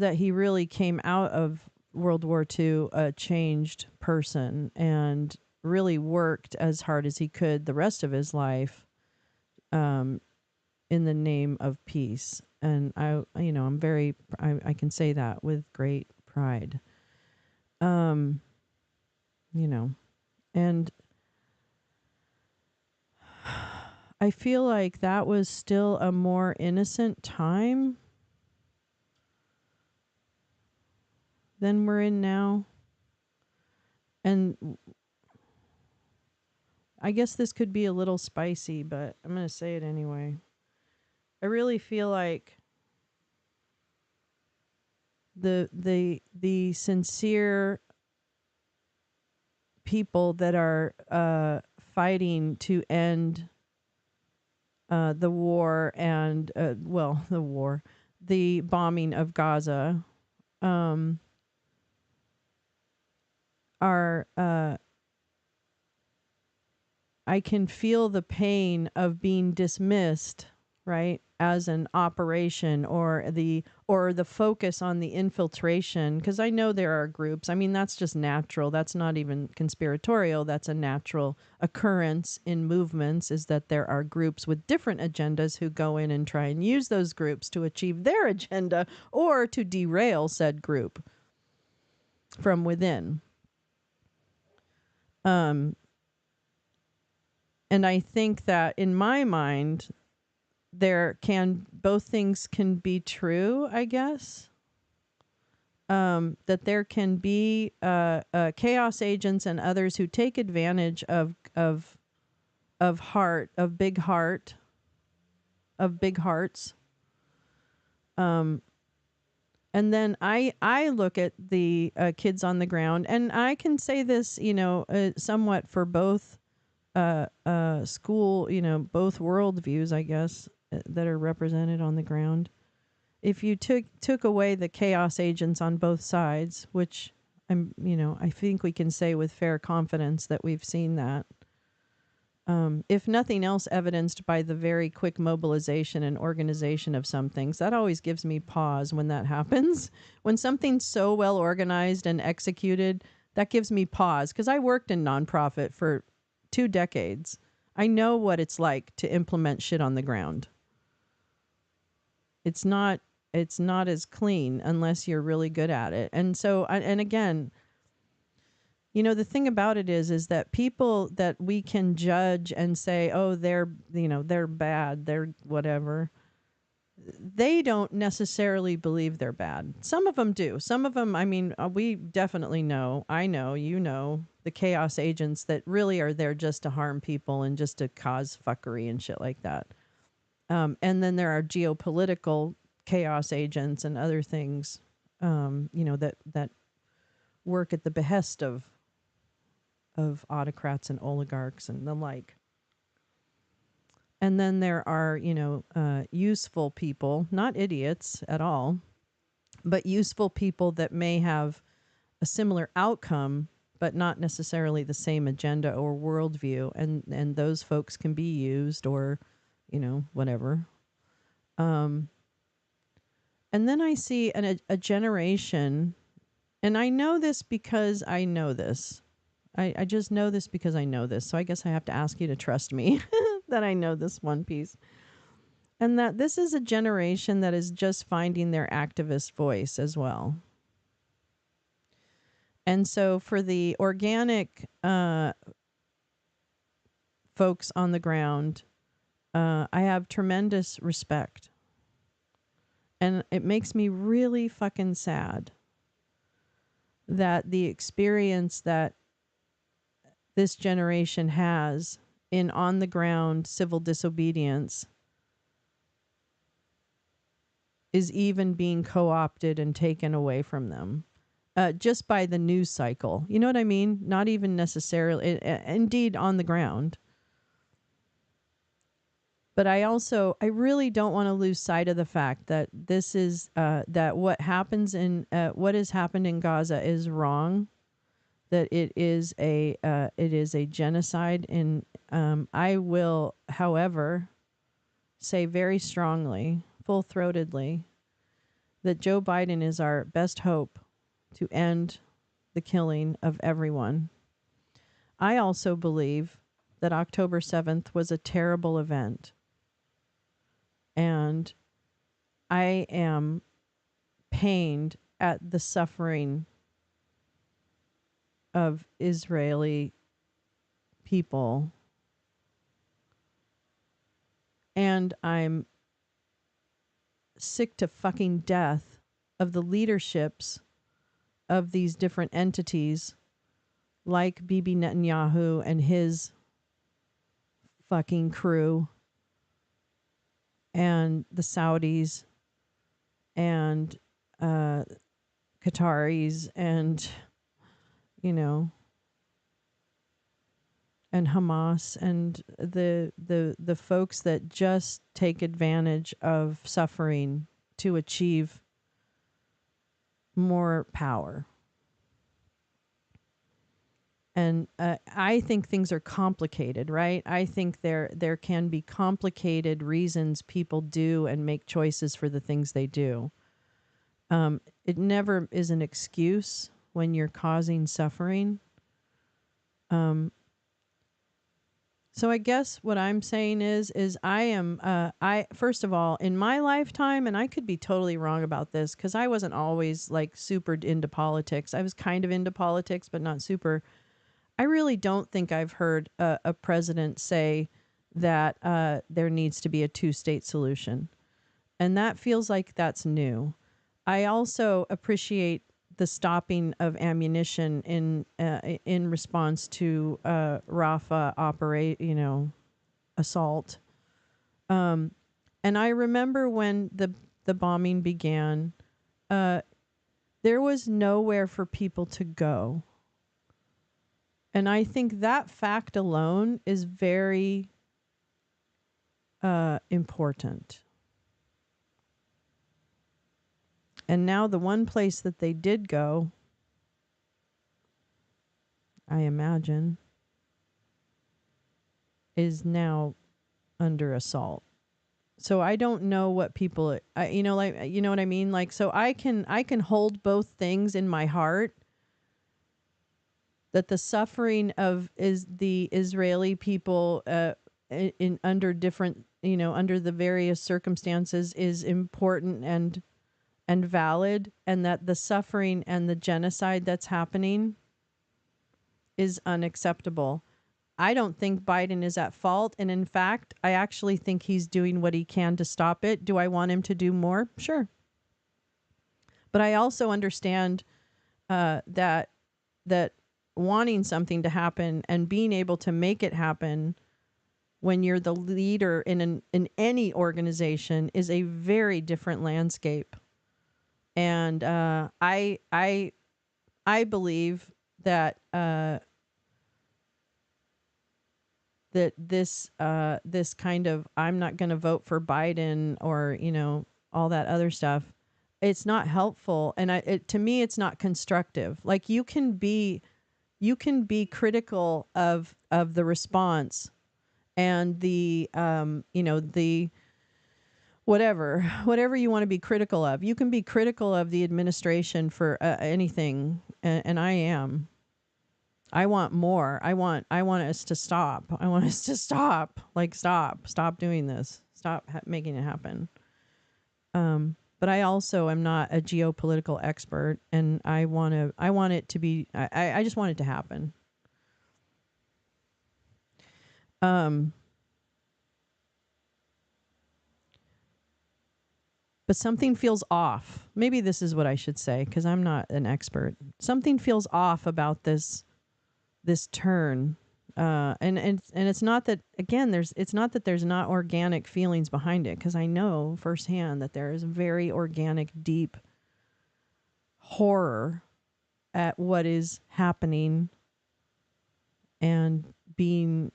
that he really came out of World War II a changed person and really worked as hard as he could the rest of his life in the name of peace. And I can say that with great pride. And I feel like that was still a more innocent time than we're in now. And I guess this could be a little spicy, but I'm going to say it anyway. I really feel like the sincere people that are fighting to end the war and the bombing of Gaza are I can feel the pain of being dismissed, right, as an operation or the focus on the infiltration, because I know there are groups. I mean, that's just natural. That's not even conspiratorial. That's a natural occurrence in movements, is that there are groups with different agendas who go in and try and use those groups to achieve their agenda or to derail said group from within. And I think that in my mind, both things can be true, I guess. That there can be chaos agents and others who take advantage of big hearts. And then I look at the kids on the ground, and I can say this, somewhat for both school, both worldviews, I guess, that are represented on the ground. If you took away the chaos agents on both sides, which I think we can say with fair confidence that we've seen that, if nothing else, evidenced by the very quick mobilization and organization of some things. That always gives me pause when that happens. When something's so well organized and executed, that gives me pause, because I worked in nonprofit for 2 decades. I know what it's like to implement shit on the ground. It's not as clean unless you're really good at it. And so, and again, you know, the thing about it is that people that we can judge and say, oh, they're bad, they're whatever, they don't necessarily believe they're bad. Some of them do. Some of them, I mean, we definitely know, I know, you know, the chaos agents that really are there just to harm people and just to cause fuckery and shit like that. And then there are geopolitical chaos agents and other things, that work at the behest of autocrats and oligarchs and the like. And then there are, useful people, not idiots at all, but useful people that may have a similar outcome, but not necessarily the same agenda or worldview. And those folks can be used or, whatever. And then I see a generation, and I know this because I know this. I just know this because I know this. So I guess I have to ask you to trust me that I know this one piece. And that this is a generation that is just finding their activist voice as well. And so for the organic folks on the ground, I have tremendous respect. And it makes me really fucking sad that the experience that this generation has in on-the-ground civil disobedience is even being co-opted and taken away from them just by the news cycle. You know what I mean? Not even necessarily, indeed, on the ground. But I really don't want to lose sight of the fact that this is, that what happens what has happened in Gaza is wrong. That it is a genocide. And I will, however, say very strongly, full-throatedly, that Joe Biden is our best hope to end the killing of everyone. I also believe that October 7th was a terrible event. And I am pained at the suffering of Israeli people. And I'm sick to fucking death of the leaderships of these different entities like Bibi Netanyahu and his fucking crew and the Saudis and Qataris and, and Hamas and the folks that just take advantage of suffering to achieve more power. And I think things are complicated, right? I think there can be complicated reasons people do and make choices for the things they do. It never is an excuse when you're causing suffering. So I guess what I'm saying is I first of all, in my lifetime, and I could be totally wrong about this because I wasn't always like super into politics. I was kind of into politics, but not super. I really don't think I've heard a president say that there needs to be a two-state solution. And that feels like that's new. I also appreciate the stopping of ammunition in response to Rafah assault. And I remember when the bombing began, there was nowhere for people to go. And I think that fact alone is very important. And now the one place that they did go, I imagine, is now under assault. So I don't know what people, you know what I mean? Like, so I can hold both things in my heart, that the suffering of the Israeli people in under different, under the various circumstances is important and valid, and that the suffering and the genocide that's happening is unacceptable. I don't think Biden is at fault. And in fact, I actually think he's doing what he can to stop it. Do I want him to do more? Sure. But I also understand that wanting something to happen and being able to make it happen when you're the leader in any organization is a very different landscape. And I believe that that this kind of, I'm not going to vote for Biden, or all that other stuff, it's not helpful, and to me it's not constructive. Like, you can be critical of the response and the the whatever you want to be critical of. You can be critical of the administration for anything, and I am. I want more. I want us to stop. I want us to stop. Like, stop doing this. Stop making it happen. But I also am not a geopolitical expert, and I want it to be. I just want it to happen. But something feels off. Maybe this is what I should say, because I'm not an expert. Something feels off about this turn, and it's not that, again, it's not that there's not organic feelings behind it, because I know firsthand that there is very organic, deep horror at what is happening and being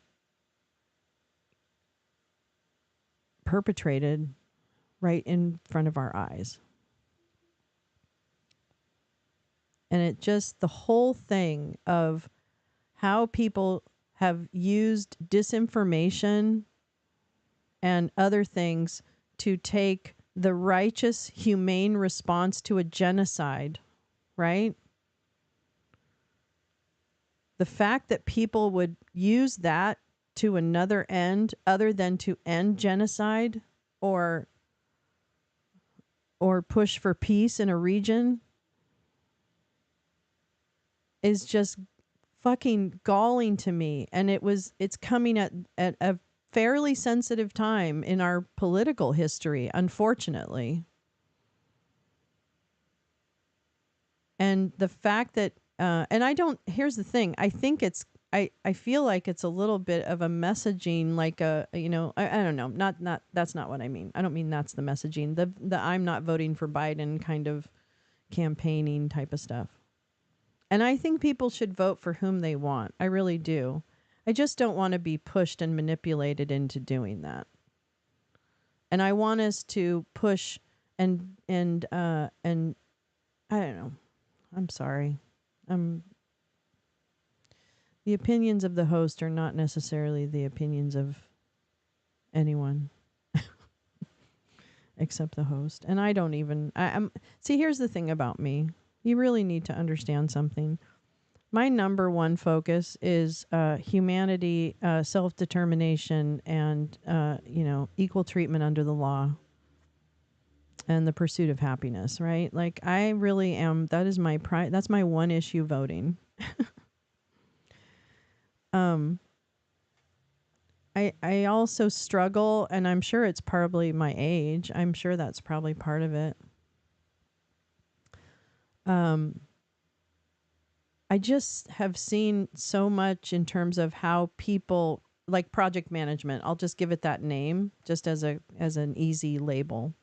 perpetrated right in front of our eyes. And it just, the whole thing of how people have used disinformation and other things to take the righteous, humane response to a genocide, right? The fact that people would use that to another end other than to end genocide or push for peace in a region is just fucking galling to me. And it's coming at a fairly sensitive time in our political history, unfortunately. And the fact that here's the thing, I think I feel like it's a little bit of a messaging, like I don't know, not that's not what I mean. I don't mean that's the messaging, the I'm not voting for Biden kind of campaigning type of stuff. And I think people should vote for whom they want. I really do. I just don't want to be pushed and manipulated into doing that. And I want us to push and I don't know. I'm sorry. The opinions of the host are not necessarily the opinions of anyone except the host. And I don't even, see, here's the thing about me. You really need to understand something. My number one focus is humanity, self-determination, and equal treatment under the law, and the pursuit of happiness. Right? Like, I really am. That is my that's my one issue voting. I also struggle, and I'm sure it's probably my age. I'm sure that's probably part of it. I just have seen so much in terms of how people, like project management, I'll just give it that name just as an easy label.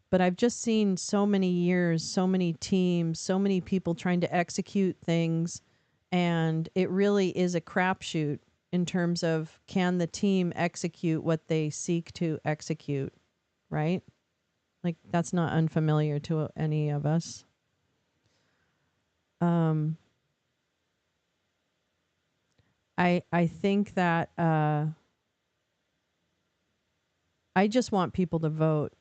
But I've just seen so many years, so many teams, so many people trying to execute things, and it really is a crapshoot in terms of, can the team execute what they seek to execute, right? Like, that's not unfamiliar to any of us. I think that I just want people to vote.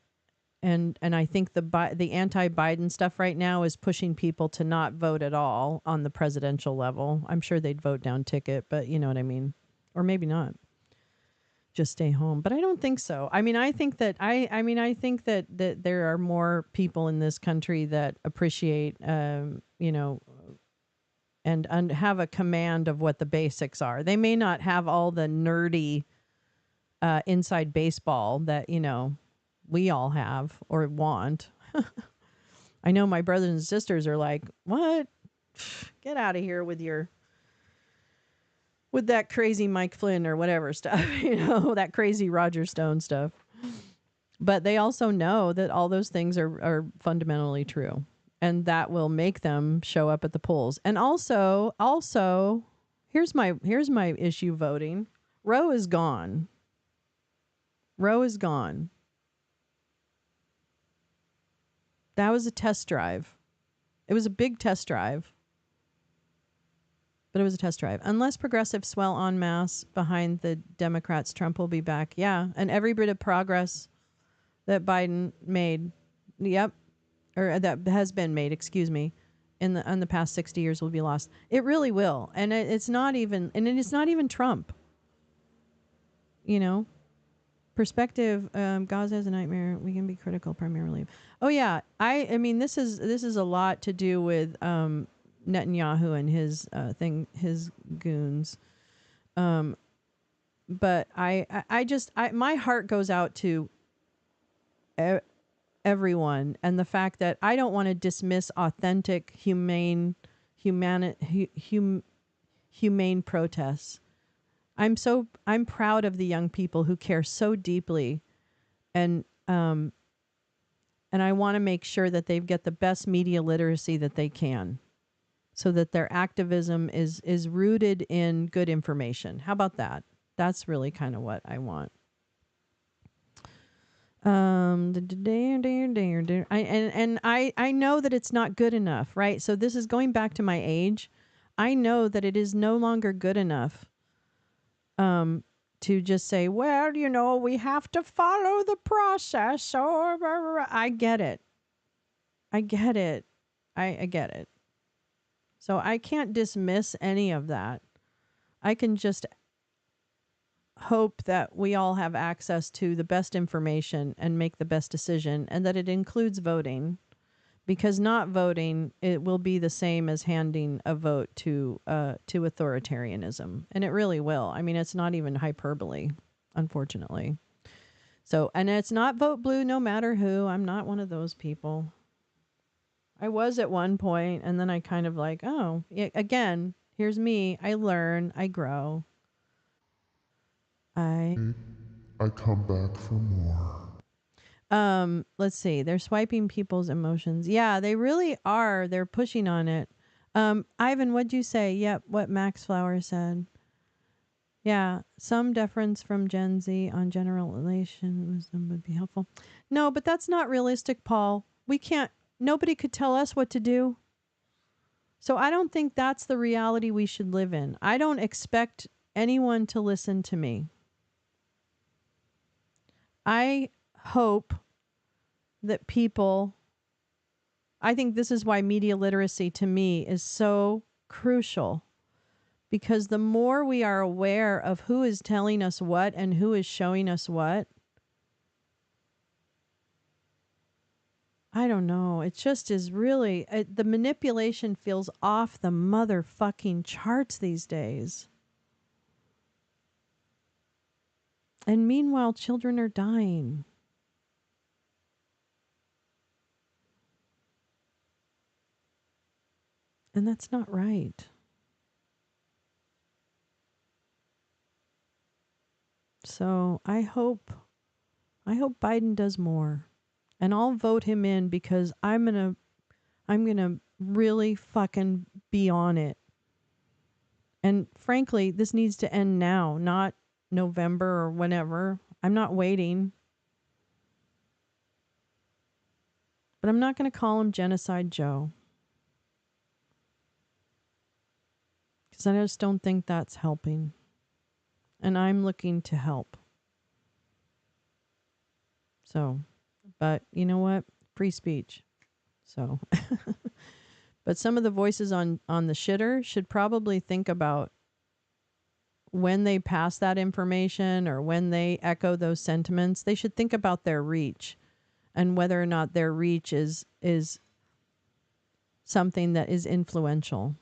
And I think the anti-Biden stuff right now is pushing people to not vote at all on the presidential level. I'm sure they'd vote down ticket, but you know what I mean? Or maybe not. Just stay home. But I don't think so. I mean, I think that I think that there are more people in this country that appreciate you know, and have a command of what the basics are. They may not have all the nerdy inside baseball that, you know, we all have or want. I know my brothers and sisters are like, what? Get out of here with that crazy Mike Flynn or whatever stuff, you know, that crazy Roger Stone stuff. But they also know that all those things are fundamentally true. And that will make them show up at the polls. And also, here's my issue voting. Roe is gone. Roe is gone. That was a test drive. It was a big test drive. But it was a test drive. Unless progressives swell en masse behind the Democrats, Trump will be back. Yeah. And every bit of progress that Biden made, yep, or that has been made, excuse me, in the past 60 years will be lost. It really will. And it's not even Trump. You know? Perspective, Gaza is a nightmare. We can be critical primarily. Oh yeah, I mean this is a lot to do with Netanyahu and his his goons. But my heart goes out to everyone, and the fact that I don't want to dismiss authentic humane protests. I'm proud of the young people who care so deeply, and I want to make sure that they get the best media literacy that they can, so that their activism is rooted in good information. How about that? That's really kind of what I want. I know that it's not good enough, right? So this is going back to my age. I know that it is no longer good enough to just say, well, you know, we have to follow the process. Or I get it. I get it. I get it. So I can't dismiss any of that. I can just hope that we all have access to the best information and make the best decision, and that it includes voting, because not voting, it will be the same as handing a vote to authoritarianism, and it really will. I mean, it's not even hyperbole, unfortunately. So, and it's not vote blue no matter who. I'm not one of those people. I was at one point, and then I kind of like, oh, again, here's me. I learn, I grow. I come back for more. Let's see. They're swiping people's emotions. Yeah, they really are. They're pushing on it. Ivan, what'd you say? Yep, what Max Flower said. Yeah, some deference from Gen Z on general relation wisdom would be helpful. No, but that's not realistic, Paul. Nobody could tell us what to do. So I don't think that's the reality we should live in. I don't expect anyone to listen to me. I hope that I think this is why media literacy to me is so crucial, because the more we are aware of who is telling us what and who is showing us what, I don't know. It just is really, the manipulation feels off the motherfucking charts these days. And meanwhile, children are dying. And that's not right. So I hope Biden does more. And I'll vote him in, because I'm gonna really fucking be on it. And frankly, this needs to end now, not November or whenever. I'm not waiting. But I'm not going to call him Genocide Joe, because I just don't think that's helping. And I'm looking to help. So, but you know what? Free speech. So, but some of the voices on the shitter should probably think about when they pass that information or when they echo those sentiments, they should think about their reach and whether or not their reach is something that is influential.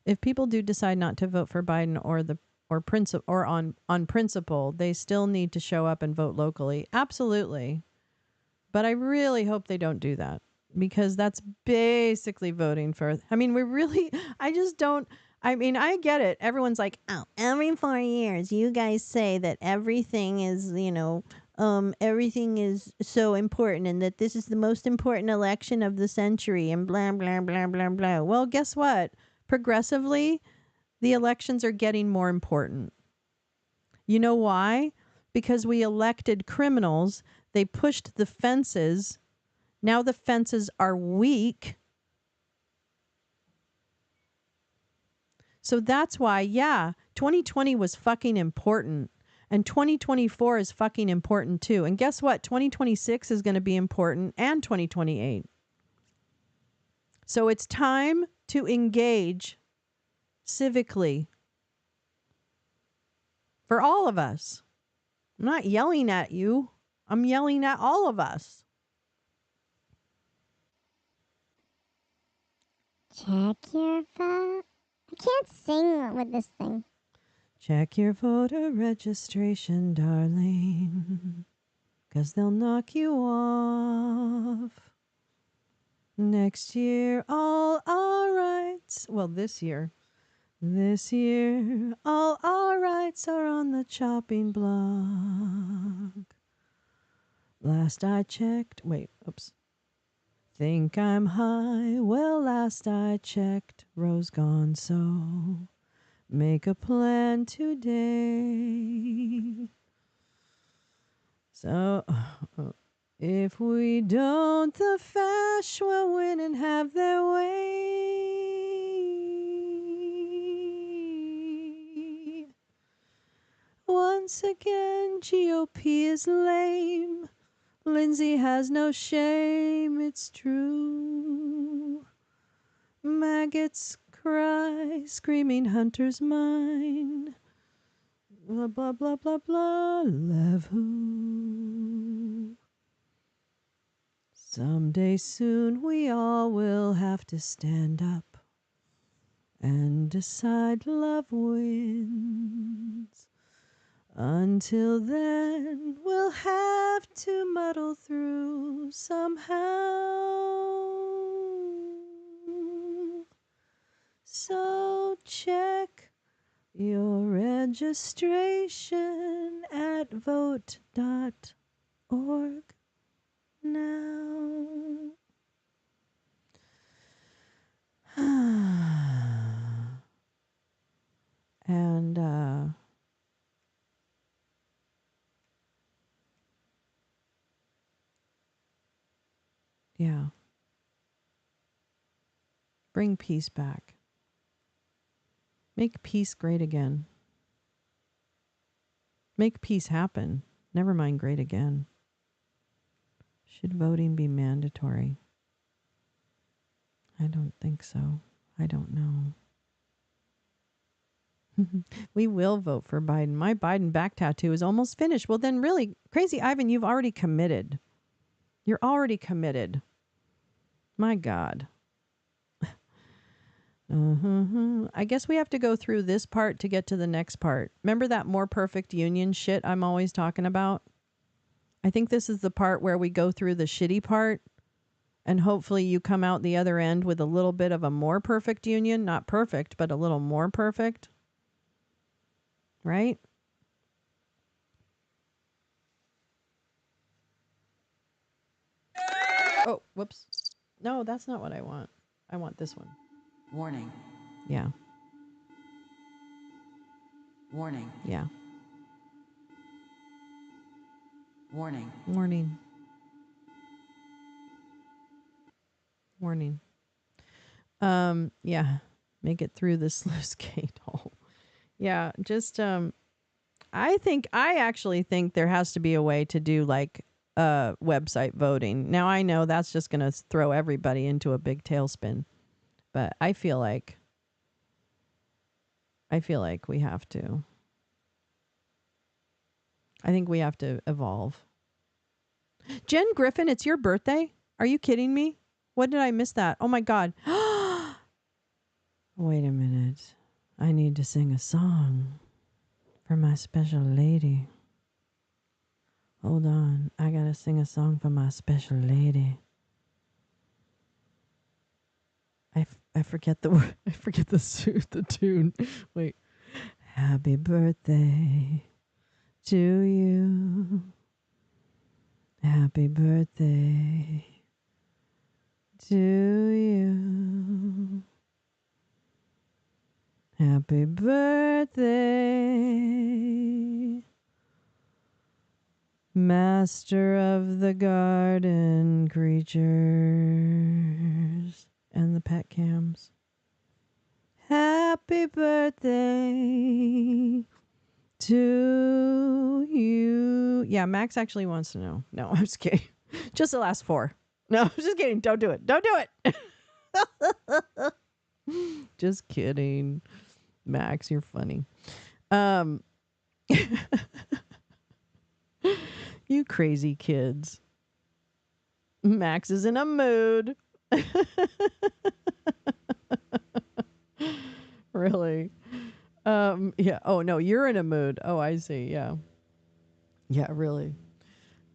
If people do decide not to vote for Biden or on principle, they still need to show up and vote locally. Absolutely. But I really hope they don't do that, because that's basically voting for, I mean, I just don't, I mean, I get it. Everyone's like, oh, every 4 years, you guys say that everything is, everything is so important and that this is the most important election of the century and blah, blah, blah, blah, blah. Well, guess what? Progressively, the elections are getting more important. You know why? Because we elected criminals. They pushed the fences. Now the fences are weak. So that's why, 2020 was fucking important. And 2024 is fucking important too. And guess what? 2026 is going to be important, and 2028. So it's time to engage civically for all of us. I'm not yelling at you. I'm yelling at all of us. Check your vote. I can't sing with this thing. Check your voter registration, darling, 'cause they'll knock you off. Next year, all our rights, well, this year, all our rights are on the chopping block. Last I checked, think I'm high, well, last I checked, Rose gone, so make a plan today. So, if we don't, the fash will win and have their way. Once again, GOP is lame. Lindsay has no shame, it's true. Maggots cry, screaming Hunter's mine. Blah, blah, blah, blah, blah, love who. Someday soon we all will have to stand up and decide love wins. Until then, we'll have to muddle through somehow. So check your registration at vote.org now. And, yeah. Bring peace back. Make peace great again. Make peace happen. Never mind great again. Should voting be mandatory? I don't think so. I don't know. We will vote for Biden. My Biden back tattoo is almost finished. Well, then really, Crazy Ivan, you've already committed. You're already committed. My God. I guess we have to go through this part to get to the next part. Remember that more perfect union shit I'm always talking about? I think this is the part where we go through the shitty part, and hopefully you come out the other end with a little bit of a more perfect union. Not perfect, but a little more perfect. Right? Oh, whoops. No, that's not what I want. I want this one. Warning. Yeah. Warning. Yeah. Warning. Warning. Warning. Yeah. Make it through the sluice gate hole. Yeah, just I actually think there has to be a way to do like website voting. Now I know that's just going to throw everybody into a big tailspin, but I feel like we have to. I think we have to evolve. Jen Griffin, it's your birthday? Are you kidding me? What did I miss that? Oh my God. Wait a minute. I need to sing a song for my special lady. Hold on. I got to sing a song for my special lady. I forget the I forget the tune. Wait. Happy birthday to you. Happy birthday to you. Happy birthday, master of the garden creatures and the pet cams. Happy birthday to you. Yeah, Max actually wants to know. No, I'm just kidding. Just the last 4. No, I'm just kidding. Don't do it. Don't do it. Just kidding. Max, you're funny. You crazy kids. Max is in a mood. Really? Yeah. Oh no, you're in a mood. Oh, I see. Yeah. Yeah, really.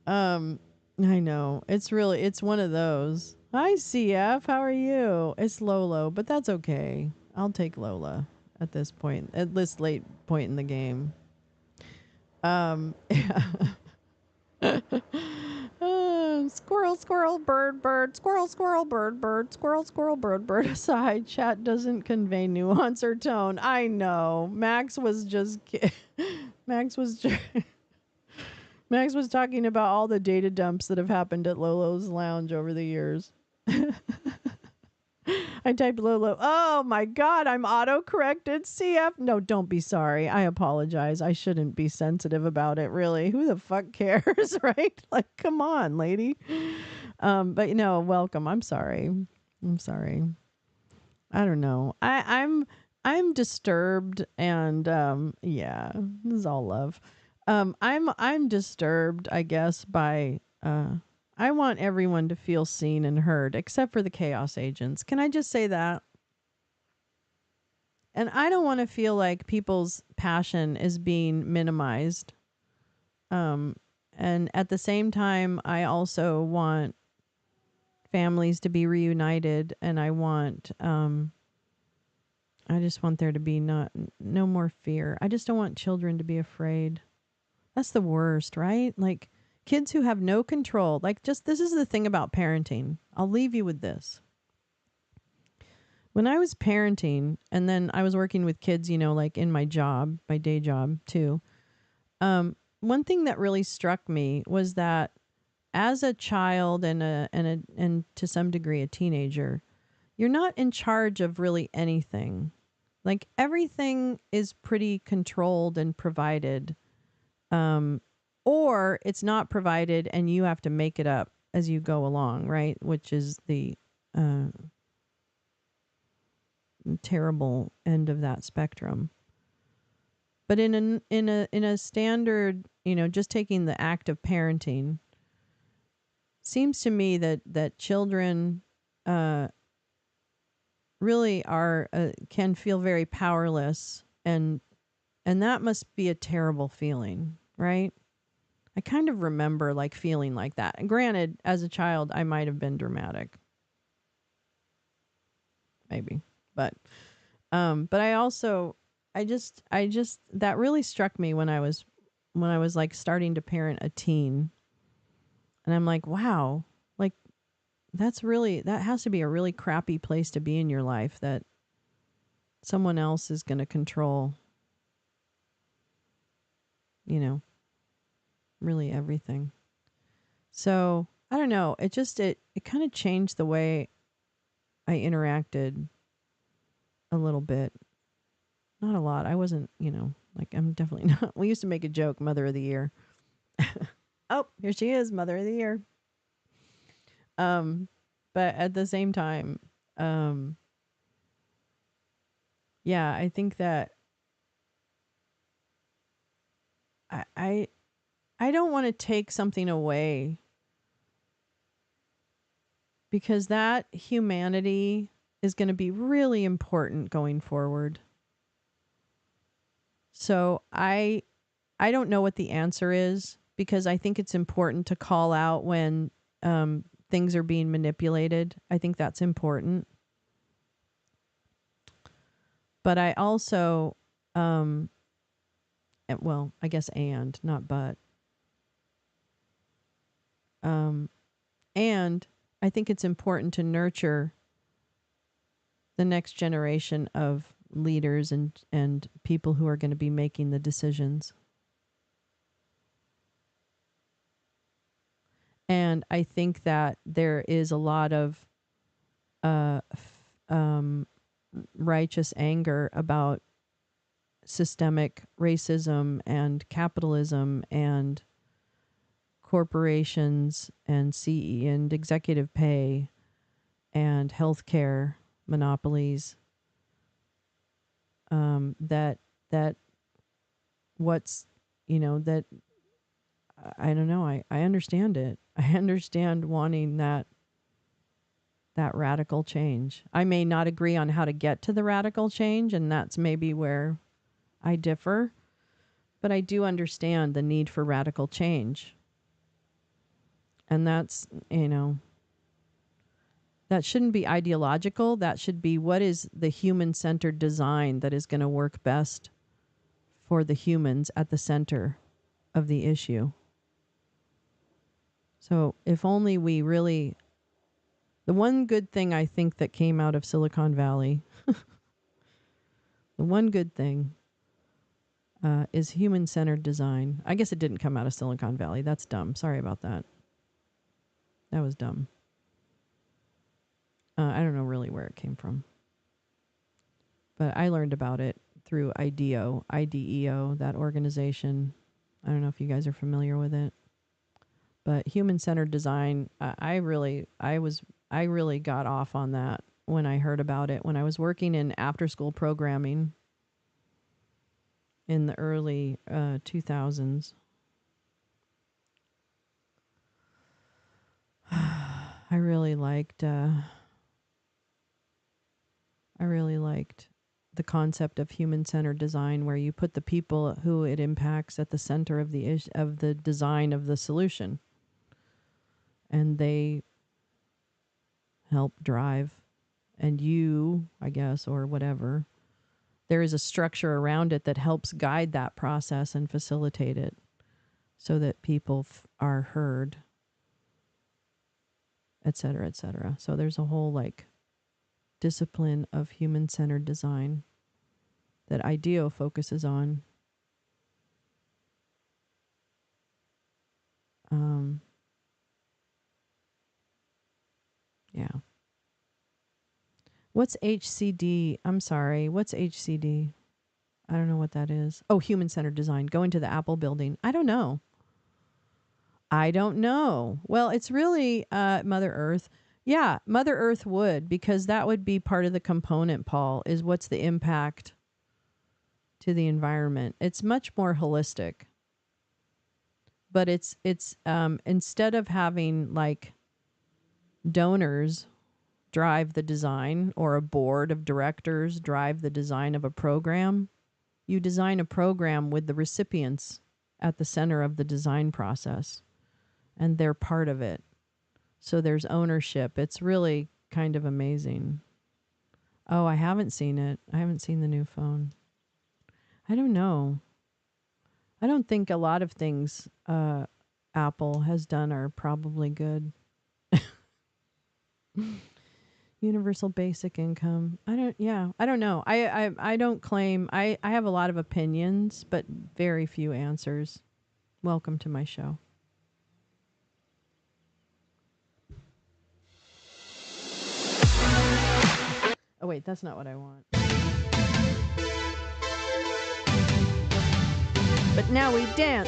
I know. It's one of those. Hi, CF. How are you? It's Lolo, but that's okay. I'll take Lola at this point, at this late point in the game. Yeah. Squirrel, squirrel, bird, bird, squirrel, squirrel, bird, bird, squirrel, squirrel, bird, bird. Aside, chat doesn't convey nuance or tone. I know. Max was Max was talking about all the data dumps that have happened at Lolo's Lounge over the years. I typed Lolo. Oh my God, I'm auto-corrected. CF. No, don't be sorry. I apologize. I shouldn't be sensitive about it, really. Who the fuck cares, right? Like, come on, lady. But welcome. I'm sorry. I don't know. I'm disturbed, and yeah, this is all love. I'm disturbed, I guess, by I want everyone to feel seen and heard, except for the chaos agents. Can I just say that? And I don't want to feel like people's passion is being minimized. And at the same time, I also want families to be reunited, and I just want there to be no more fear. I just don't want children to be afraid. That's the worst, right? Like kids who have no control. Like this is the thing about parenting. I'll leave you with this. When I was parenting, and then I was working with kids, like in my day job too. One thing that really struck me was that as a child and to some degree a teenager, you're not in charge of really anything. Like everything is pretty controlled and provided. Or it's not provided and you have to make it up as you go along, right? Which is the terrible end of that spectrum. But in a standard, just taking the act of parenting, seems to me that children really can feel very powerless, and that must be a terrible feeling, right? I kind of remember like feeling like that. And granted, as a child, I might have been dramatic. Maybe. But I also, I just, that really struck me when I was like starting to parent a teen. And I'm like, wow, like that has to be a really crappy place to be in your life, that someone else is going to control, really everything. So I don't know. It just, it kind of changed the way I interacted a little bit. Not a lot. I wasn't, Like, I'm definitely not. We used to make a joke, Mother of the Year. Oh, here she is, Mother of the Year. But at the same time, yeah, I think that I don't want to take something away, because that humanity is going to be really important going forward. So I don't know what the answer is, because I think it's important to call out when things are being manipulated. I think that's important. But I also, well, I guess not but. And I think it's important to nurture the next generation of leaders and people who are going to be making the decisions. And I think that there is a lot of righteous anger about systemic racism and capitalism and corporations and CE and executive pay and healthcare monopolies. That what's, that I don't know. I understand it. I understand wanting that radical change. I may not agree on how to get to the radical change, and that's maybe where I differ, but I do understand the need for radical change. And that's, that shouldn't be ideological. That should be, what is the human-centered design that is going to work best for the humans at the center of the issue. So if only we really, the one good thing I think that came out of Silicon Valley, the one good thing is human-centered design. I guess it didn't come out of Silicon Valley. That's dumb. Sorry about that. That was dumb. I don't know really where it came from. But I learned about it through IDEO, that organization. I don't know if you guys are familiar with it. But human-centered design, I really got off on that when I heard about it, when I was working in after-school programming in the early 2000s. I really liked the concept of human-centered design, where you put the people who it impacts at the center of the design of the solution, and they help drive, and you, I guess, or whatever, there is a structure around it that helps guide that process and facilitate it so that people are heard, et cetera, et cetera. So there's a whole discipline of human-centered design that IDEO focuses on. Yeah. What's HCD? I'm sorry. What's HCD? I don't know what that is. Oh, human-centered design. Going to the Apple building. I don't know. Well, it's really Mother Earth. Yeah, Mother Earth would, because that would be part of the component, Paul, is what's the impact to the environment. It's much more holistic. But it's instead of having donors drive the design, or a board of directors drive the design of a program, you design a program with the recipients at the center of the design process, and they're part of it. So there's ownership. It's really kind of amazing. Oh, I haven't seen it. I haven't seen the new phone. I don't know. I don't think a lot of things Apple has done are probably good. Universal basic income. I don't know. I don't claim. I have a lot of opinions, but very few answers. Welcome to my show. Oh wait, that's not what I want. But now we dance.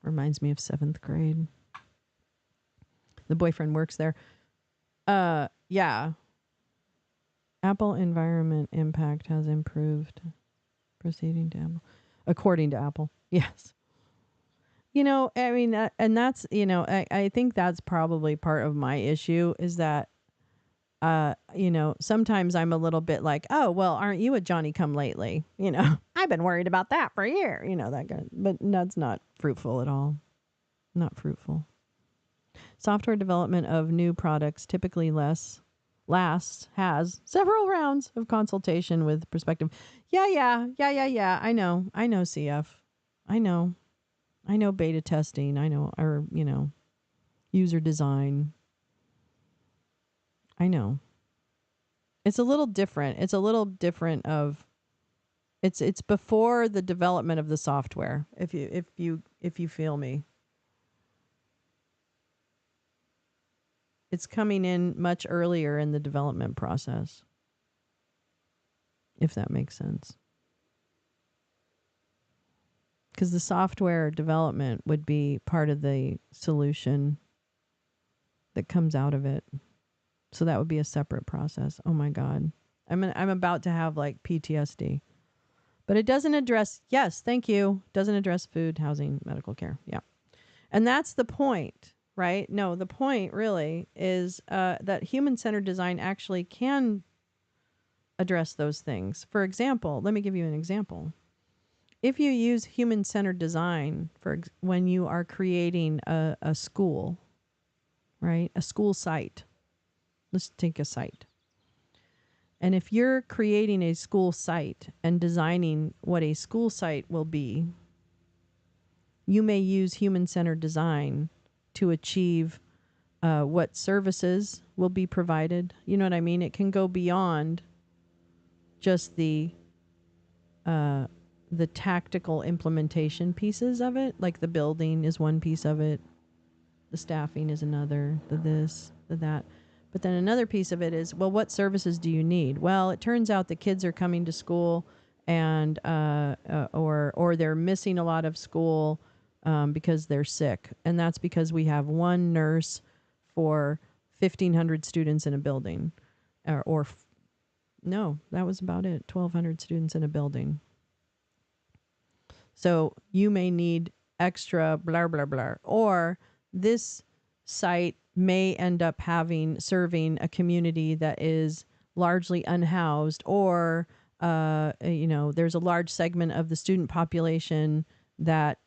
Reminds me of 7th grade. The boyfriend works there. Yeah. Apple environment impact has improved. Proceeding to Apple. According to Apple. Yes. You know, I mean, and that's, you know, I think that's probably part of my issue is that, you know, sometimes I'm a little bit like, oh, well, aren't you a Johnny come lately? You know, I've been worried about that for a year, you know, that kind of, but that's not fruitful at all. Not fruitful. Software development of new products typically has several rounds of consultation with prospective. Yeah. I know, CF. I know beta testing. I know, or, you know, user design. I know. It's a little different. It's a little different of, it's before the development of the software, if you feel me. It's coming in much earlier in the development process, if that makes sense. Because the software development would be part of the solution that comes out of it. So that would be a separate process. Oh my God. I'm about to have like PTSD. But it doesn't address, yes, thank you. Doesn't address food, housing, medical care. Yeah. And that's the point. Right? No, the point really is that human-centered design actually can address those things. For example, let me give you an example. If you use human-centered design when you are creating a school, right? A school site. Let's take a site. And if you're creating a school site and designing what a school site will be, you may use human-centered design to achieve what services will be provided. You know what I mean? It can go beyond just the tactical implementation pieces of it. Like the building is one piece of it. The staffing is another. The this, the that. But then another piece of it is, well, what services do you need? Well, it turns out the kids are coming to school and or they're missing a lot of school because they're sick. And that's because we have one nurse for 1,500 students in a building. No, that was about it. 1,200 students in a building. So you may need extra blah, blah, blah. Or this site may end up serving a community that is largely unhoused, or, you know, there's a large segment of the student population that,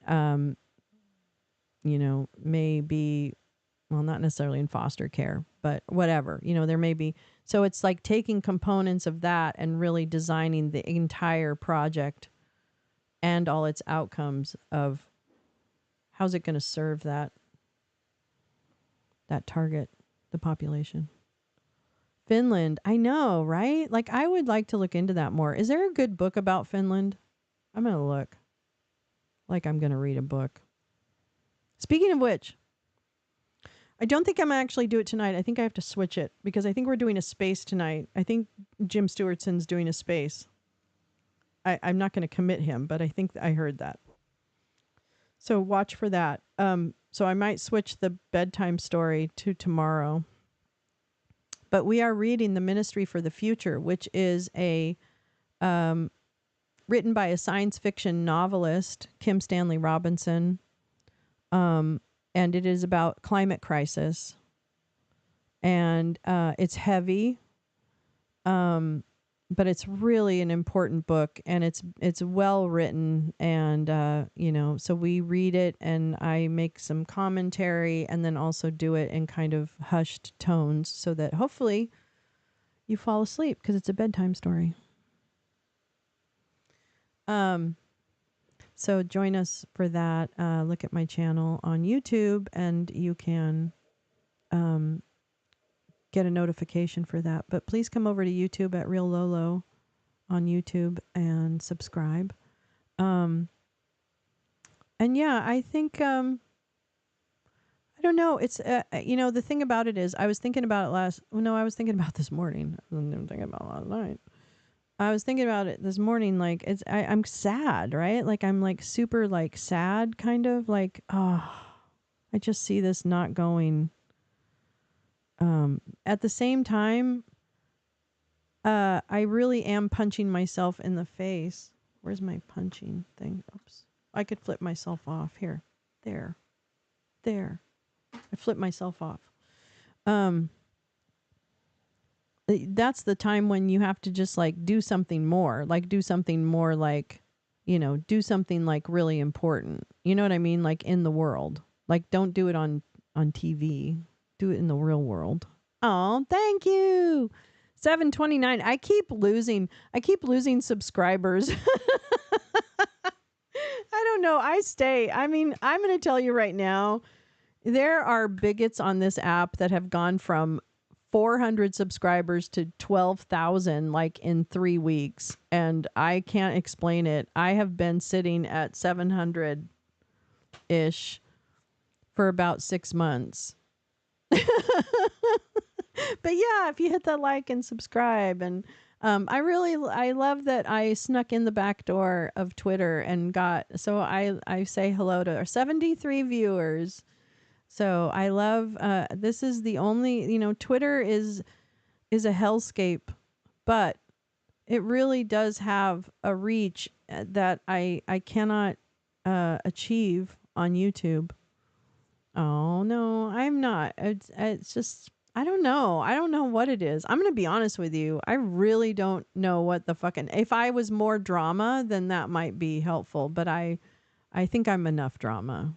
you know, may be, well, not necessarily in foster care, but whatever, you know, there may be. So it's like taking components of that and really designing the entire project and all its outcomes of how's it going to serve that target, the population. Finland, I know, right? Like, I would like to look into that more. Is there a good book about Finland? I'm going to look. Like I'm going to read a book. Speaking of which, I don't think I'm actually do it tonight. I think I have to switch it because I think we're doing a space tonight. I think Jim Stewartson's doing a space. I'm not going to commit him, but I think I heard that. So watch for that. So I might switch the bedtime story to tomorrow. But we are reading The Ministry for the Future, which is a written by a science fiction novelist, Kim Stanley Robinson. And it is about climate crisis. And it's heavy. But it's really an important book, and it's well written, and you know, so we read it and I make some commentary and then also do it in kind of hushed tones so that hopefully you fall asleep because it's a bedtime story. So join us for that. Look at my channel on YouTube and you can get a notification for that. But please come over to YouTube at Real Lolo on YouTube and subscribe. And yeah, I think I don't know. It's, the thing about it is I was thinking about it I was thinking about this morning. I wasn't even thinking about it last night. I was thinking about it this morning. Like I'm sad, right? Like I'm like super like sad kind of like, I just see this not going. At the same time, I really am punching myself in the face. Where's my punching thing? Oops. I could flip myself off here. There. I flip myself off. That's the time when you have to just like do something more, like do something like really important. You know what I mean? Like in the world. Like don't do it on TV. Do it in the real world. Oh, thank you. 729. I keep losing subscribers. I don't know. I mean, I'm going to tell you right now, there are bigots on this app that have gone from 400 subscribers to 12,000 like in 3 weeks. And I can't explain it. I have been sitting at 700-ish for about 6 months. But yeah, if you hit the like and subscribe, and I love that I snuck in the back door of Twitter and I say hello to our 73 viewers. So I love, this is the only, Twitter is a hellscape, but it really does have a reach that I cannot achieve on YouTube. Oh no, I'm not. It's just, I don't know. I don't know what it is. I'm going to be honest with you. I really don't know what the fucking, if I was more drama, then that might be helpful, but I think I'm enough drama.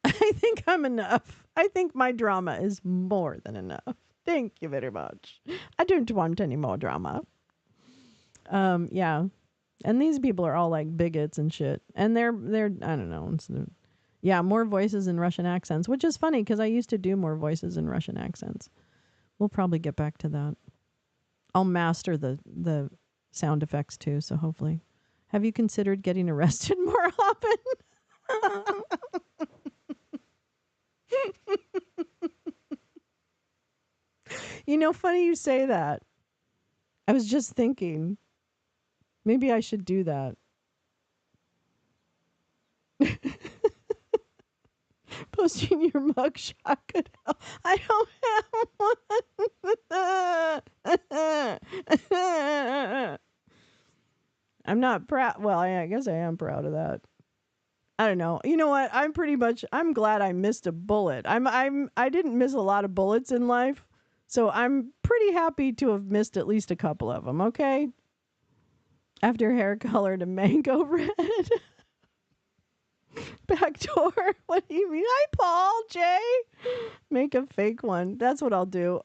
I think I'm enough. I think my drama is more than enough. Thank you very much. I don't want any more drama. Yeah. And these people are all like bigots and shit. And they're I don't know. Yeah, more voices in Russian accents, which is funny because I used to do more voices in Russian accents. We'll probably get back to that. I'll master the sound effects too, so hopefully. Have you considered getting arrested more often? Funny you say that. I was just thinking, maybe I should do that. Posting your mugshot could help. I don't have one. I'm not proud. Well, I guess I am proud of that. I don't know. You know what? I'm glad I missed a bullet. I didn't miss a lot of bullets in life. So I'm pretty happy to have missed at least a couple of them, okay? After hair color to mango red. Back door. What do you mean? Hi, Paul, Jay. Make a fake one. That's what I'll do.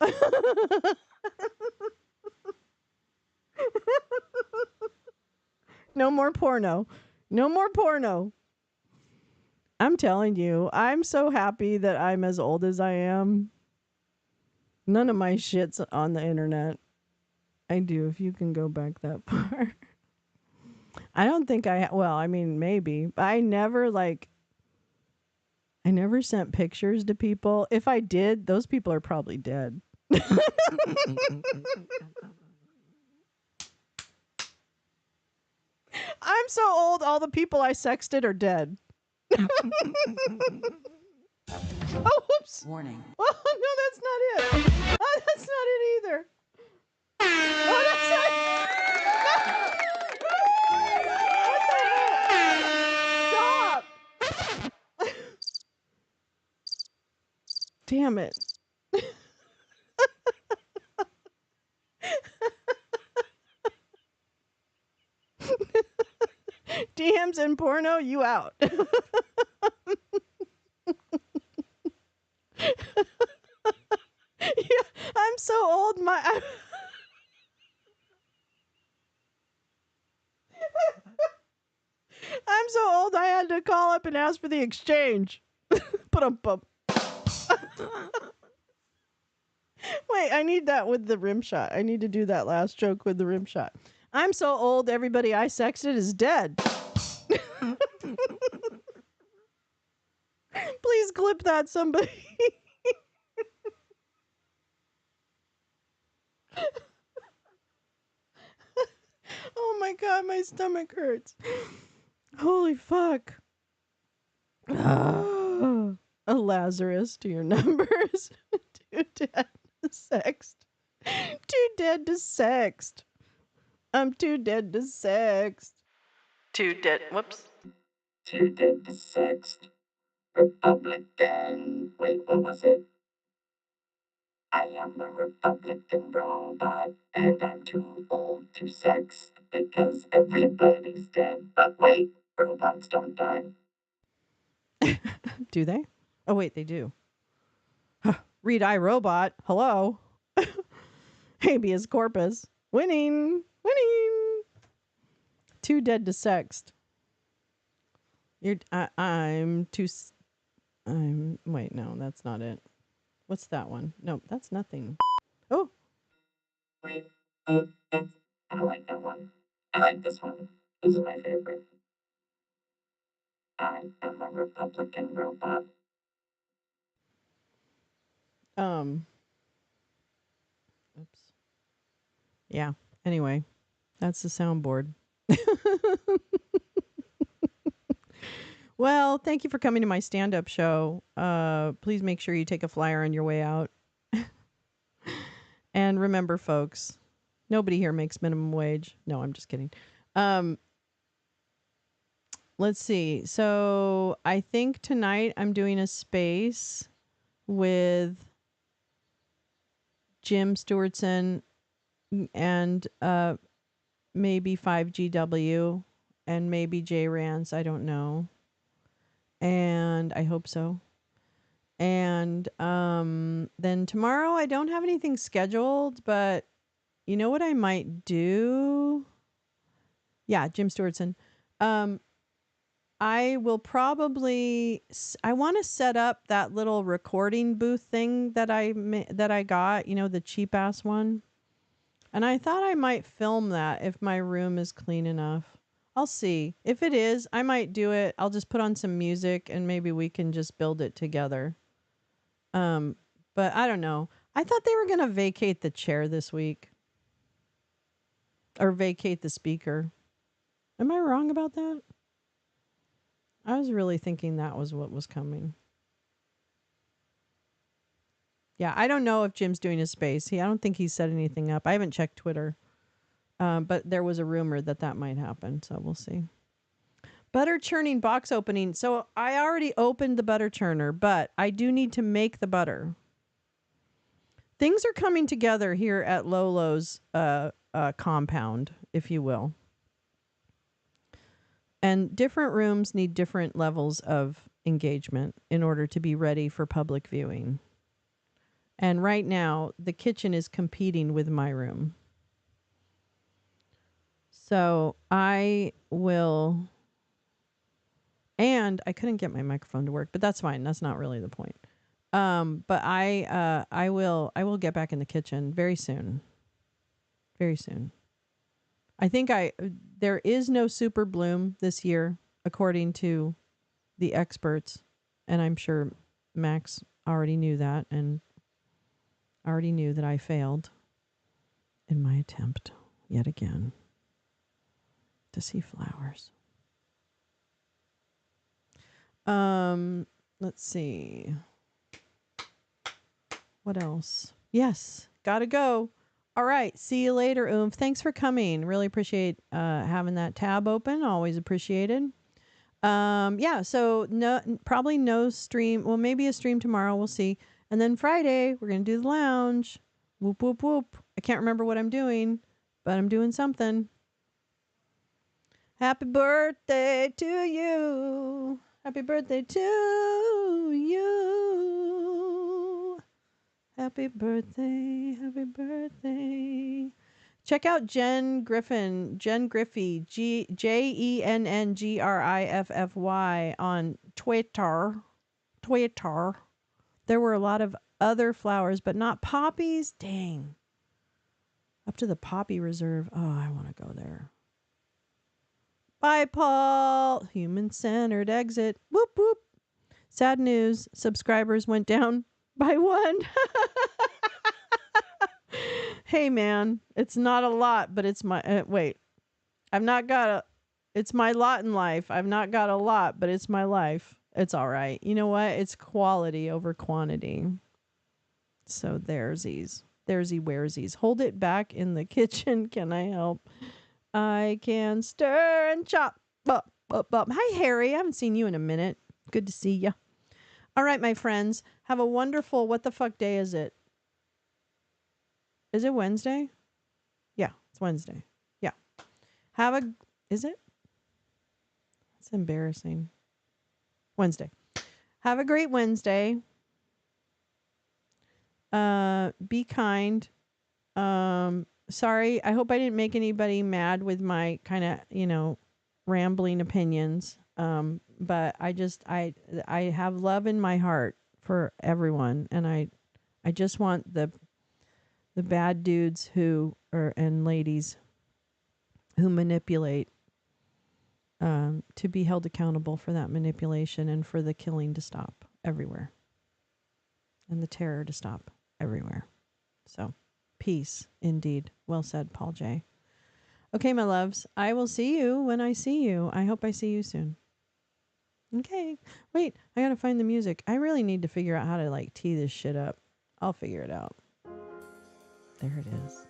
No more porno. No more porno. I'm telling you, I'm so happy that I'm as old as I am. None of my shit's on the internet. I do, if you can go back that far. I don't think maybe. I never sent pictures to people. If I did, those people are probably dead. I'm so old, all the people I sexted are dead. Oh, whoops. Warning. Oh, no, that's not it. Oh, that's not it either. Oh, that's not it. Stop. Damn it. DMs and porno, you out. Yeah, I'm so old. I'm so old. I had to call up and ask for the exchange. Wait, I need that with the rim shot. I need to do that last joke with the rim shot. I'm so old. Everybody I sexted is dead. Please clip that, somebody. My stomach hurts. Holy fuck. A Lazarus to your numbers. Too dead to sext. Too dead to sext. I'm too dead to sext. Too dead. Whoops. Too dead to sext. Republican. Wait, what was it? I am a Republican robot, and I'm too old to sex because everybody's dead. But wait, robots don't die. Do they? Oh, wait, they do. Read iRobot. Hello. Habeas corpus. Winning. Winning. Too dead to sext. I'm too. Wait, no, that's not it. What's that one? No, that's nothing. Oh. Wait, I like that one. I like this one. This is my favorite. I am a Republican robot. Oops. Yeah. Anyway, that's the soundboard. Well, thank you for coming to my stand-up show. Please make sure you take a flyer on your way out. And remember, folks, nobody here makes minimum wage. No, I'm just kidding. Let's see. So I think tonight I'm doing a space with Jim Stewartson and maybe 5GW and maybe J Rance. I don't know. And I hope so. And then tomorrow I don't have anything scheduled, but you know what I might do? Yeah, Jim Stewartson. I will probably I want to set up that little recording booth thing that I got, you know, the cheap ass one. And I thought I might film that if my room is clean enough. I'll see. If it is, I might do it. I'll just put on some music and maybe we can just build it together. But I don't know. I thought they were going to vacate the chair this week. Or vacate the speaker. Am I wrong about that? I was really thinking that was what was coming. Yeah, I don't know if Jim's doing his space. I don't think he set anything up. I haven't checked Twitter. But there was a rumor that might happen, so we'll see. Butter churning box opening. So I already opened the butter churner, but I do need to make the butter. Things are coming together here at Lolo's compound, if you will. And different rooms need different levels of engagement in order to be ready for public viewing. And right now, the kitchen is competing with my room. So I will, and I couldn't get my microphone to work, but that's fine. That's not really the point. But I will get back in the kitchen very soon. Very soon. I think there is no super bloom this year, according to the experts. And I'm sure Max already knew that and already knew that I failed in my attempt yet again to see flowers. Let's see. What else? Yes, gotta go. All right, see you later, Oomph. Thanks for coming. Really appreciate having that tab open. Always appreciated. Yeah, so probably no stream. Well, maybe a stream tomorrow. We'll see. And then Friday, we're going to do the lounge. Whoop, whoop, whoop. I can't remember what I'm doing, but I'm doing something. Happy birthday to you. Happy birthday to you. Happy birthday, happy birthday. Check out Jen Griffey, JENNGRIFFY on Twitter. There were a lot of other flowers, but not poppies. Dang. Up to the poppy reserve. Oh, I want to go there. Bye, Paul. Human-centered exit. Whoop, whoop. Sad news. Subscribers went down by 1. Hey, man. It's not a lot, but it's my... wait. I've not got a, it's my lot in life. I've not got a lot, but it's my life. It's all right. You know what? It's quality over quantity. So there's where's hold it back in the kitchen. Can I help? I can stir and chop. Up. Hi, Harry. I haven't seen you in a minute. Good to see you. All right, my friends. Have a wonderful, what the fuck day is it? Is it Wednesday? Yeah, it's Wednesday. Yeah. Is it? That's embarrassing. Wednesday. Have a great Wednesday. Be kind. Sorry. I hope I didn't make anybody mad with my kind of, rambling opinions. But I have love in my heart for everyone, and I just want the bad dudes and ladies who manipulate to be held accountable for that manipulation and for the killing to stop everywhere and the terror to stop everywhere. So, peace indeed. Well said, Paul J. Okay, my loves, I will see you when I see you. I hope I see you soon. Okay. Wait, I gotta find the music. I really need to figure out how to tee this shit up. I'll figure it out. There it is.